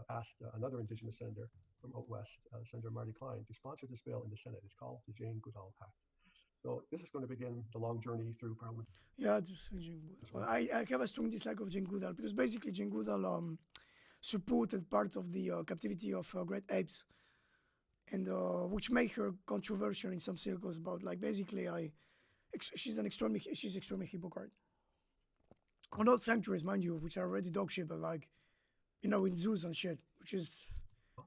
asked another Indigenous senator from out west, Senator Marty Klein, to sponsor this bill in the Senate. It's called the Jane Goodall Act. So this is going to begin the long journey through Parliament. Yeah, I have a strong dislike of Jane Goodall because basically Jane Goodall supported part of the captivity of great apes, and which made her controversial in some circles. About like basically, she's extremely hypocrite. Or not sanctuaries, mind you, which are already dog shit, but like, in zoos and shit, which is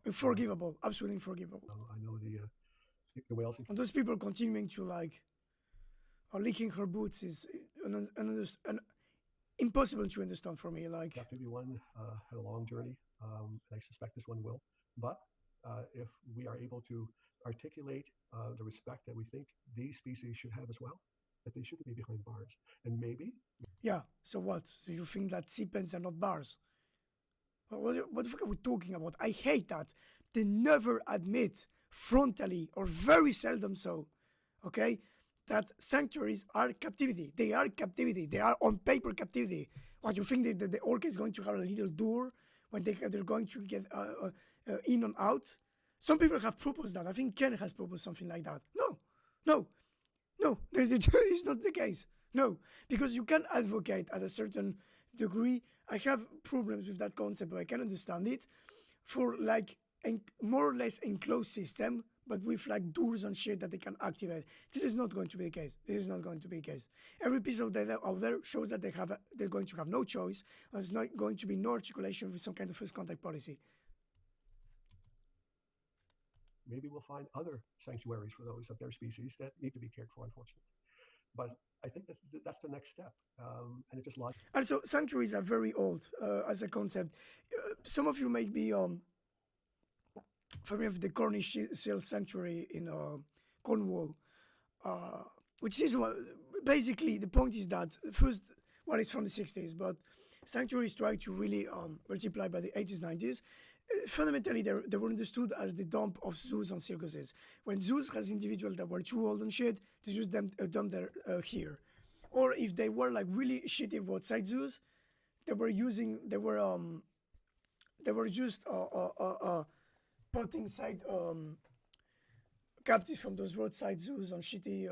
unforgivable, absolutely unforgivable. I know Kick the whales. And those people continuing to like, licking her boots is impossible to understand for me. Like, Captivity one had a long journey, and I suspect this one will. But if we are able to articulate the respect that we think these species should have as well, that they shouldn't be behind bars, and maybe. yeah. So what? So you think that sea pens are not bars? What the fuck are we talking about? I hate that they never admit frontally, or very seldom so, okay, that sanctuaries are captivity. They are captivity. They are on paper captivity. What, you think that the orca is going to have a little door when they're going to get in and out? Some people have proposed that. I think Ken has proposed something like that. No, it's not the case. No, because you can advocate at a certain degree. I have problems with that concept, but I can understand it for like more or less enclosed system, but with like doors and shit that they can activate. This is not going to be the case. This is not going to be the case. Every piece of data out there shows that they're going to have no choice. There's not going to be no articulation with some kind of first contact policy. Maybe we'll find other sanctuaries for those of their species that need to be cared for, unfortunately. But I think that's the next step, and it's just logical. Also, sanctuaries are very old as a concept. Some of you may be familiar with the Cornish Seal Sanctuary in Cornwall, which is basically the point is that first, well, it's from the 60s, but sanctuaries tried to really multiply by the 80s, 90s. Fundamentally, they were understood as the dump of zoos and circuses. When zoos has individuals that were too old and shit, they just dump their here. Or if they were like really shitty roadside zoos, they were just putting side captives from those roadside zoos and shitty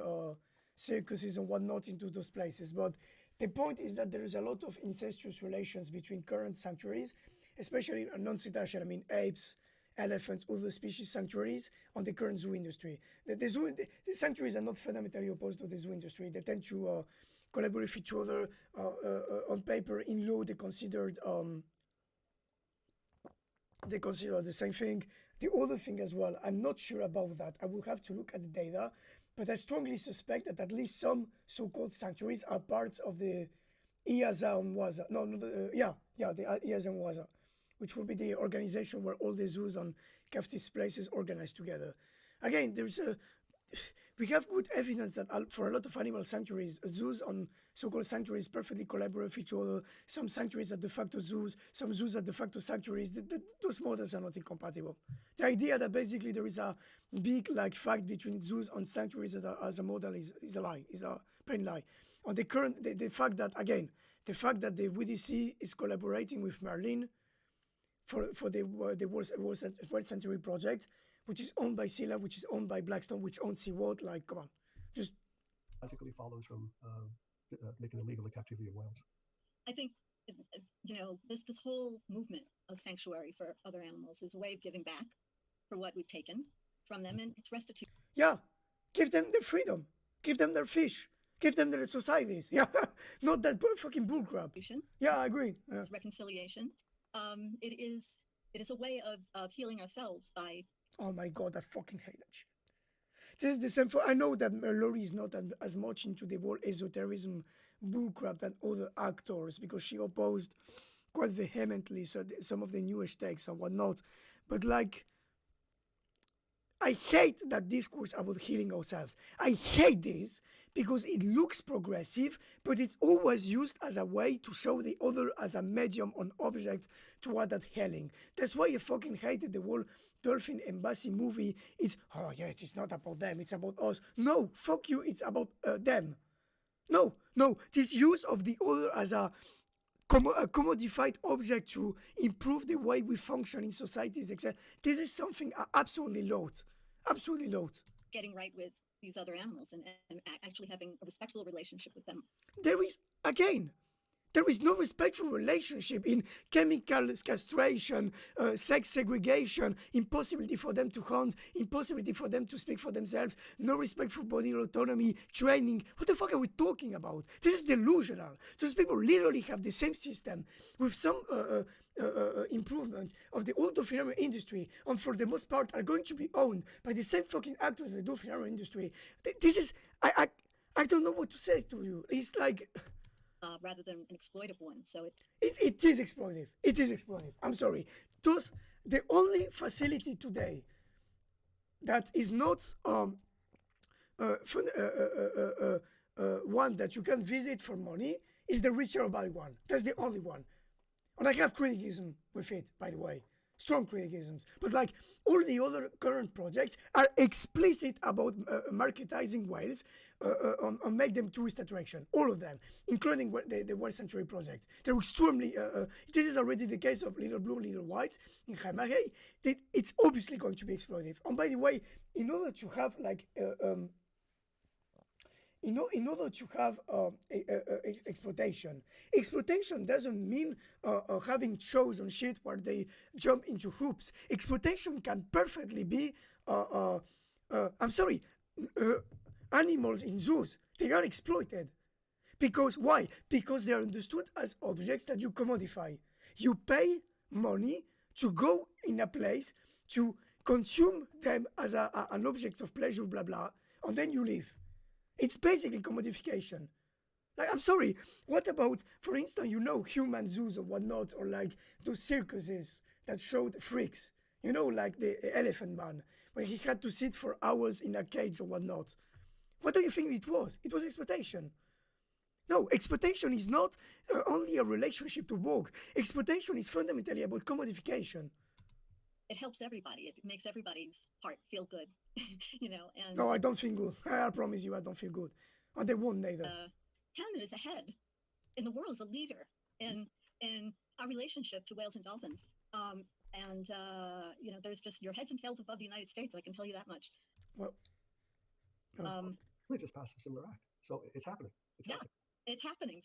circuses and whatnot into those places. But the point is that there is a lot of incestuous relations between current sanctuaries, especially non-cetacean, I mean apes, elephants, other species sanctuaries, on the current zoo industry. The sanctuaries are not fundamentally opposed to the zoo industry. They tend to collaborate with each other. On paper, in law, they consider the same thing. The other thing as well, I'm not sure about that. I will have to look at the data, but I strongly suspect that at least some so-called sanctuaries are parts of the IAZA and WAZA. The IAZA and WAZA, which will be the organization where all the zoos and captive places organized together. Again, we have good evidence that for a lot of animal sanctuaries, zoos and so-called sanctuaries perfectly collaborate with each other. Some sanctuaries are de facto zoos, some zoos are de facto sanctuaries. Those models are not incompatible. The idea that basically there is a big like fight between zoos and sanctuaries as a model is a lie, is a plain lie. On the fact that the WDC is collaborating with Merlin for the World Century Project, which is owned by Sila, which is owned by Blackstone, which owns SeaWorld. Like, come on, just logically follows from making illegal the captivity of whales. I think this whole movement of sanctuary for other animals is a way of giving back for what we've taken from them, and it's restitution. Yeah, give them their freedom, give them their fish, give them their societies. Yeah, not that fucking bullcrap. Yeah, I agree. Yeah. It's reconciliation. It is a way of healing ourselves by. Oh my god, I fucking hate that shit. This is the same I know that Laurie is not as much into the whole esotericism bullcrap than other actors because she opposed quite vehemently some of the newish takes and whatnot. But like, I hate that discourse about healing ourselves. I hate this because it looks progressive, but it's always used as a way to show the other as a medium on object toward that healing. That's why I fucking hated the whole Dolphin Embassy movie. It's, oh yeah, it's not about them, it's about us. No, fuck you, it's about them. No, this use of the other as a commodified object to improve the way we function in societies, etc. This is something I absolutely loathe. Absolutely loathe. Getting right with these other animals and actually having a respectful relationship with them. There is no respectful relationship in chemical castration, sex segregation, impossibility for them to hunt, impossibility for them to speak for themselves, no respect for body autonomy, training. What the fuck are we talking about? This is delusional. Those people literally have the same system with some improvement of the whole dolphinarium industry, and for the most part are going to be owned by the same fucking actors in the dolphinarium industry. This is I don't know what to say to you. It's like rather than an exploitive one. So it is exploitive. It is exploitive. I'm sorry. The only facility today that is not one that you can visit for money is the Richard Valley one. That's the only one. And I have criticism with it, by the way. Strong criticisms. But like all the other current projects are explicit about marketizing whales and make them tourist attraction. All of them, including the World Sanctuary Project. They're extremely, this is already the case of Little Blue, Little White in Jaimahei. It's obviously going to be exploitive. And by the way, in order to have like, in order to have exploitation doesn't mean having shows on shit where they jump into hoops. Exploitation can perfectly be I'm sorry, animals in zoos, they are exploited. Because why? Because they are understood as objects that you commodify. You pay money to go in a place to consume them as an object of pleasure, blah blah, and then you leave. It's basically commodification. Like, I'm sorry, what about, for instance, human zoos or whatnot, or like those circuses that showed freaks, like the Elephant Man, where he had to sit for hours in a cage or whatnot. What do you think it was? It was exploitation. No, exploitation is not only a relationship to work. Exploitation is fundamentally about commodification. it helps everybody. It makes everybody's heart feel good, And no, I don't feel good. I promise you, I don't feel good. And they won't neither. Canada's ahead, and the world's a leader in our relationship to whales and dolphins. There's just your heads and tails above the United States. I can tell you that much. Well, we just passed a similar act, so it's happening. It's happening.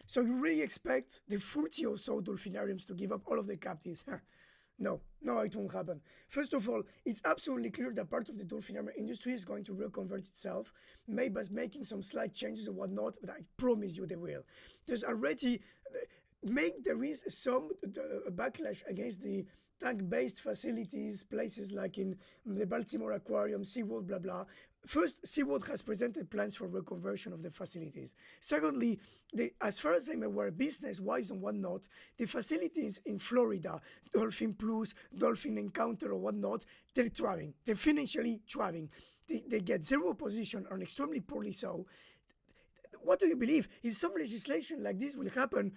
So you really expect the 40 or so dolphinariums to give up all of their captives? No, it won't happen. First of all, it's absolutely clear that part of the dolphinarium industry is going to reconvert itself, maybe by making some slight changes or whatnot, but I promise you they will. There is some backlash against the tank-based facilities, places like in the Baltimore Aquarium, SeaWorld, blah, blah. First, SeaWorld has presented plans for reconversion of the facilities. Secondly, as far as I'm aware, business-wise and whatnot, the facilities in Florida, Dolphin Plus, Dolphin Encounter or whatnot, they're thriving. They're financially thriving. They get zero opposition, and extremely poorly so. What do you believe? If some legislation like this will happen,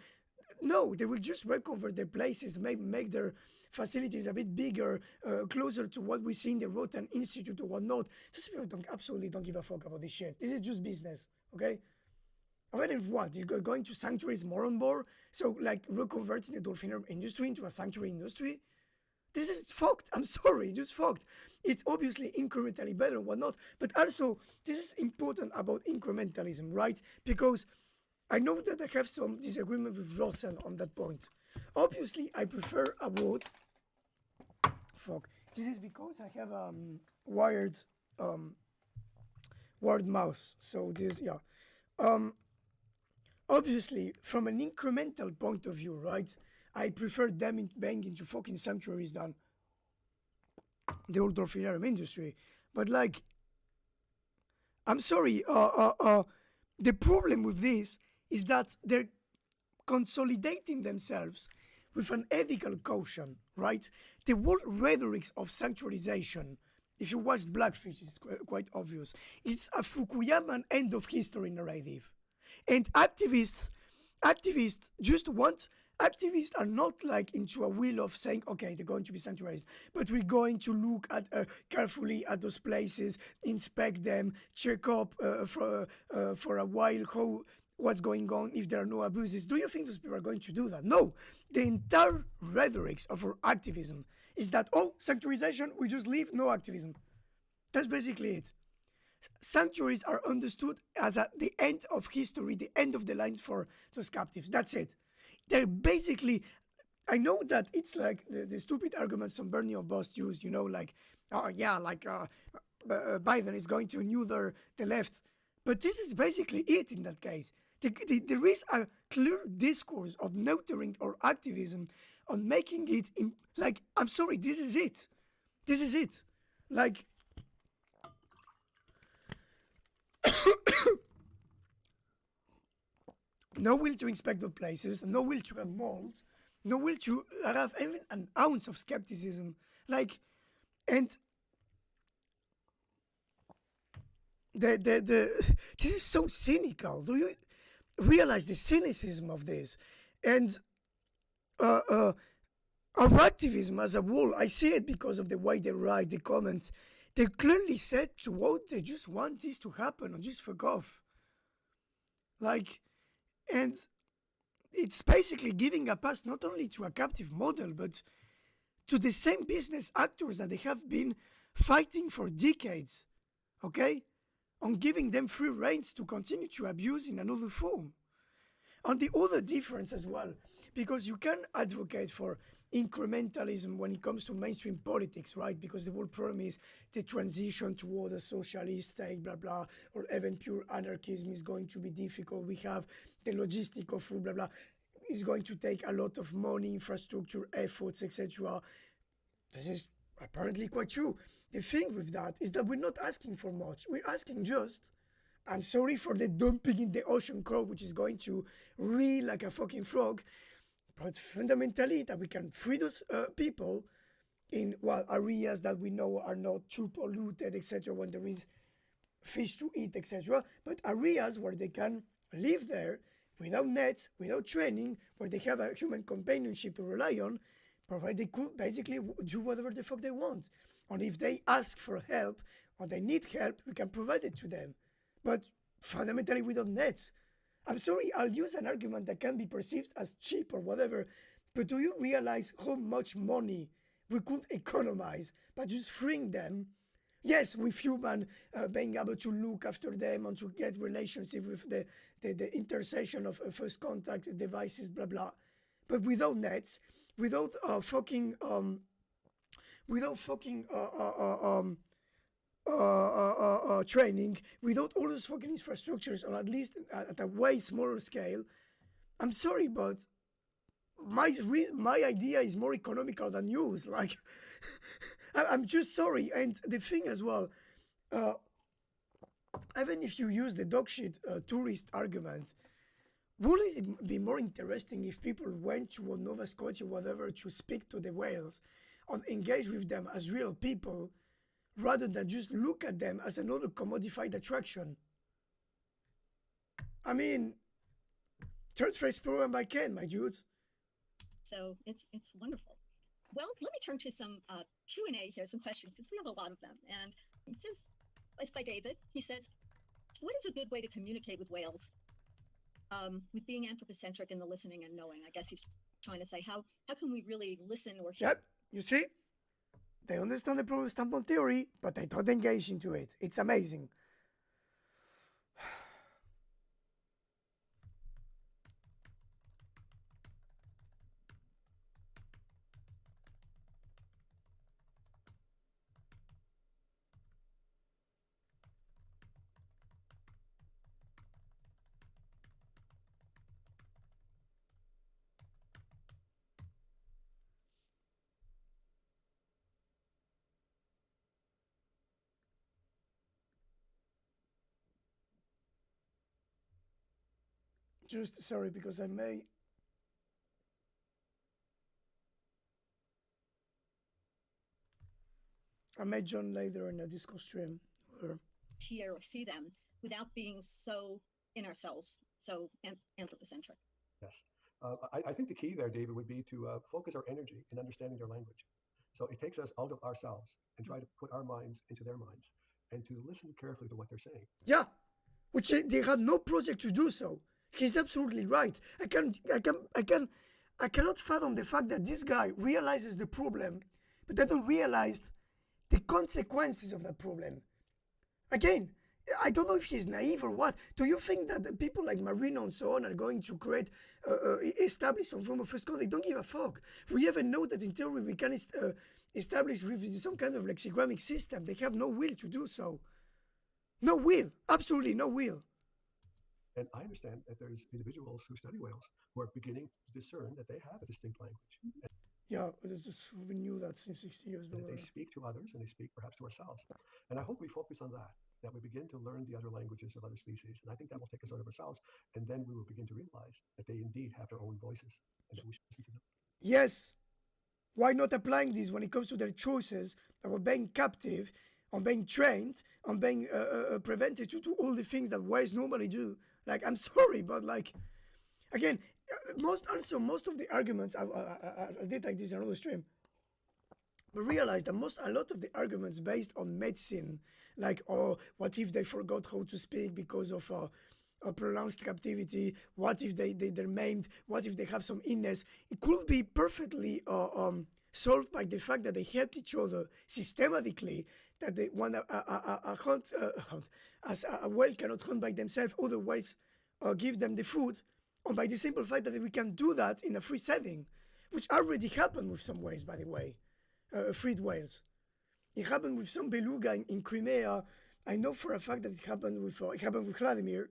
no, they will just reconvert their places, make their facilities a bit bigger, closer to what we see in the Rotan Institute or whatnot. Those people absolutely don't give a fuck about this shit. This is just business, okay? And then what? You're going to sanctuaries more and more? So, like, reconverting the dolphinarium industry into a sanctuary industry? This is fucked. I'm sorry, just fucked. It's obviously incrementally better and whatnot, but also, this is important about incrementalism, right? Because I know that I have some disagreement with Russell on that point. Obviously, I prefer a wood. Fuck. This is because I have wired mouse. So this, yeah. Obviously, from an incremental point of view, right? I prefer them bang into fucking sanctuaries than the old dolphinarium industry. But like, I'm sorry. The problem with this is that they're consolidating themselves with an ethical caution, right? The whole rhetoric of sanctuarization, if you watch Blackfish, it's quite obvious. It's a Fukuyaman end of history narrative. And activists are not like into a wheel of saying, okay, they're going to be sanctuarized, but we're going to look at carefully at those places, inspect them, check up for a while what's going on, if there are no abuses. Do you think those people are going to do that? No. The entire rhetoric of our activism is that, sanctuarization, we just leave, no activism. That's basically it. Sanctuaries are understood as the end of history, the end of the line for those captives. That's it. They're basically, I know that it's like the stupid arguments some Bernie or Boss use, Biden is going to neuter the left. But this is basically it in that case. There is a clear discourse of neutering or activism on making it like, I'm sorry, this is it. This is it. Like, no will to inspect the places, no will to have molds, no will to have even an ounce of skepticism. Like, and this is so cynical. Do you realize the cynicism of this? And our activism as a whole, I see it because of the way they write the comments. They clearly said to what they just want this to happen or just fuck off. Like, and it's basically giving a pass not only to a captive model, but to the same business actors that they have been fighting for decades, okay? On giving them free reins to continue to abuse in another form. And the other difference as well, because you can advocate for incrementalism when it comes to mainstream politics, right? Because the whole problem is the transition toward a socialist state, blah, blah, or even pure anarchism is going to be difficult. We have the logistic of food, blah, blah. It's going to take a lot of money, infrastructure, efforts, etc. This is apparently quite true. The thing with that is that we're not asking for much. We're asking just, I'm sorry for the dumping in the ocean crowd, which is going to reel like a fucking frog, but fundamentally that we can free those people in, well, areas that we know are not too polluted, etc., when there is fish to eat, etc., but areas where they can live there without nets, without training, where they have a human companionship to rely on, provided they could basically do whatever the fuck they want. And if they ask for help or they need help, we can provide it to them. But fundamentally without nets. I'm sorry, I'll use an argument that can be perceived as cheap or whatever, but do you realize how much money we could economize by just freeing them? Yes, with human being able to look after them and to get relationship with the intersection of first contact devices, blah blah, but without nets, without training, without all those fucking infrastructures, or at least at a way smaller scale. I'm sorry, but my idea is more economical than yours. Like, I'm just sorry. And the thing as well, even if you use the dog shit tourist argument, would it be more interesting if people went to Nova Scotia, whatever, to speak to the whales and engage with them as real people, rather than just look at them as another commodified attraction? I mean, third phase program by Ken, my dudes. So it's wonderful. Well, let me turn to some Q&A here, some questions, because we have a lot of them. And it says, it's by David. He says, what is a good way to communicate with whales? With being anthropocentric in the listening and knowing, I guess he's trying to say, how can we really listen or hear? Yep, you see? They understand the problem standpoint theory, but they don't engage into it. It's amazing. Just sorry, because I may join later in a Discord stream. Hear or see them without being so in ourselves, so anthropocentric. Yes. I think the key there, David, would be to focus our energy in understanding their language. So it takes us out of ourselves and try to put our minds into their minds and to listen carefully to what they're saying. Yeah, which they had no project to do so. He's absolutely right. I cannot fathom the fact that this guy realizes the problem, but they don't realize the consequences of that problem. Again, I don't know if he's naive or what. Do you think that the people like Marino and so on are going to create, establish some form of first code? They don't give a fuck. We even know that in theory we can establish with some kind of lexicographic system. They have no will to do so. No will. Absolutely no will. And I understand that there's individuals who study whales who are beginning to discern that they have a distinct language. Yeah, it's just, we knew that since 60 years. And But they speak to others, and they speak perhaps to ourselves. And I hope we focus on that we begin to learn the other languages of other species. And I think that will take us out of ourselves. And then we will begin to realize that they indeed have their own voices and that we should listen to them. yes, why not applying this when it comes to their choices about being captive, on being trained, on being prevented to do all the things that whales normally do? Like, I'm sorry, but like, again, most of the arguments, I did like this in another stream, but realize that a lot of the arguments based on medicine, like, oh, what if they forgot how to speak because of a prolonged captivity? What if they're maimed? What if they have some illness? It could be perfectly solved by the fact that they helped each other systematically. That they when a hunt, as a whale cannot hunt by themselves, other whales give them the food, or by the simple fact that we can do that in a free setting, which already happened with some whales, by the way. Freed whales. It happened with some beluga in Crimea. I know for a fact that it happened with Vladimir.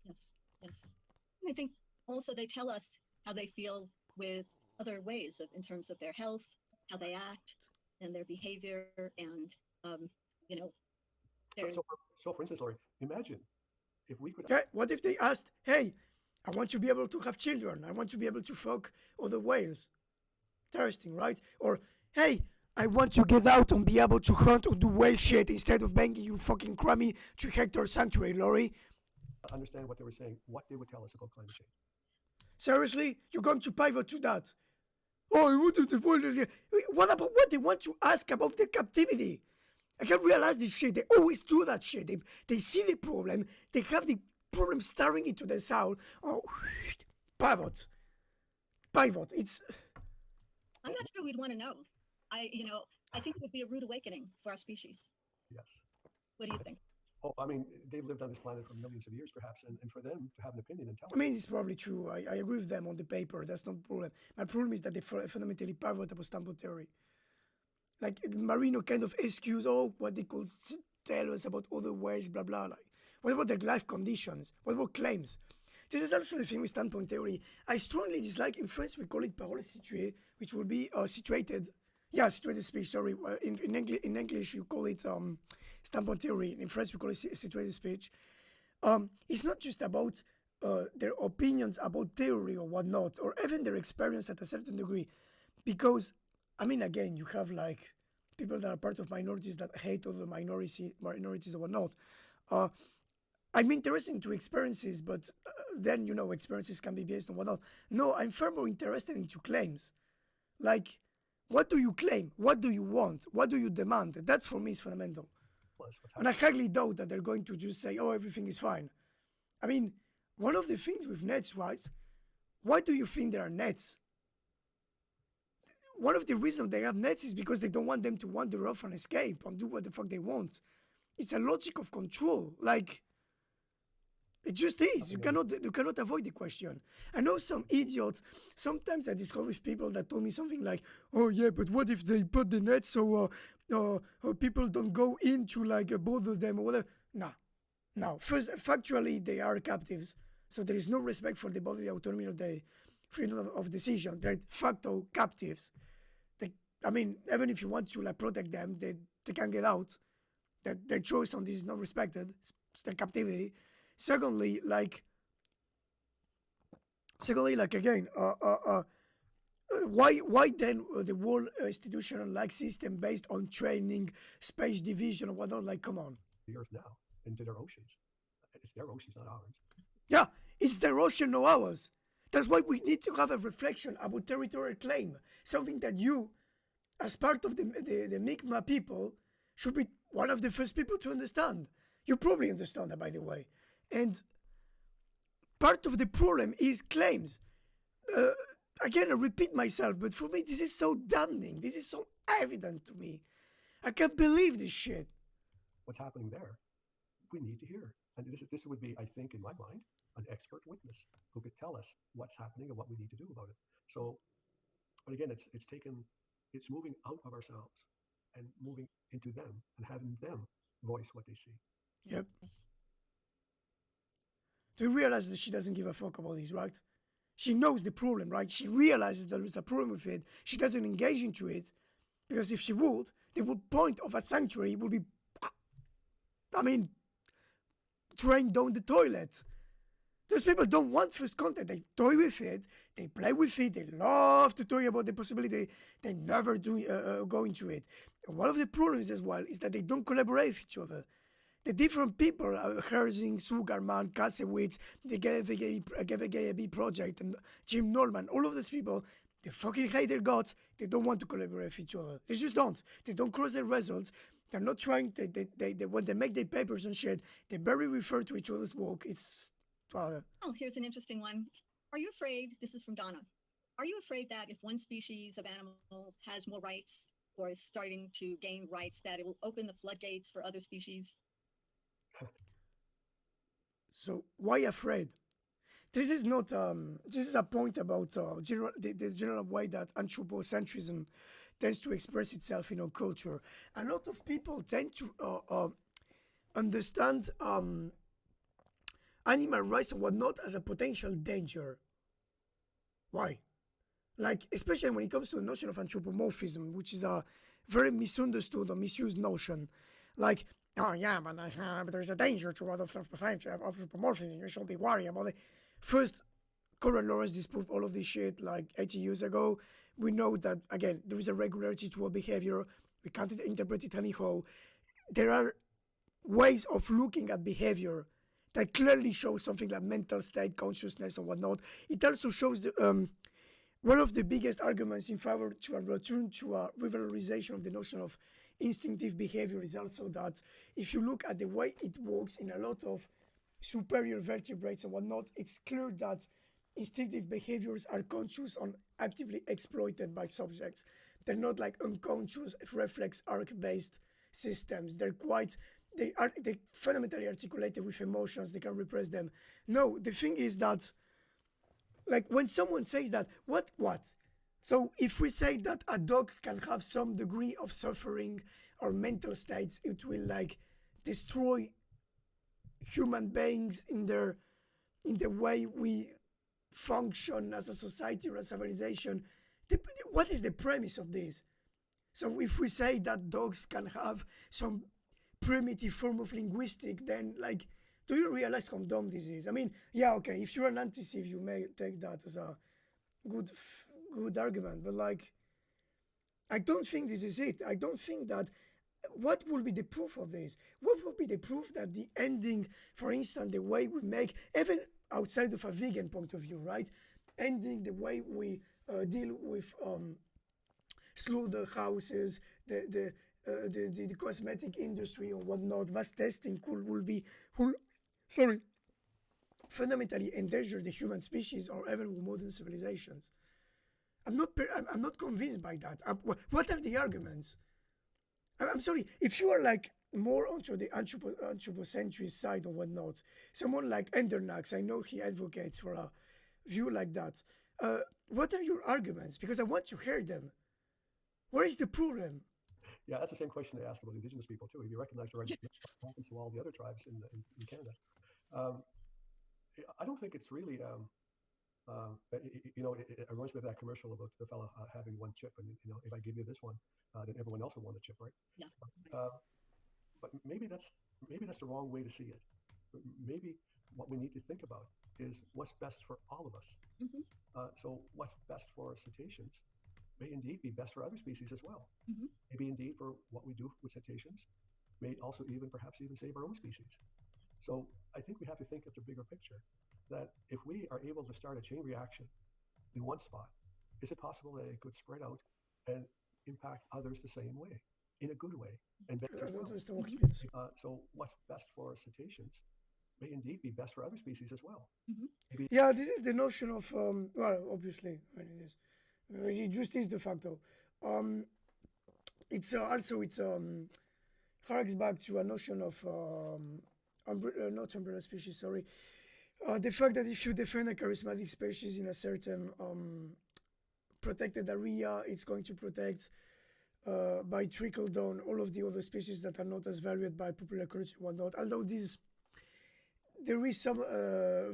Yes, yes. And I think also they tell us how they feel with other ways in terms of their health, how they act, and their behavior, and you know, their So for instance, Laurie, imagine if we could. Okay, what if they asked, "Hey, I want to be able to have children. I want to be able to fuck other whales." Interesting, right? Or, hey, I want to get out and be able to hunt and do whale shit instead of banging your fucking crummy 3-hectare sanctuary, Laurie. Understand what they were saying, what they would tell us about climate change. Seriously? You're going to pivot to that? Oh, what about what they want to ask about their captivity? I can't realize this shit. They always do that shit. They see the problem. They have the problem staring into the soul. Oh, pivot. Pivot. It's... I'm not sure we'd want to know. I think it would be a rude awakening for our species. Yes. What do you think? Oh, I mean, they've lived on this planet for millions of years, perhaps, and for them to have an opinion and tell us. I mean, it's probably true. I agree with them on the paper. That's not the problem. My problem is that they fundamentally pivot about standpoint theory. Like, Marino kind of excuse, what they could tell us about other ways, blah, blah. Like, what about their life conditions? What about claims? This is also the thing with standpoint theory. I strongly dislike, in French we call it parole située, which will be situated. Yeah, situated speech, sorry. In English you call it standpoint theory. In French we call it situated speech. It's not just about their opinions about theory or whatnot, or even their experience at a certain degree. Because, I mean, again, you have like people that are part of minorities that hate other minorities or whatnot. I'm interested into experiences, but then, experiences can be based on whatnot. No, I'm far more interested into claims. Like, what do you claim? What do you want? What do you demand? That for me is fundamental. And I highly doubt that they're going to just say, oh, everything is fine. I mean, one of the things with nets, right? Why do you think there are nets? One of the reasons they have nets is because they don't want them to wander off and escape and do what the fuck they want. It's a logic of control. Like, it just is. You cannot avoid the question. I know some idiots. Sometimes I discover with people that told me something like, "Oh yeah, but what if they put the net so people don't go in to like bother them or whatever?" No. First, factually, they are captives, so there is no respect for the bodily autonomy or the freedom of decision. They're de facto captives. I mean, even if you want to like protect them, they can't get out. Their choice on this is not respected. It's their captivity. Secondly, again, why then the whole institutional like system based on training, space division, or whatnot? Like, come on. The Earth now into their oceans. It's their oceans, not ours. Yeah, it's their ocean, not ours. That's why we need to have a reflection about territorial claim. Something that you, as part of the Mi'kmaq people, should be one of the first people to understand. You probably understand that, by the way. And part of the problem is claims. Again, I repeat myself, but for me, this is so damning. This is so evident to me. I can't believe this shit. What's happening there, we need to hear. And this would be, I think, in my mind, an expert witness who could tell us what's happening and what we need to do about it. So, but again, it's moving out of ourselves and moving into them and having them voice what they see. Yep. Do you realize that she doesn't give a fuck about this, right? She knows the problem, right? She realizes there is a problem with it. She doesn't engage into it, because if she would, the whole point of a sanctuary would be, I mean, drained down the toilet. Those people don't want first contact. They toy with it, they play with it, they love to talk about the possibility. They never do go into it. And one of the problems as well is that they don't collaborate with each other. The different people, Herzing, Sugarman, Kasewitz, the GVGAB project, and Jim Norman, all of those people, they fucking hate their gods. They don't want to collaborate with each other. They just don't. They don't cross their results. They're not trying. They when they make their papers and shit, they barely refer to each other's work. It's Oh, here's an interesting one. Are you afraid, this is from Donna, are you afraid that if one species of animal has more rights or is starting to gain rights, that it will open the floodgates for other species? So why afraid? This is not. This is a point about the general way that anthropocentrism tends to express itself in our culture. A lot of people tend to understand animal rights and whatnot as a potential danger. Why? Like, especially when it comes to the notion of anthropomorphism, which is a very misunderstood or misused notion. Like, oh yeah, but there's a danger to anthropomorphism. You should be worried about it. First, Conrad Lawrence disproved all of this shit like 80 years ago. We know that, again, there is a regularity to our behavior. We can't interpret it anyhow. There are ways of looking at behavior that clearly shows something like mental state, consciousness, and whatnot. It also shows the, one of the biggest arguments in favor to a return to a revalorization of the notion of instinctive behavior is also that if you look at the way it works in a lot of superior vertebrates and whatnot, it's clear that instinctive behaviors are conscious and actively exploited by subjects. They're not like unconscious reflex arc-based systems. They fundamentally articulated with emotions. They can repress them. No, the thing is that, like, when someone says that, what? So if we say that a dog can have some degree of suffering or mental states, it will like destroy human beings in the way we function as a society or a civilization. What is the premise of this? So if we say that dogs can have some primitive form of linguistic, then like, do you realize how dumb this is? I mean, yeah, okay, if you're an anti-civ, you may take that as a good argument, but like, I don't think this is it. I don't think that. What will be the proof of this? What will be the proof that the ending, for instance, the way we make, even outside of a vegan point of view, right? Ending the way we deal with slaughterhouses, the cosmetic industry or whatnot, mass testing fundamentally endanger the human species or even modern civilizations. I'm not convinced by that. What are the arguments? I'm sorry, if you are like more onto the anthropocentric side or whatnot, someone like Endernax, I know he advocates for a view like that. What are your arguments? Because I want to hear them. What is the problem? Yeah, that's the same question they ask about indigenous people too. If you recognize the rights, what happens to all the other tribes in Canada? I don't think it's really, it reminds me of that commercial about the fellow having one chip, and if I give you this one, then everyone else will want a chip, right? Yeah. But maybe that's the wrong way to see it. Maybe what we need to think about is what's best for all of us. Mm-hmm. So what's best for cetaceans may indeed be best for other species as well. Mm-hmm. Maybe indeed for what we do with cetaceans may also perhaps even save our own species. So I think we have to think of the bigger picture, that if we are able to start a chain reaction in one spot, is it possible that it could spread out and impact others the same way, in a good way, and better as well? So what's best for cetaceans may indeed be best for other species as well. Mm-hmm. Yeah, this is the notion of, well, obviously, it is. It just is de facto. It's harks back to a notion of not umbrella species. Sorry, the fact that if you defend a charismatic species in a certain protected area, it's going to protect by trickle down all of the other species that are not as valued by popular culture and whatnot. Although there is some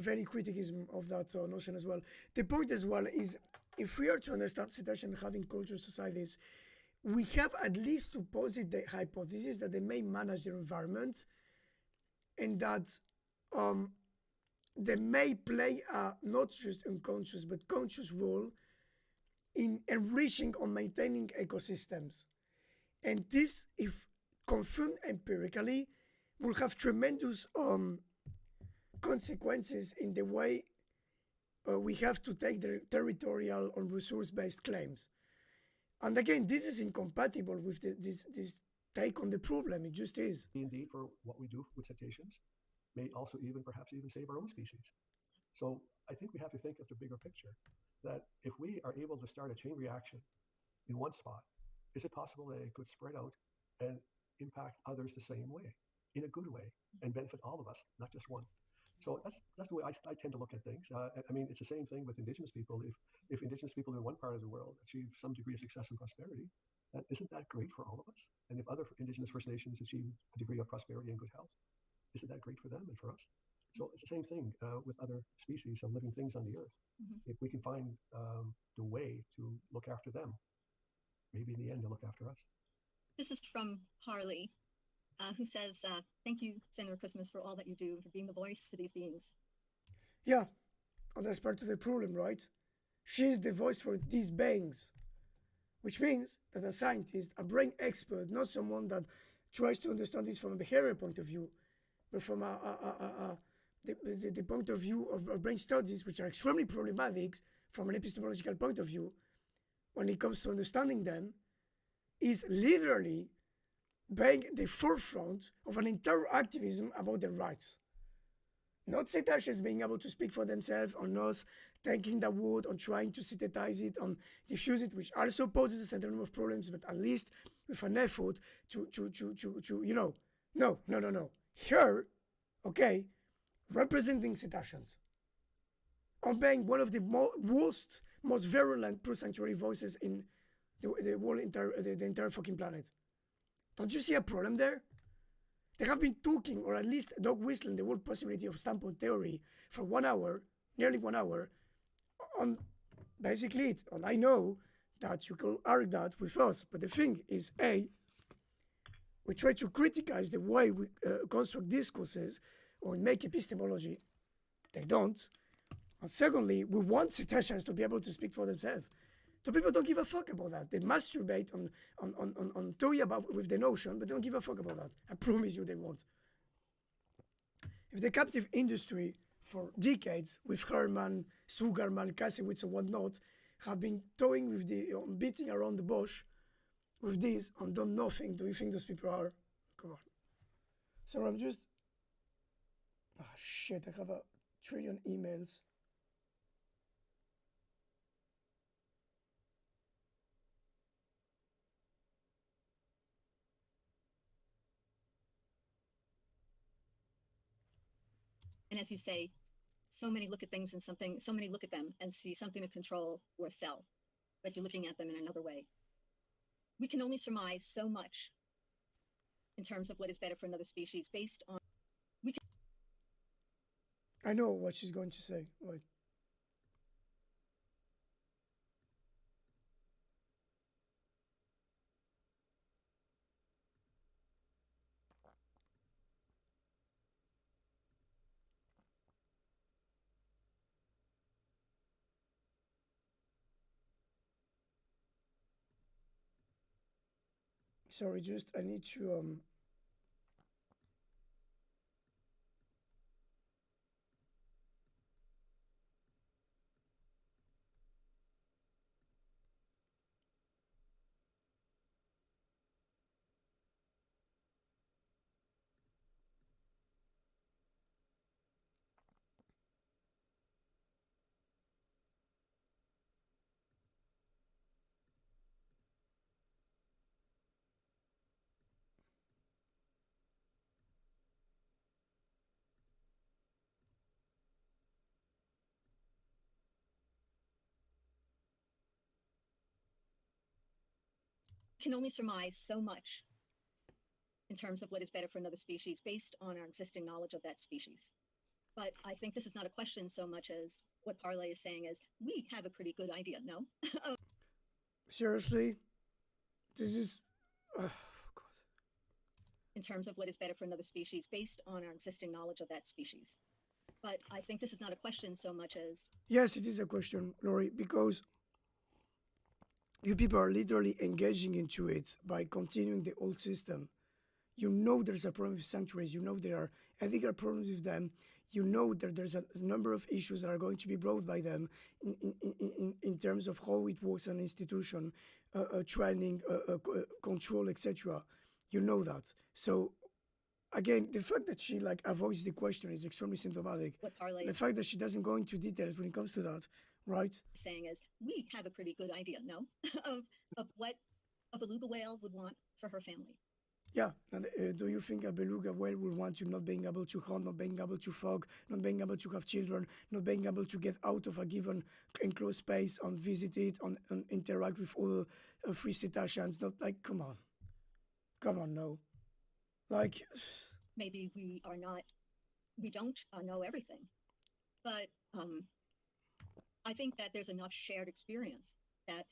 very criticism of that notion as well. The point as well is, if we are to understand cetaceans having cultural societies, we have at least to posit the hypothesis that they may manage their environment, and that they may play a not just unconscious but conscious role in enriching or maintaining ecosystems. And this, if confirmed empirically, will have tremendous consequences in the way we have to take the territorial or resource-based claims. And again, this is incompatible with this take on the problem. It just is. Indeed, for what we do with cetaceans, may also perhaps even save our own species. So I think we have to think of the bigger picture, that if we are able to start a chain reaction in one spot, is it possible that it could spread out and impact others the same way, in a good way, and benefit all of us, not just one? So that's the way I tend to look at things. I mean, it's the same thing with indigenous people. If indigenous people in one part of the world achieve some degree of success and prosperity, isn't that great for all of us? And if other indigenous First Nations achieve a degree of prosperity and good health, isn't that great for them and for us? So it's the same thing with other species of living things on the earth. If we can find the way to look after them, maybe in the end they'll look after us. This is from Harley, who says, thank you, Senator Christmas, for all that you do, for being the voice for these beings. Yeah, and that's part of the problem, right? She is the voice for these beings, which means that a scientist, a brain expert, not someone that tries to understand this from a behavioral point of view, but from the point of view of brain studies, which are extremely problematic from an epistemological point of view, when it comes to understanding them, is literally being the forefront of an entire activism about their rights. Not cetaceans being able to speak for themselves, or us taking the wood, or trying to synthesize it, on diffuse it, which also poses a certain number of problems, but at least with an effort to no. Here, okay, representing cetaceans, on being one of the most virulent pro-sanctuary voices in the entire fucking planet. Don't you see a problem there? They have been talking, or at least dog whistling, the whole possibility of standpoint theory for 1 hour, nearly 1 hour, on basically it. And I know that you could argue that with us, but the thing is, A, we try to criticize the way we construct discourses or make epistemology. They don't. And secondly, we want cetaceans to be able to speak for themselves. So people don't give a fuck about that. They masturbate on toy about with the notion, but they don't give a fuck about that. I promise you they won't. If the captive industry for decades with Herman, Sugarman, Kasewitz, and whatnot have been toying with beating around the bush with this and done nothing, do you think those people are? Come on. So I'm just... Ah, shit, I have a trillion emails. And as you say, so many look at things and so many look at them and see something to control or sell, but you're looking at them in another way. We can only surmise so much in terms of what is better for another species based on... I know what she's going to say. Wait. Sorry, just I need to can only surmise so much in terms of what is better for another species based on our existing knowledge of that species. But I think this is not a question so much as what Parlay is saying is we have a pretty good idea, no? Seriously, this is. God. In terms of what is better for another species based on our existing knowledge of that species. But I think this is not a question so much as Yes, it is a question, Lori, because you people are literally engaging into it by continuing the old system. You know there's a problem with sanctuaries. You know there are ethical problems with them. You know that there's a number of issues that are going to be brought by them in terms of how it works an institution, training, control, etc. You know that. So again, the fact that she like avoids the question is extremely symptomatic. what Parlay The is fact that she doesn't go into details when it comes to that, right? saying is we have a pretty good idea, no? of what a beluga whale would want for her family. Yeah, and do you think a beluga whale will want you not being able to hunt, not being able to fog, not being able to have children, not being able to get out of a given enclosed space and visit it, and interact with other free cetaceans? Not like, come on, no. Like, Maybe we don't know everything, but I think that there's enough shared experience that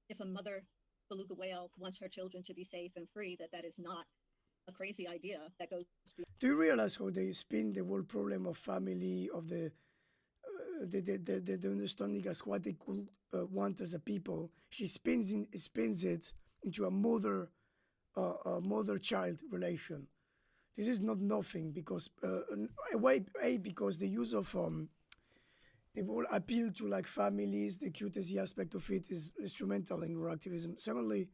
if a mother beluga whale wants her children to be safe and free, that is not a crazy idea that goes do you realize how they spin the whole problem of family, of the understanding as what they could want as a people? She spins it into a mother-child relation. This is not nothing because because the use of the whole appeal to like families, the cutesy aspect of it is instrumental in her activism. Secondly,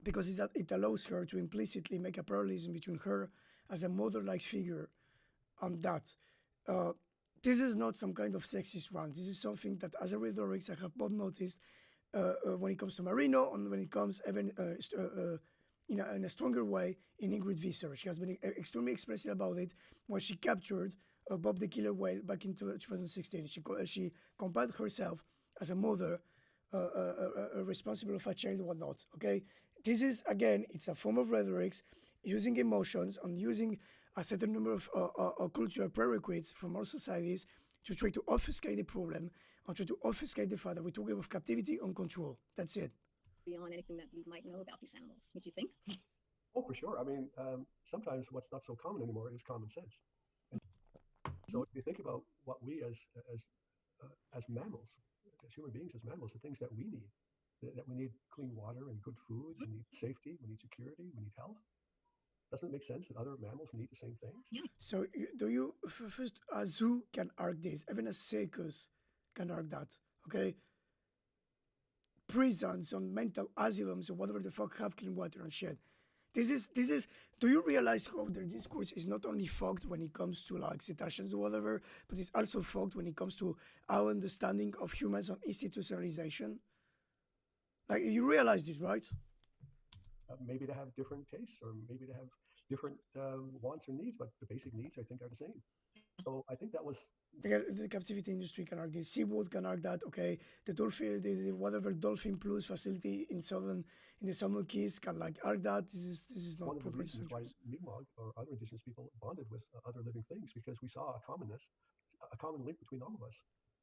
because it allows her to implicitly make a parallelism between her as a mother-like figure and that. This is not some kind of sexist rant. This is something that, as a rhetorics, I have both noticed when it comes to Marino and when it comes even in a stronger way in Ingrid Visser. She has been extremely expressive about it when she captured Bob the Killer Whale back in 2016. She compared herself as a mother responsible of a child or whatnot. Okay, this is again, it's a form of rhetorics using emotions and using a certain number of cultural prerequisites from our societies to try to obfuscate the problem and try to obfuscate the fact that we're talking about captivity and control. That's it. beyond anything that we might know about these animals. Would you think? Oh, for sure. I mean, sometimes what's not so common anymore is common sense. And so if you think about what we as mammals, as human beings, as mammals, the things that we need, that we need clean water and good food, we need safety, we need security, we need health. Doesn't it make sense that other mammals need the same things? Yeah. So do you first a zoo can argue this, even a circus can argue that, okay? Prisons and mental asylums or whatever the fuck have clean water and shit. This is do you realize how their discourse is not only fucked when it comes to like cetaceans or whatever, but it's also fucked when it comes to our understanding of humans and institutionalization? Like you realize this, right? Maybe they have different tastes, or maybe they have different wants or needs, but the basic needs I think are the same. So I think that was The captivity industry can argue, SeaWorld can argue that, okay, the dolphin, the whatever Dolphin Plus facility in the Southern Keys can like argue that this is not one of the proper reasons why sanctuaries. Mi'kmaq or other indigenous people bonded with other living things, because we saw a commonness, a common link between all of us.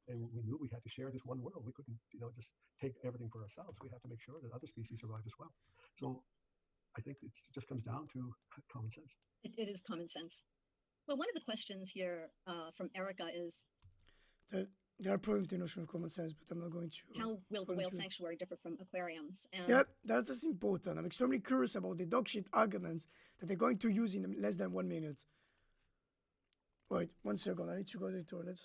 And we knew we had to share this one world. We couldn't, just take everything for ourselves. We had to make sure that other species survive as well. So I think it just comes down to common sense. It is common sense. Well, one of the questions here from Erica is There are problems with the notion of common sense, but I'm not going to. how will the go whale into it. sanctuary differ from aquariums? And Yep, that's important. I'm extremely curious about the dog shit arguments that they're going to use in less than 1 minute. Wait, 1 second. I need to go to the toilet.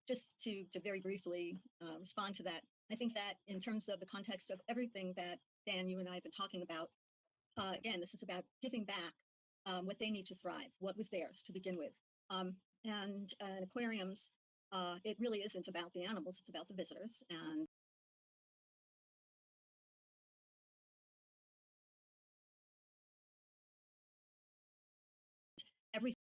just to very briefly respond to that, I think that in terms of the context of everything that Dan, you and I have been talking about, again, this is about giving back what they need to thrive, what was theirs to begin with. And in aquariums, it really isn't about the animals, it's about the visitors. And everything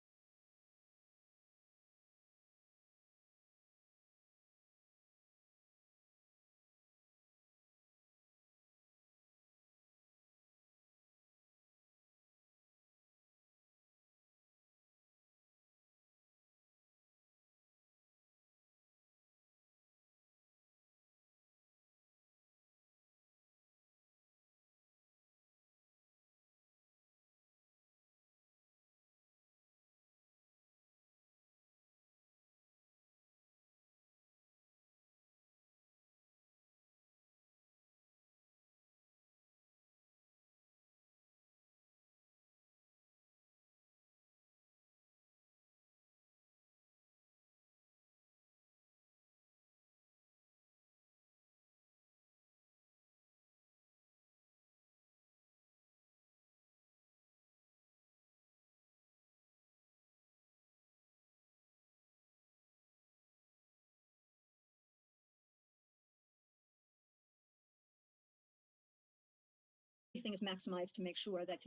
is maximized to make sure that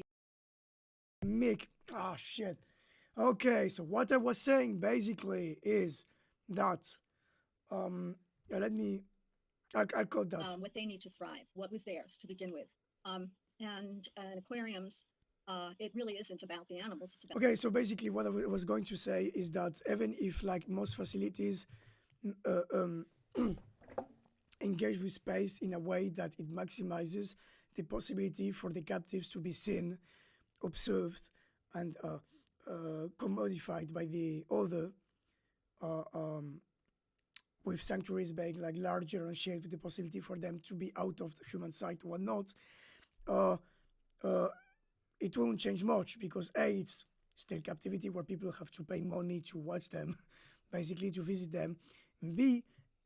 Mick, ah, shit. Okay, so what I was saying basically is that, let me, I'll code that. what they need to thrive, what was theirs to begin with. And in aquariums, it really isn't about the animals, it's about Okay, so basically what I was going to say is that even if like most facilities engage with space in a way that it maximizes the possibility for the captives to be seen, observed, and commodified by the other, with sanctuaries being like larger and shaped with the possibility for them to be out of the human sight or whatnot, it won't change much because A, it's still captivity where people have to pay money to watch them, basically to visit them. And B,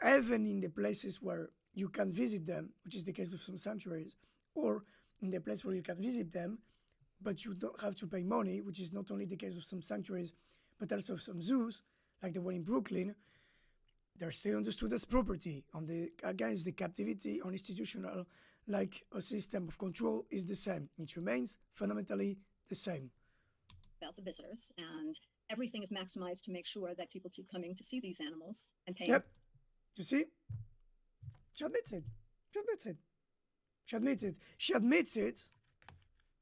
even in the places where you can visit them, which is the case of some sanctuaries, or in the place where you can visit them, but you don't have to pay money, which is not only the case of some sanctuaries, but also of some zoos, like the one in Brooklyn, they're still understood as property on the against the captivity on institutional like a system of control is the same. It remains fundamentally the same. about the visitors, and everything is maximized to make sure that people keep coming to see these animals and paying. Yep. You see? She admits it. She admits it. She admits it. She admits it.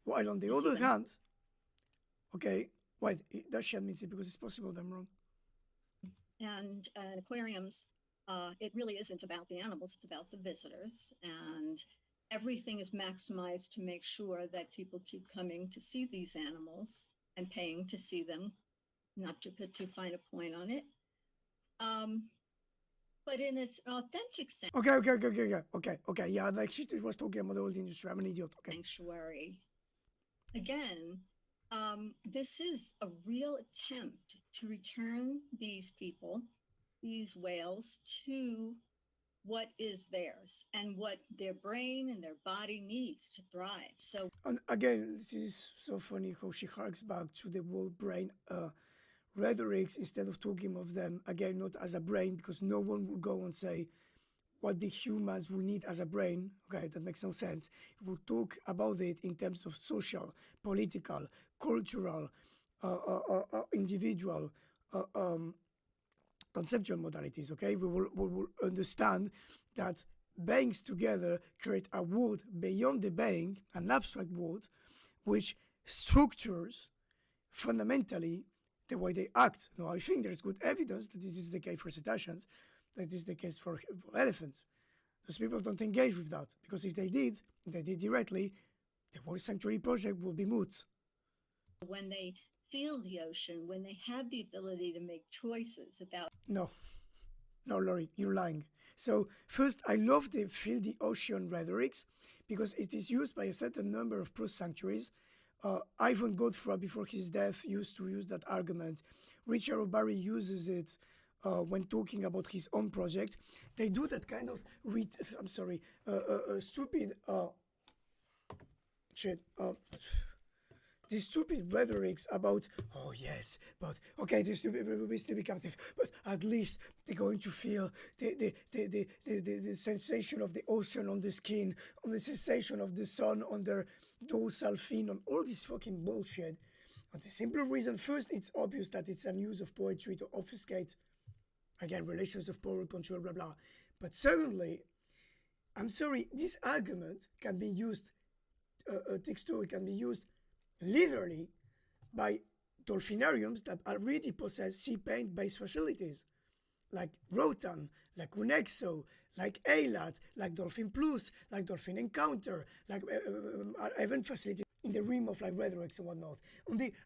While on the other them. hand, okay, wait, does she admit it? Because it's possible that I'm wrong. And in aquariums, it really isn't about the animals, it's about the visitors. And everything is maximized to make sure that people keep coming to see these animals and paying to see them, not to put too fine a point on it. But in an authentic sense, Okay. Yeah, like she was talking about the old industry. I'm an idiot. Okay. sanctuary. Again, this is a real attempt to return these people, these whales, to what is theirs and what their brain and their body needs to thrive. So, And again, this is so funny how she harks back to the whole brain rhetorics instead of talking of them, again, not as a brain, because no one will go and say what the humans will need as a brain. Okay, that makes no sense. We'll talk about it in terms of social, political, cultural, individual, conceptual modalities. Okay, we will understand that beings together create a world beyond the being, an abstract world, which structures fundamentally the way they act. Now, I think there's good evidence that this is the case for cetaceans, that this is the case for elephants. Those people don't engage with that, because if they did directly, the World Sanctuary Project will be moot. when they feel the ocean, when they have the ability to make choices about. No, Laurie, you're lying. So first, I love the feel the ocean rhetorics because it is used by a certain number of pro sanctuaries. Ivan Godfrey, before his death, used to use that argument. Richard O'Barry uses it. when talking about his own project. They do that kind of stupid shit. These stupid rhetorics about, oh yes, but okay, this will be still be captive, but at least they're going to feel the sensation of the ocean on the skin, on the sensation of the sun on their dorsal fin, on all this fucking bullshit. And the simple reason, first, it's obvious that it's an use of poetry to obfuscate, again, relations of power, control, blah blah. But secondly, I'm sorry, this argument can be used, textually can be used literally by dolphinariums that already possess sea paint based facilities, like Rotan, like Unexo, like ALAT, like Dolphin Plus, like Dolphin Encounter, like event facilities in the realm of like rhetorics and whatnot.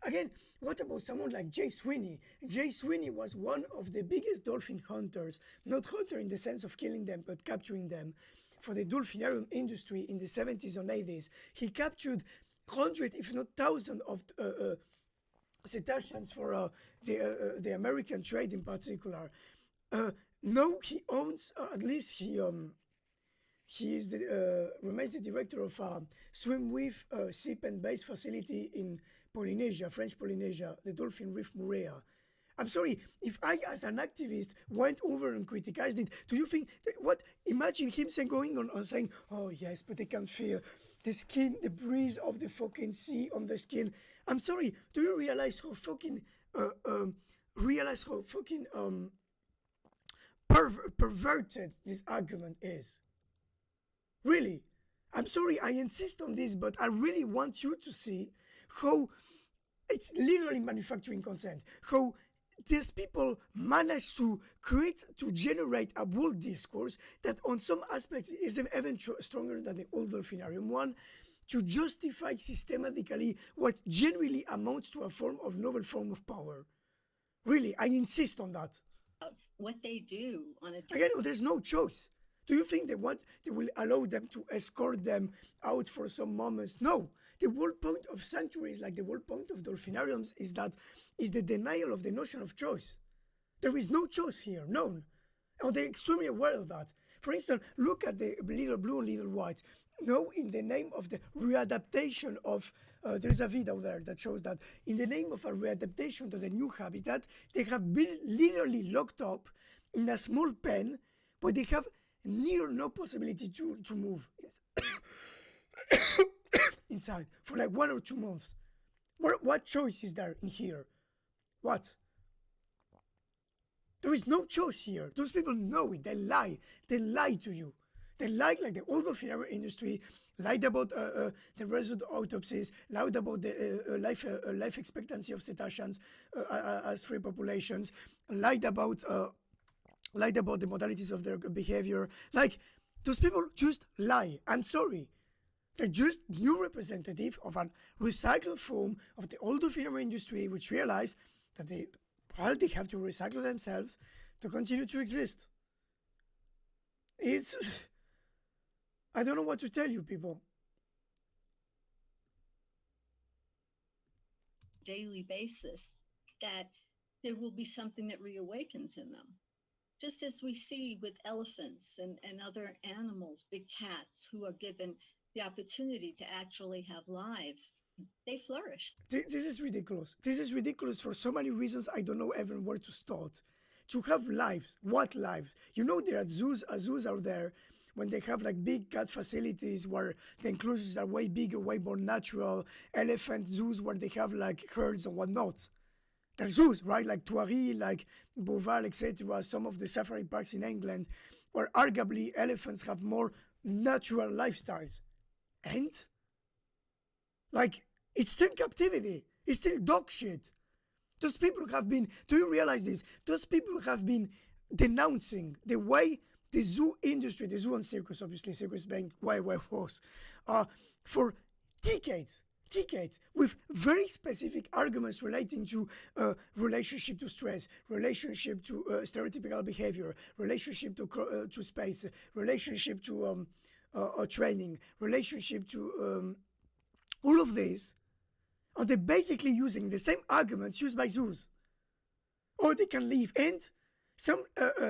Again, what about someone like Jay Sweeney? Jay Sweeney was one of the biggest dolphin hunters, not hunter in the sense of killing them, but capturing them for the dolphinarium industry in the 70s and 80s. He captured hundreds, if not thousands, of cetaceans for the American trade in particular. No, he owns, at least he is remains the director of a swim-with sea pen-based facility in Polynesia, French Polynesia, the Dolphin Reef Moorea. I'm sorry, if I, as an activist, went over and criticized it, do you think, imagine him going on saying, oh yes, but they can feel the skin, the breeze of the fucking sea on the skin. I'm sorry, do you realize how fucking, perverted this argument is? Really, I'm sorry, I insist on this, but I really want you to see how it's literally manufacturing consent, how these people manage to generate a world discourse that on some aspects is even stronger than the old dolphinarium one, to justify systematically what genuinely amounts to a novel form of power. Really, I insist on that. What they do on a Again, there's no choice. Do you think they will allow them to escort them out for some moments? No. The whole point of sanctuaries, like the whole point of dolphinariums, is the denial of the notion of choice. There is no choice here, none. And they're extremely aware of that. For instance, look at the little blue and little white. No, in the name of the readaptation of, there's a video there that shows that in the name of a readaptation to the new habitat, they have been literally locked up in a small pen, but they have near no possibility to move inside for like 1 or 2 months. What choice is there in here? What? There is no choice here. Those people know it. They lie. They lie to you. They lie like the old dolphinarium industry, lied about the residue autopsies, lied about the life expectancy of cetaceans as free populations, lied about the modalities of their behavior. Like, those people just lie. I'm sorry. They're just new representative of a recycled form of the old dolphinarium industry, which realized that they have to recycle themselves to continue to exist. I don't know what to tell you, people. daily basis, that there will be something that reawakens in them. Just as we see with elephants and other animals, big cats who are given the opportunity to actually have lives, they flourish. This is ridiculous. This is ridiculous for so many reasons. I don't know even where to start. To have lives, what lives? You know, there are zoos out there when they have like big cat facilities where the enclosures are way bigger, way more natural. Elephant zoos where they have like herds and whatnot. There are zoos, right? Like Tuari, like Beauval, etc. Some of the safari parks in England where arguably elephants have more natural lifestyles. And like, it's still captivity. It's still dog shit. Those people have been, do you realize this? Those people have been denouncing the way the zoo industry, the zoo and circus, obviously, circus being way worse, for decades, with very specific arguments relating to relationship to stress, relationship to stereotypical behavior, relationship to space, relationship to training, relationship to all of this. And they're basically using the same arguments used by zoos. Or they can leave. And Some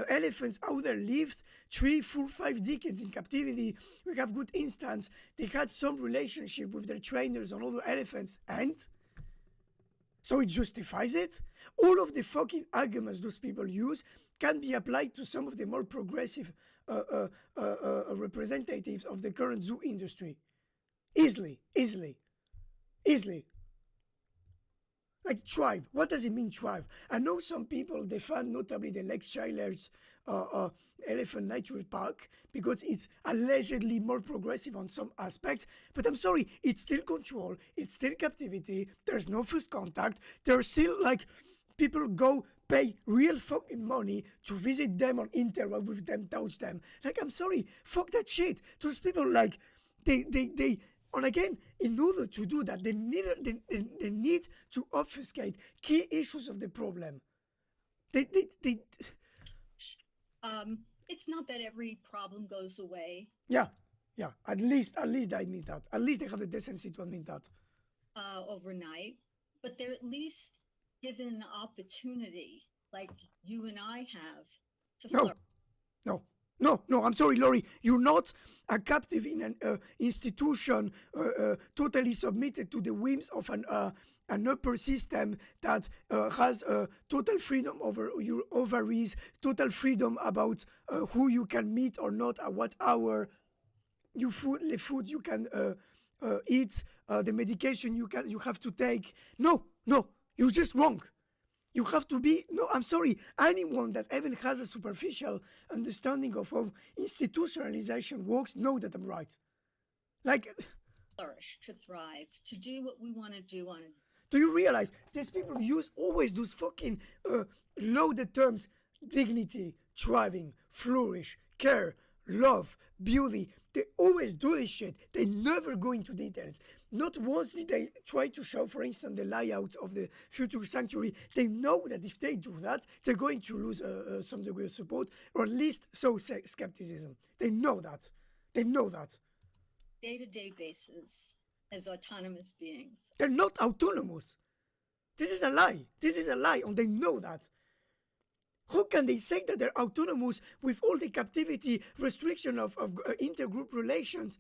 elephants out there lived 3, 4, 5 decades in captivity. We have good instance. They had some relationship with their trainers on other elephants, and so it justifies it. All of the fucking arguments those people use can be applied to some of the more progressive representatives of the current zoo industry. Easily. Like tribe. What does it mean, tribe? I know some people defend notably the Lake Shylers Elephant Nature Park because it's allegedly more progressive on some aspects, but I'm sorry, it's still control, it's still captivity, there's no first contact, there's still like people go pay real fucking money to visit them on interact with them, touch them. Like, I'm sorry, fuck that shit. Those people, like, they and again, in order to do that, they need to obfuscate key issues of the problem. It's not that every problem goes away Yeah. At least they admit that. At least they have the decency to admit that. overnight, but they're at least given an opportunity, like you and I have, to flourish. No, I'm sorry, Laurie. You're not a captive in an institution totally submitted to the whims of an upper system that has total freedom over your ovaries, total freedom about who you can meet or not, at what hour, the food you can eat, the medication you have to take. No, you're just wrong. You have to be, no, I'm sorry, anyone that even has a superficial understanding of how institutionalization works know that I'm right. Like, Flourish, to thrive, to do what we want to do on a do you realize these people use always those fucking loaded terms: dignity, thriving, flourish, care, love, beauty. They always do this shit. They never go into details. Not once did they try to show, for instance, the layout of the future sanctuary. They know that if they do that, they're going to lose some degree of support, or at least skepticism. They know that. day-to-day basis as autonomous beings. They're not autonomous. This is a lie, and they know that. How can they say that they're autonomous with all the captivity restriction of intergroup relations?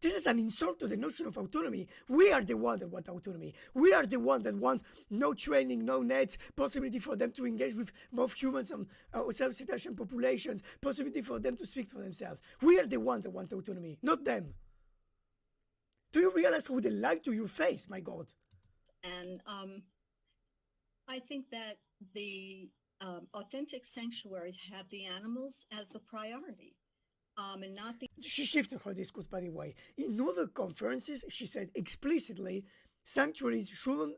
This is an insult to the notion of autonomy. We are the one that want autonomy. We are the one that want no training, no nets, possibility for them to engage with both humans and self-cetacean populations, possibility for them to speak for themselves. We are the one that want autonomy, not them. Do you realize how they lie to your face, my God? And I think that the authentic sanctuaries have the animals as the priority, and not the. She shifted her discourse, by the way. In other conferences, she said explicitly, sanctuaries shouldn't,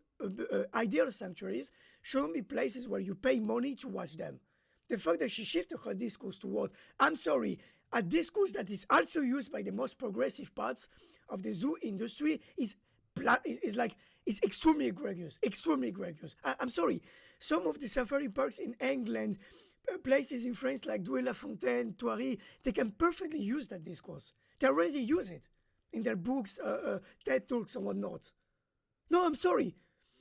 ideal sanctuaries shouldn't be places where you pay money to watch them. The fact that she shifted her discourse to what? I'm sorry, a discourse that is also used by the most progressive parts of the zoo industry is extremely egregious. I'm sorry. Some of the safari parks in England, places in France like Douai-la-Fontaine, Thoiry, they can perfectly use that discourse. They already use it in their books, TED Talks and whatnot. No, I'm sorry.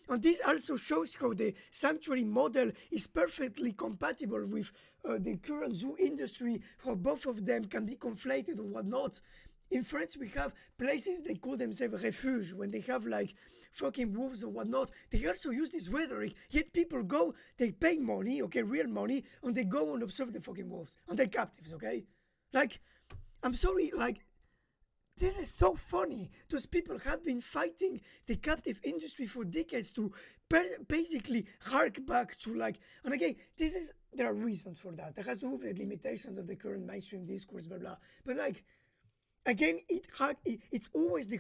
And this also shows how the sanctuary model is perfectly compatible with the current zoo industry, how both of them can be conflated or whatnot. In France, we have places they call themselves refuge, when they have like fucking wolves or whatnot. They also use this rhetoric, yet people go, they pay money, okay, real money, and they go and observe the fucking wolves, and they're captives, okay? Like, I'm sorry, like, this is so funny. Those people have been fighting the captive industry for decades to basically hark back to like, and again, there are reasons for that. That has to do with the limitations of the current mainstream discourse, blah, blah. But like, again, it's always the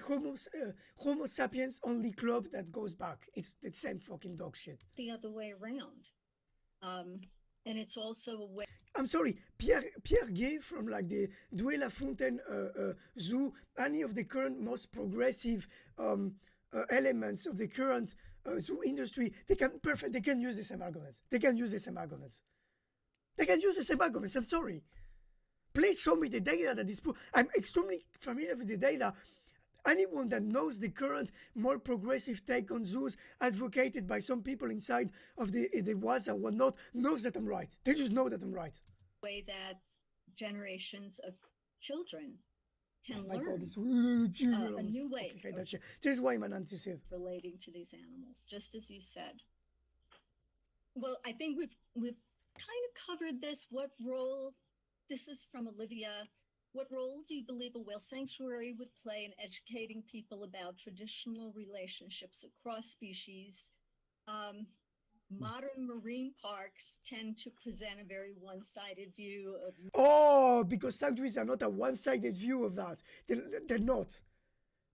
Homo sapiens only club that goes back. It's the same fucking dog shit. The other way around. And it's also a way. I'm sorry, Pierre Gay from like the Douai-la-Fontaine zoo, any of the current most progressive elements of the current zoo industry, they can use the same arguments. I'm sorry. Please show me the data that is I'm extremely familiar with the data. Anyone that knows the current, more progressive take on zoos advocated by some people inside of the WAS and whatnot knows that I'm right. They just know that I'm right. Way that generations of children can My learn God, this a new way okay, of that shit. This is why I'm an anti-Civ. relating to these animals, just as you said. Well, I think we've kind of covered this. What role, this is from Olivia, what role do you believe a whale sanctuary would play in educating people about traditional relationships across species? Modern marine parks tend to present a very one-sided view of Oh, because sanctuaries are not a one-sided view of that. They're not.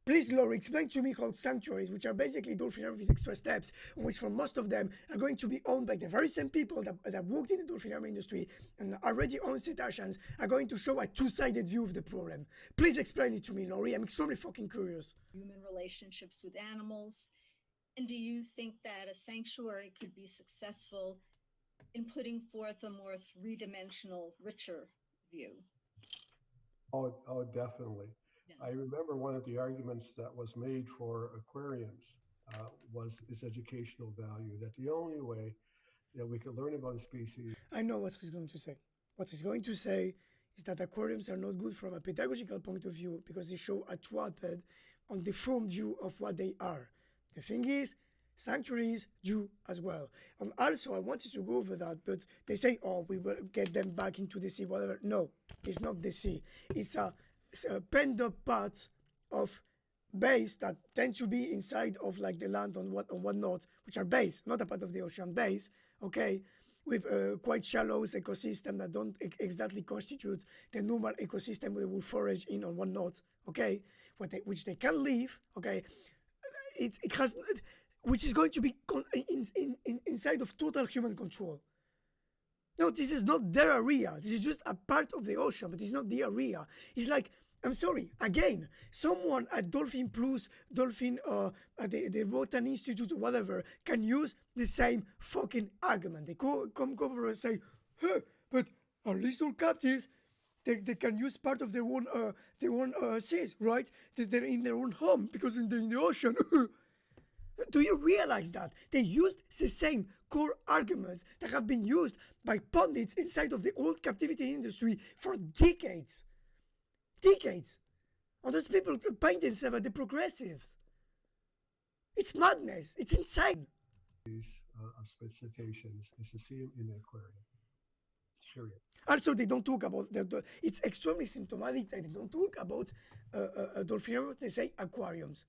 Please, Laura, explain to me how sanctuaries, which are basically dolphin with extra steps, which for most of them are going to be owned by the very same people that worked in the dolphinarium industry and already own cetaceans, are going to show a two-sided view of the problem. Please explain it to me, Laurie. I'm extremely fucking curious. human relationships with animals. And do you think that a sanctuary could be successful in putting forth a more three-dimensional, richer view? Oh, definitely. Yeah. I remember one of the arguments that was made for aquariums was its educational value, that the only way that we could learn about a species. I know what he's going to say. What he's going to say is that aquariums are not good from a pedagogical point of view because they show a thwarted on the form view of what they are. The thing is, sanctuaries do as well. And also, I wanted to go over that, but they say, oh, we will get them back into the sea, whatever. No, it's not the sea. It's a penned up part of bays that tend to be inside of like the land on whatnot, which are bays, not a part of the ocean, bays, okay, with quite shallow ecosystem that don't exactly constitute the normal ecosystem they will forage in or whatnot, okay, which they can leave, okay. It has, which is going to be inside of total human control. No, this is not their area. This is just a part of the ocean, but it's not the area. It's like, I'm sorry, again, someone at Dolphin Plus, Dolphin, at the Rotan Institute or whatever, can use the same fucking argument. They come over and say, hey, but our lethal captives, they can use part of their own seas, right? They're in their own home because they're in the ocean. Do you realize that they used the same core arguments that have been used by pundits inside of the old captivity industry for decades? Decades. And those people paint themselves as the progressives. It's madness. It's insane. Of cetaceans is to see them in the aquarium. Period. Also, they don't talk about it's extremely symptomatic that they don't talk about dolphinariums. They say aquariums.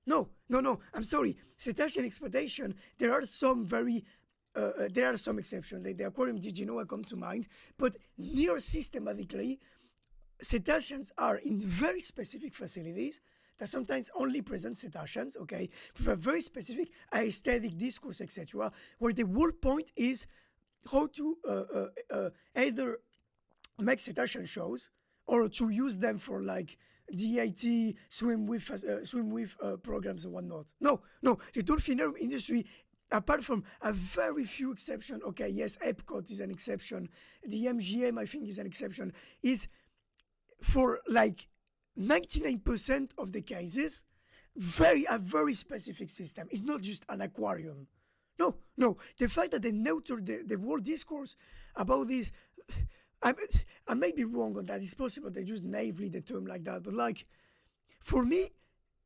No. I'm sorry. Cetacean exploitation. There are some exceptions. Like the aquarium di Genoa come to mind, but near systematically, cetaceans are in very specific facilities that sometimes only present cetaceans, okay, with a very specific aesthetic discourse, etc., where the whole point is how to either make cetacean shows or to use them for like DIT swim with programs and whatnot. No, the dolphinarium industry, apart from a very few exceptions, okay, yes, Epcot is an exception, the MGM I think is an exception, is for like 99% of the cases a very specific system. It's not just an aquarium. No. The fact that they neuter the world discourse about this, I may be wrong on that. It's possible they just naively the term like that. But like, for me,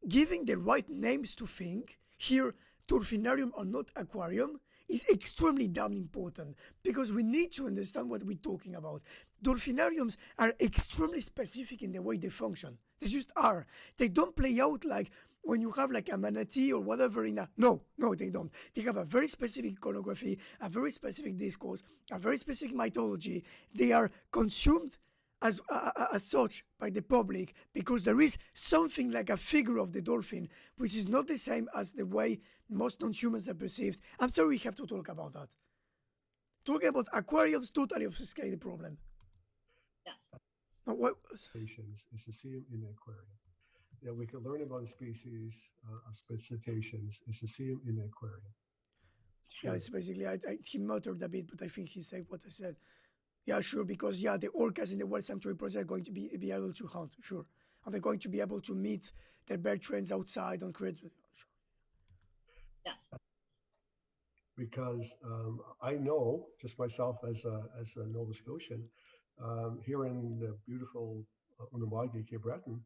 giving the right names to think here, dolphinarium or not aquarium, is extremely damn important because we need to understand what we're talking about. Dolphinariums are extremely specific in the way they function. They just are. They don't play out like when you have like a manatee or whatever in a... No, they don't. They have a very specific iconography, a very specific discourse, a very specific mythology. They are consumed as such by the public because there is something like a figure of the dolphin, which is not the same as the way most non-humans are perceived. I'm sorry we have to talk about that. Talking about aquariums totally obfuscate the problem. Yeah. Now, what? Is to see them in the aquarium. Yeah, we could learn about a species of cetaceans is to see them in the aquarium. Yeah, it's basically, he muttered a bit, but I think he said what I said. Yeah, sure, because the orcas in the World Sanctuary Project are going to be able to hunt, sure. Are they going to be able to meet their bird trains outside and create? Yeah. Because I know just myself as a Nova Scotian, here in the beautiful Unama'ki, Cape Breton,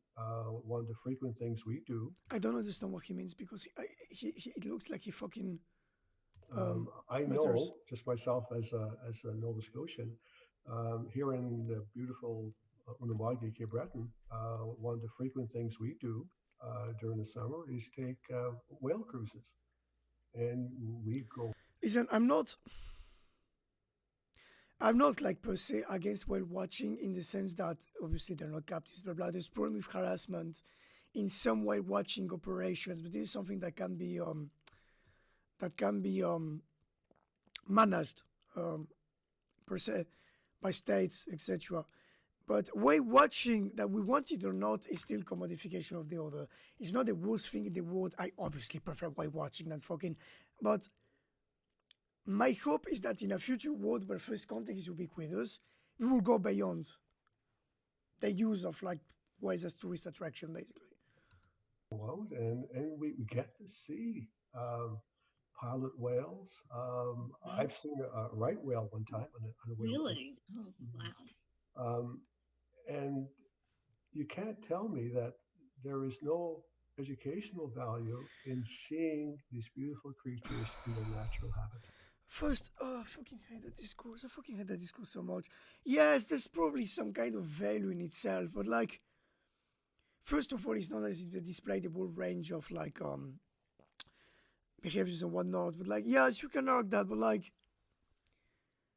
one of the frequent things we do. I don't understand what he means because he it looks like he fucking I matters. know just myself as a Nova Scotian, here in the beautiful Unama'ki, Cape Breton, one of the frequent things we do during the summer is take whale cruises, and we go. Listen, I'm not like per se against whale watching in the sense that obviously they're not captives, blah blah. There's problem with harassment in some whale watching operations, but this is something that can be managed per se by states, etc. But whale watching, that we want it or not, is still commodification of the other. It's not the worst thing in the world. I obviously prefer whale watching than fucking, but my hope is that in a future world where first contact is ubiquitous, we will go beyond the use of like whales as tourist attraction, basically. Out and we get to see pilot whales. I've seen a right whale one time on a whale cruise. Really? Oh, wow. And you can't tell me that there is no educational value in seeing these beautiful creatures in their natural habitat. First, oh, I fucking hate that discourse. I fucking hate that discourse so much. Yes, there's probably some kind of value in itself, but like, first of all, it's not as if they display the whole range of like behaviors and whatnot. But like, yes, you can argue that, but like,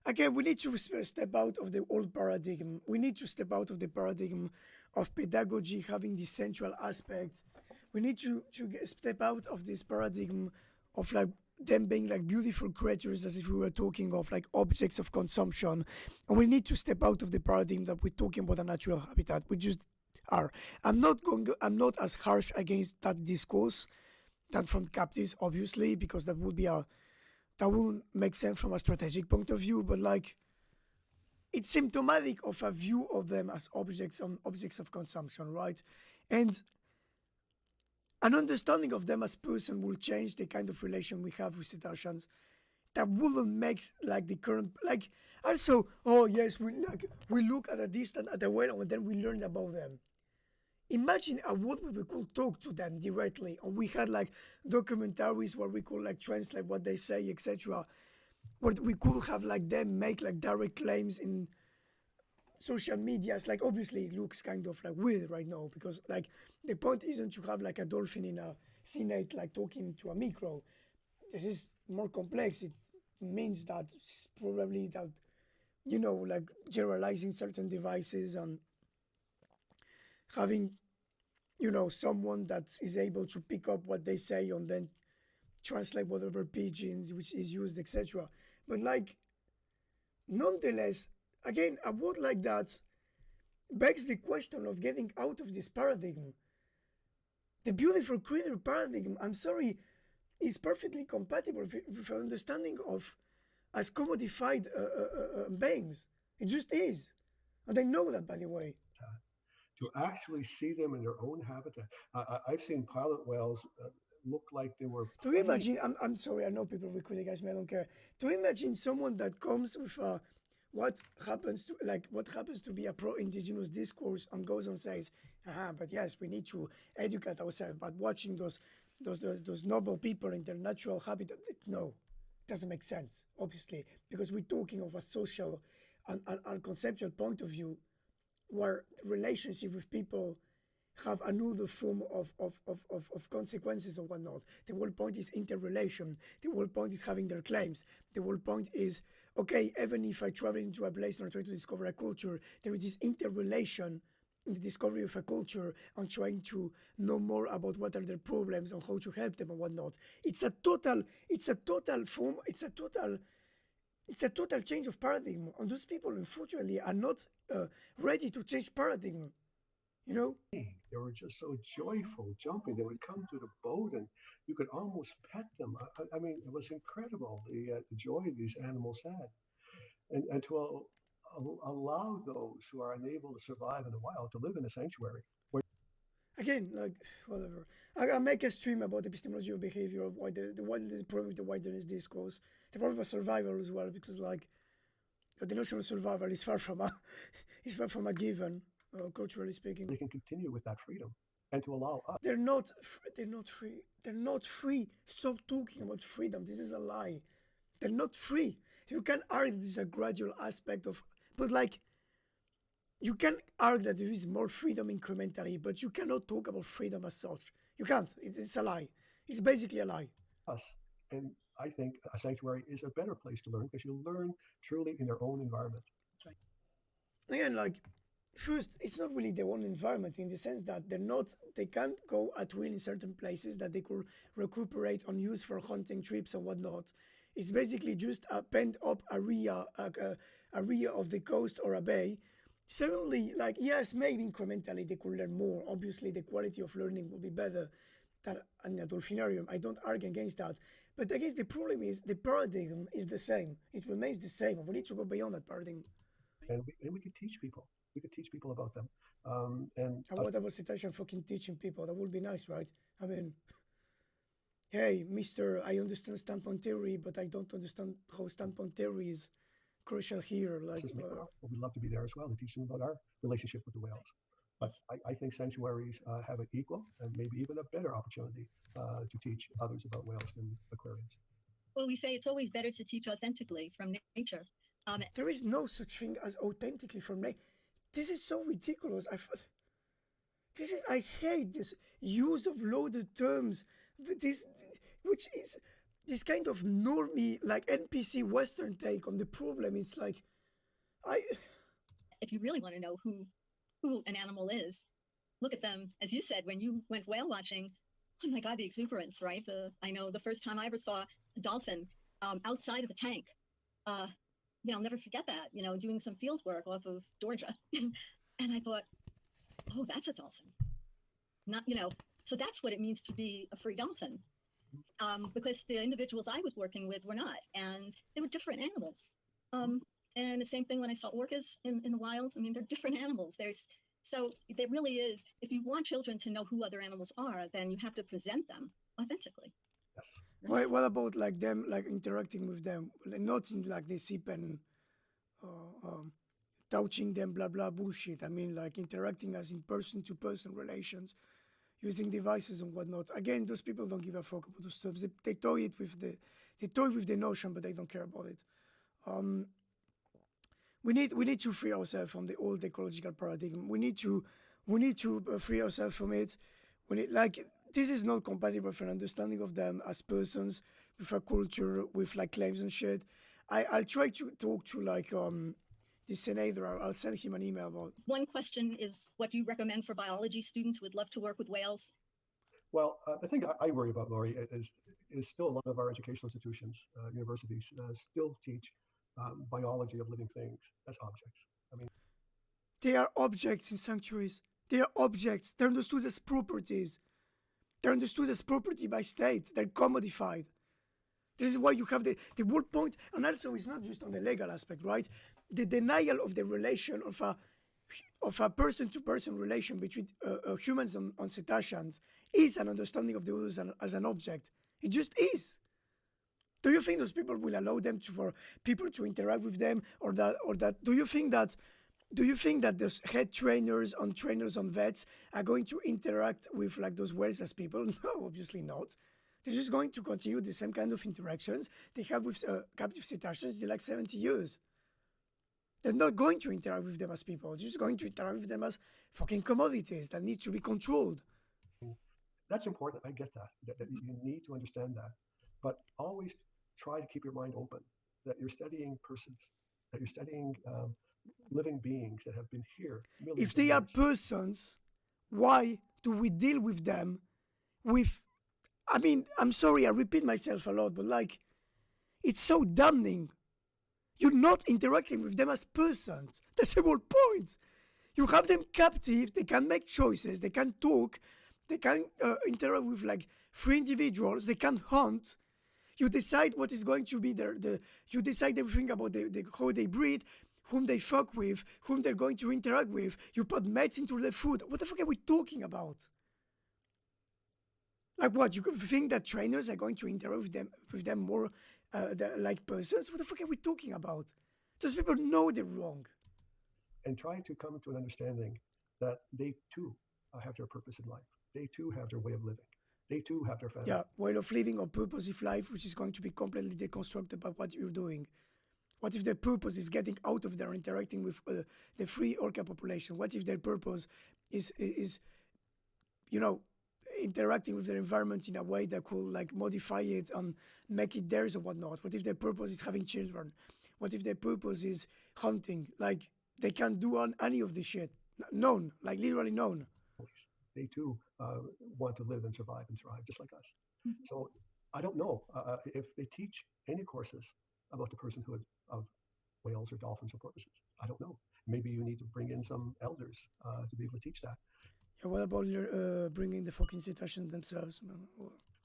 again, we need to step out of the old paradigm. We need to step out of the paradigm of pedagogy having this central aspect. We need to step out of this paradigm of like them being like beautiful creatures as if we were talking of like objects of consumption. And we need to step out of the paradigm that we're talking about a natural habitat. We just are. I'm not as harsh against that discourse than from captives, obviously, because that wouldn't make sense from a strategic point of view, but like it's symptomatic of a view of them as objects of consumption, right? And an understanding of them as person will change the kind of relation we have with cetaceans. That wouldn't make like the current like also, oh yes, we look at a distance at the whale and then we learn about them. Imagine a world where we could talk to them directly and we had like documentaries where we could like translate what they say, etc. Where we could have like them make like direct claims in social medias. Like obviously it looks kind of like weird right now because like the point isn't to have like a dolphin in a senate like talking to a micro. This is more complex. It means that it's probably that, you know, like generalizing certain devices and having, you know, someone that is able to pick up what they say and then translate whatever pigeons which is used, etc. But like, nonetheless, again, a word like that begs the question of getting out of this paradigm. The beautiful creator paradigm, I'm sorry, is perfectly compatible with an understanding of as commodified beings. It just is. And I know that, by the way. To actually see them in their own habitat. I've seen pilot whales look like they were. To imagine, I'm sorry, I know people will criticize me, I don't care. To imagine someone that comes with what happens to be a pro-indigenous discourse and goes and says, but yes, we need to educate ourselves, but watching those noble people in their natural habitat, no, it doesn't make sense, obviously, because we're talking of a social and conceptual point of view where relationship with people have another form of consequences or whatnot. The whole point is interrelation. The whole point is having their claims. The whole point is, okay, even if I travel into a place and I try to discover a culture, there is this interrelation in the discovery of a culture and trying to know more about what are their problems and how to help them and whatnot. It's a total change of paradigm. And those people, unfortunately, are not ready to change paradigm. You know? They were just so joyful, jumping. They would come to the boat and you could almost pet them. I mean, it was incredible, the joy these animals had. And to allow those who are unable to survive in the wild to live in a sanctuary. again, like, whatever. I make a stream about epistemology of behavior, of why the problem with the wilderness discourse, the problem of survival as well, because like the notion of survival is far from a is far from a given, culturally speaking. They can continue with that freedom and to allow us. They're not. They're not free. They're not free. Stop talking about freedom. This is a lie. They're not free. You can argue this is a gradual aspect of, but like, you can argue that there is more freedom incrementally, but you cannot talk about freedom as such. You can't. It's a lie. It's basically a lie. Us. And I think a sanctuary is a better place to learn because you learn truly in their own environment. Again, like, first, it's not really their own environment in the sense that they can't go at will in certain places that they could recuperate on use for hunting trips and whatnot. It's basically just a pent up area, area of the coast or a bay. Secondly, like, yes, maybe incrementally they could learn more. Obviously, the quality of learning will be better than in a dolphinarium. I don't argue against that. But I guess the problem is the paradigm is the same. It remains the same. We need to go beyond that paradigm. And we could teach people. We could teach people about them. And what about cetacean fucking teaching people? That would be nice, right? I mean, hey, mister, I understand standpoint theory, but I don't understand how standpoint theory is crucial here. Like, we'd love to be there as well to teach them about our relationship with the whales. But I think sanctuaries have an equal and maybe even a better opportunity to teach others about whales than aquariums. Well, we say it's always better to teach authentically from nature. There is no such thing as authentically from nature. This is so ridiculous. I hate this use of loaded terms. Which is this kind of normie, like NPC Western take on the problem. It's like, if you really want to know who an animal is, look at them. As you said, when you went whale watching, oh my God, the exuberance, right? I know the first time I ever saw a dolphin outside of a tank, I'll never forget that, doing some field work off of Georgia. And I thought, oh, that's a dolphin. Not, so that's what it means to be a free dolphin. Because the individuals I was working with were not, and they were different animals. And the same thing when I saw orcas in the wild. I mean, they're different animals. So there really is, if you want children to know who other animals are, then you have to present them authentically. What about like them, like interacting with them, not in like the sip and touching them, blah blah bullshit. I mean, like interacting as in person to person relations, using devices and whatnot. Again, those people don't give a fuck about those stuff. They toy with the notion, but they don't care about it. We need to free ourselves from the old ecological paradigm. We need to free ourselves from it. This is not compatible with an understanding of them as persons, with a culture, with like claims and shit. I'll try to talk to like the senator. I'll send him an email about. One question is, what do you recommend for biology students who would love to work with whales? Well, the thing I worry about, Laurie, is still a lot of our educational institutions, universities, still teach biology of living things as objects. I mean, they are objects in sanctuaries. They are objects. They're understood as properties. They're understood as property by state. They're commodified. This is why you have the whole point, and also it's not just on the legal aspect, right? The denial of the relation of a person-to-person relation between humans and cetaceans is an understanding of the others as an object. It just is. Do you think those people will allow them for people to interact with them, or that? Do you think that those head trainers on vets are going to interact with like those whales as people? No, obviously not. They're just going to continue the same kind of interactions they have with captive cetaceans in like 70 years. They're not going to interact with them as people. They're just going to interact with them as fucking commodities that need to be controlled. That's important. I get that you need to understand that. But always try to keep your mind open, that you're studying persons, that you're studying living beings that have been here. If they are persons, why do we deal with them with, I mean, I'm sorry, I repeat myself a lot, but like, it's so damning. You're not interacting with them as persons. That's the whole point. You have them captive, they can make choices, they can talk, they can interact with like free individuals, they can hunt. You decide what is going to be you decide everything about how they breed, whom they fuck with, whom they're going to interact with. You put mates into their food. What the fuck are we talking about? Like what? You could think that trainers are going to interact with them more like persons? What the fuck are we talking about? Those people know they're wrong. And try to come to an understanding that they too have their purpose in life. They too have their way of living. They too have their family. Yeah, way of living or purposive life, which is going to be completely deconstructed by what you're doing. What if their purpose is getting out of there, interacting with the free orca population? What if their purpose is interacting with their environment in a way that could like modify it and make it theirs or whatnot? What if their purpose is having children? What if their purpose is hunting? Like they can't do on any of this shit. None, like literally none. They too want to live and survive just like us. So I don't know if they teach any courses about the personhood of whales or dolphins or porpoises. I don't know. Maybe you need to bring in some elders to be able to teach that. Yeah, what about bringing the fucking cetaceans themselves, man?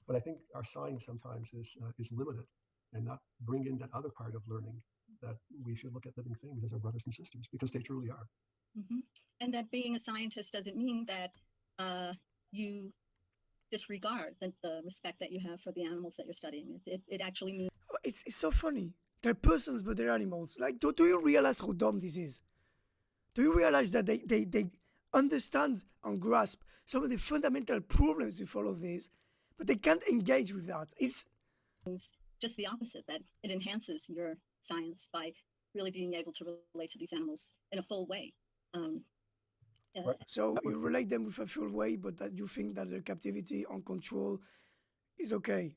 But I think our science sometimes is limited, and not bring in that other part of learning, that we should look at living things as our brothers and sisters, because they truly are. And that being a scientist doesn't mean that you disregard the respect that you have for the animals that you're studying. It actually means It's so funny. They're persons, but they're animals. Like, do you realize how dumb this is? Do you realize that they understand and grasp some of the fundamental problems with all of this, but they can't engage with that? It's just the opposite, that it enhances your science by really being able to relate to these animals in a full way. So you relate them with a full way, but that you think that their captivity on control is okay.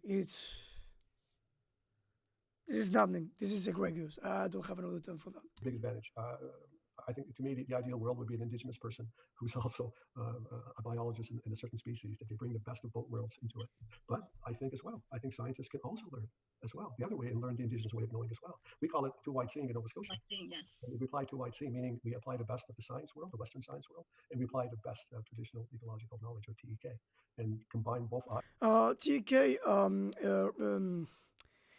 This is nothing. This is egregious. I don't have another term for that. Big advantage. I think to me, the ideal world would be an indigenous person who's also a biologist in a certain species, that they bring the best of both worlds into it. But I think scientists can also learn as well, the other way, and learn the indigenous way of knowing as well. We call it two-wide seeing in Nova Scotia. Yes. And we apply two-wide seeing, meaning we apply the best of the science world, the Western science world, and we apply the best of traditional ecological knowledge, or TEK, and combine both. TK,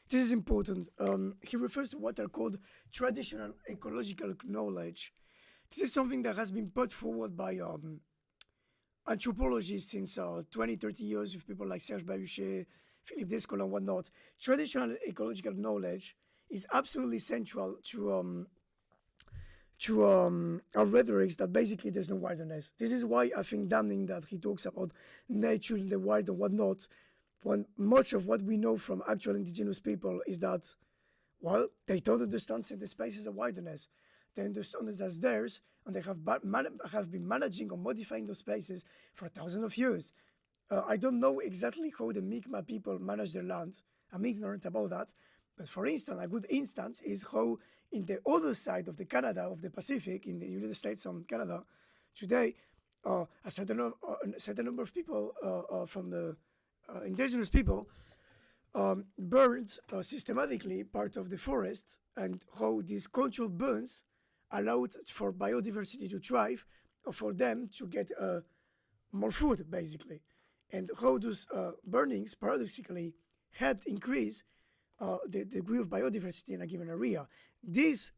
this is important. He refers to what are called traditional ecological knowledge. This is something that has been put forward by anthropologists since 20, 30 years, with people like Serge Babuchet, Philippe Descola, and whatnot. Traditional ecological knowledge is absolutely central to our rhetorics that basically there's no wilderness. This is why I think damning that he talks about nature in the wild and whatnot, when much of what we know from actual indigenous people is that, well, they don't understand the space is a wilderness. They understand it as theirs, and they have been managing or modifying those spaces for thousands of years. I don't know exactly how the Mi'kmaq people manage their land. I'm ignorant about that. But for instance, a good instance is how in the other side of the Canada, of the Pacific, in the United States and Canada, today, a certain number of people from the indigenous people burned systematically part of the forest, and how these controlled burns allowed for biodiversity to thrive, or for them to get more food, basically. And how those burnings paradoxically helped increase the degree of biodiversity in a given area. These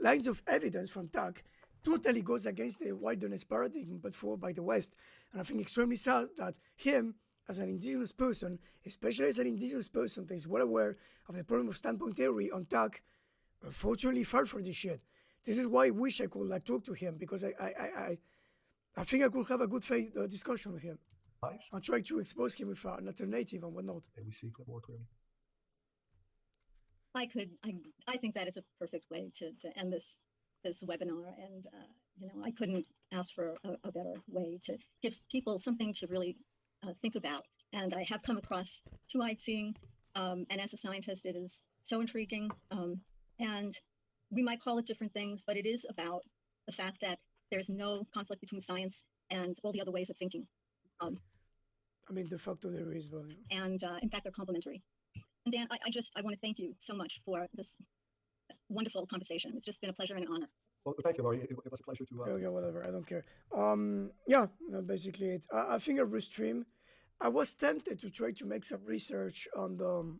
lines of evidence from TAC totally goes against the wilderness paradigm put forward by the West. And I think extremely sad that him, as an indigenous person, especially as an indigenous person that is well aware of the problem of standpoint theory on TAC, unfortunately fell for this shit. This is why I wish I could talk to him, because I think I could have a good faith discussion with him and try to expose him with an alternative and whatnot. And we see it more clearly. I think that is a perfect way to end this webinar, and I couldn't ask for a better way to give people something to really think about. And I have come across two-eyed seeing, and as a scientist, it is so intriguing. And we might call it different things, but it is about the fact that there's no conflict between science and all the other ways of thinking. I mean, de facto there is, but and in fact, they're complementary. And Dan, I want to thank you so much for this wonderful conversation. It's just been a pleasure and an honor. Well, thank you, Laurie. It was a pleasure to. Okay, whatever. I don't care. Basically it. I think I restream. I was tempted to try to make some research on the.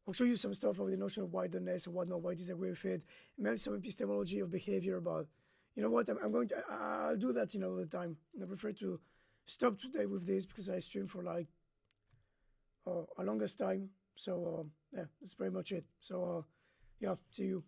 I'll show you some stuff of the notion of wilderness and whatnot, why disagree with it, maybe some epistemology of behavior, but you know what, I'll do that another time. I prefer to stop today with this because I streamed for like a longest time. So yeah, that's pretty much it. So yeah, see you.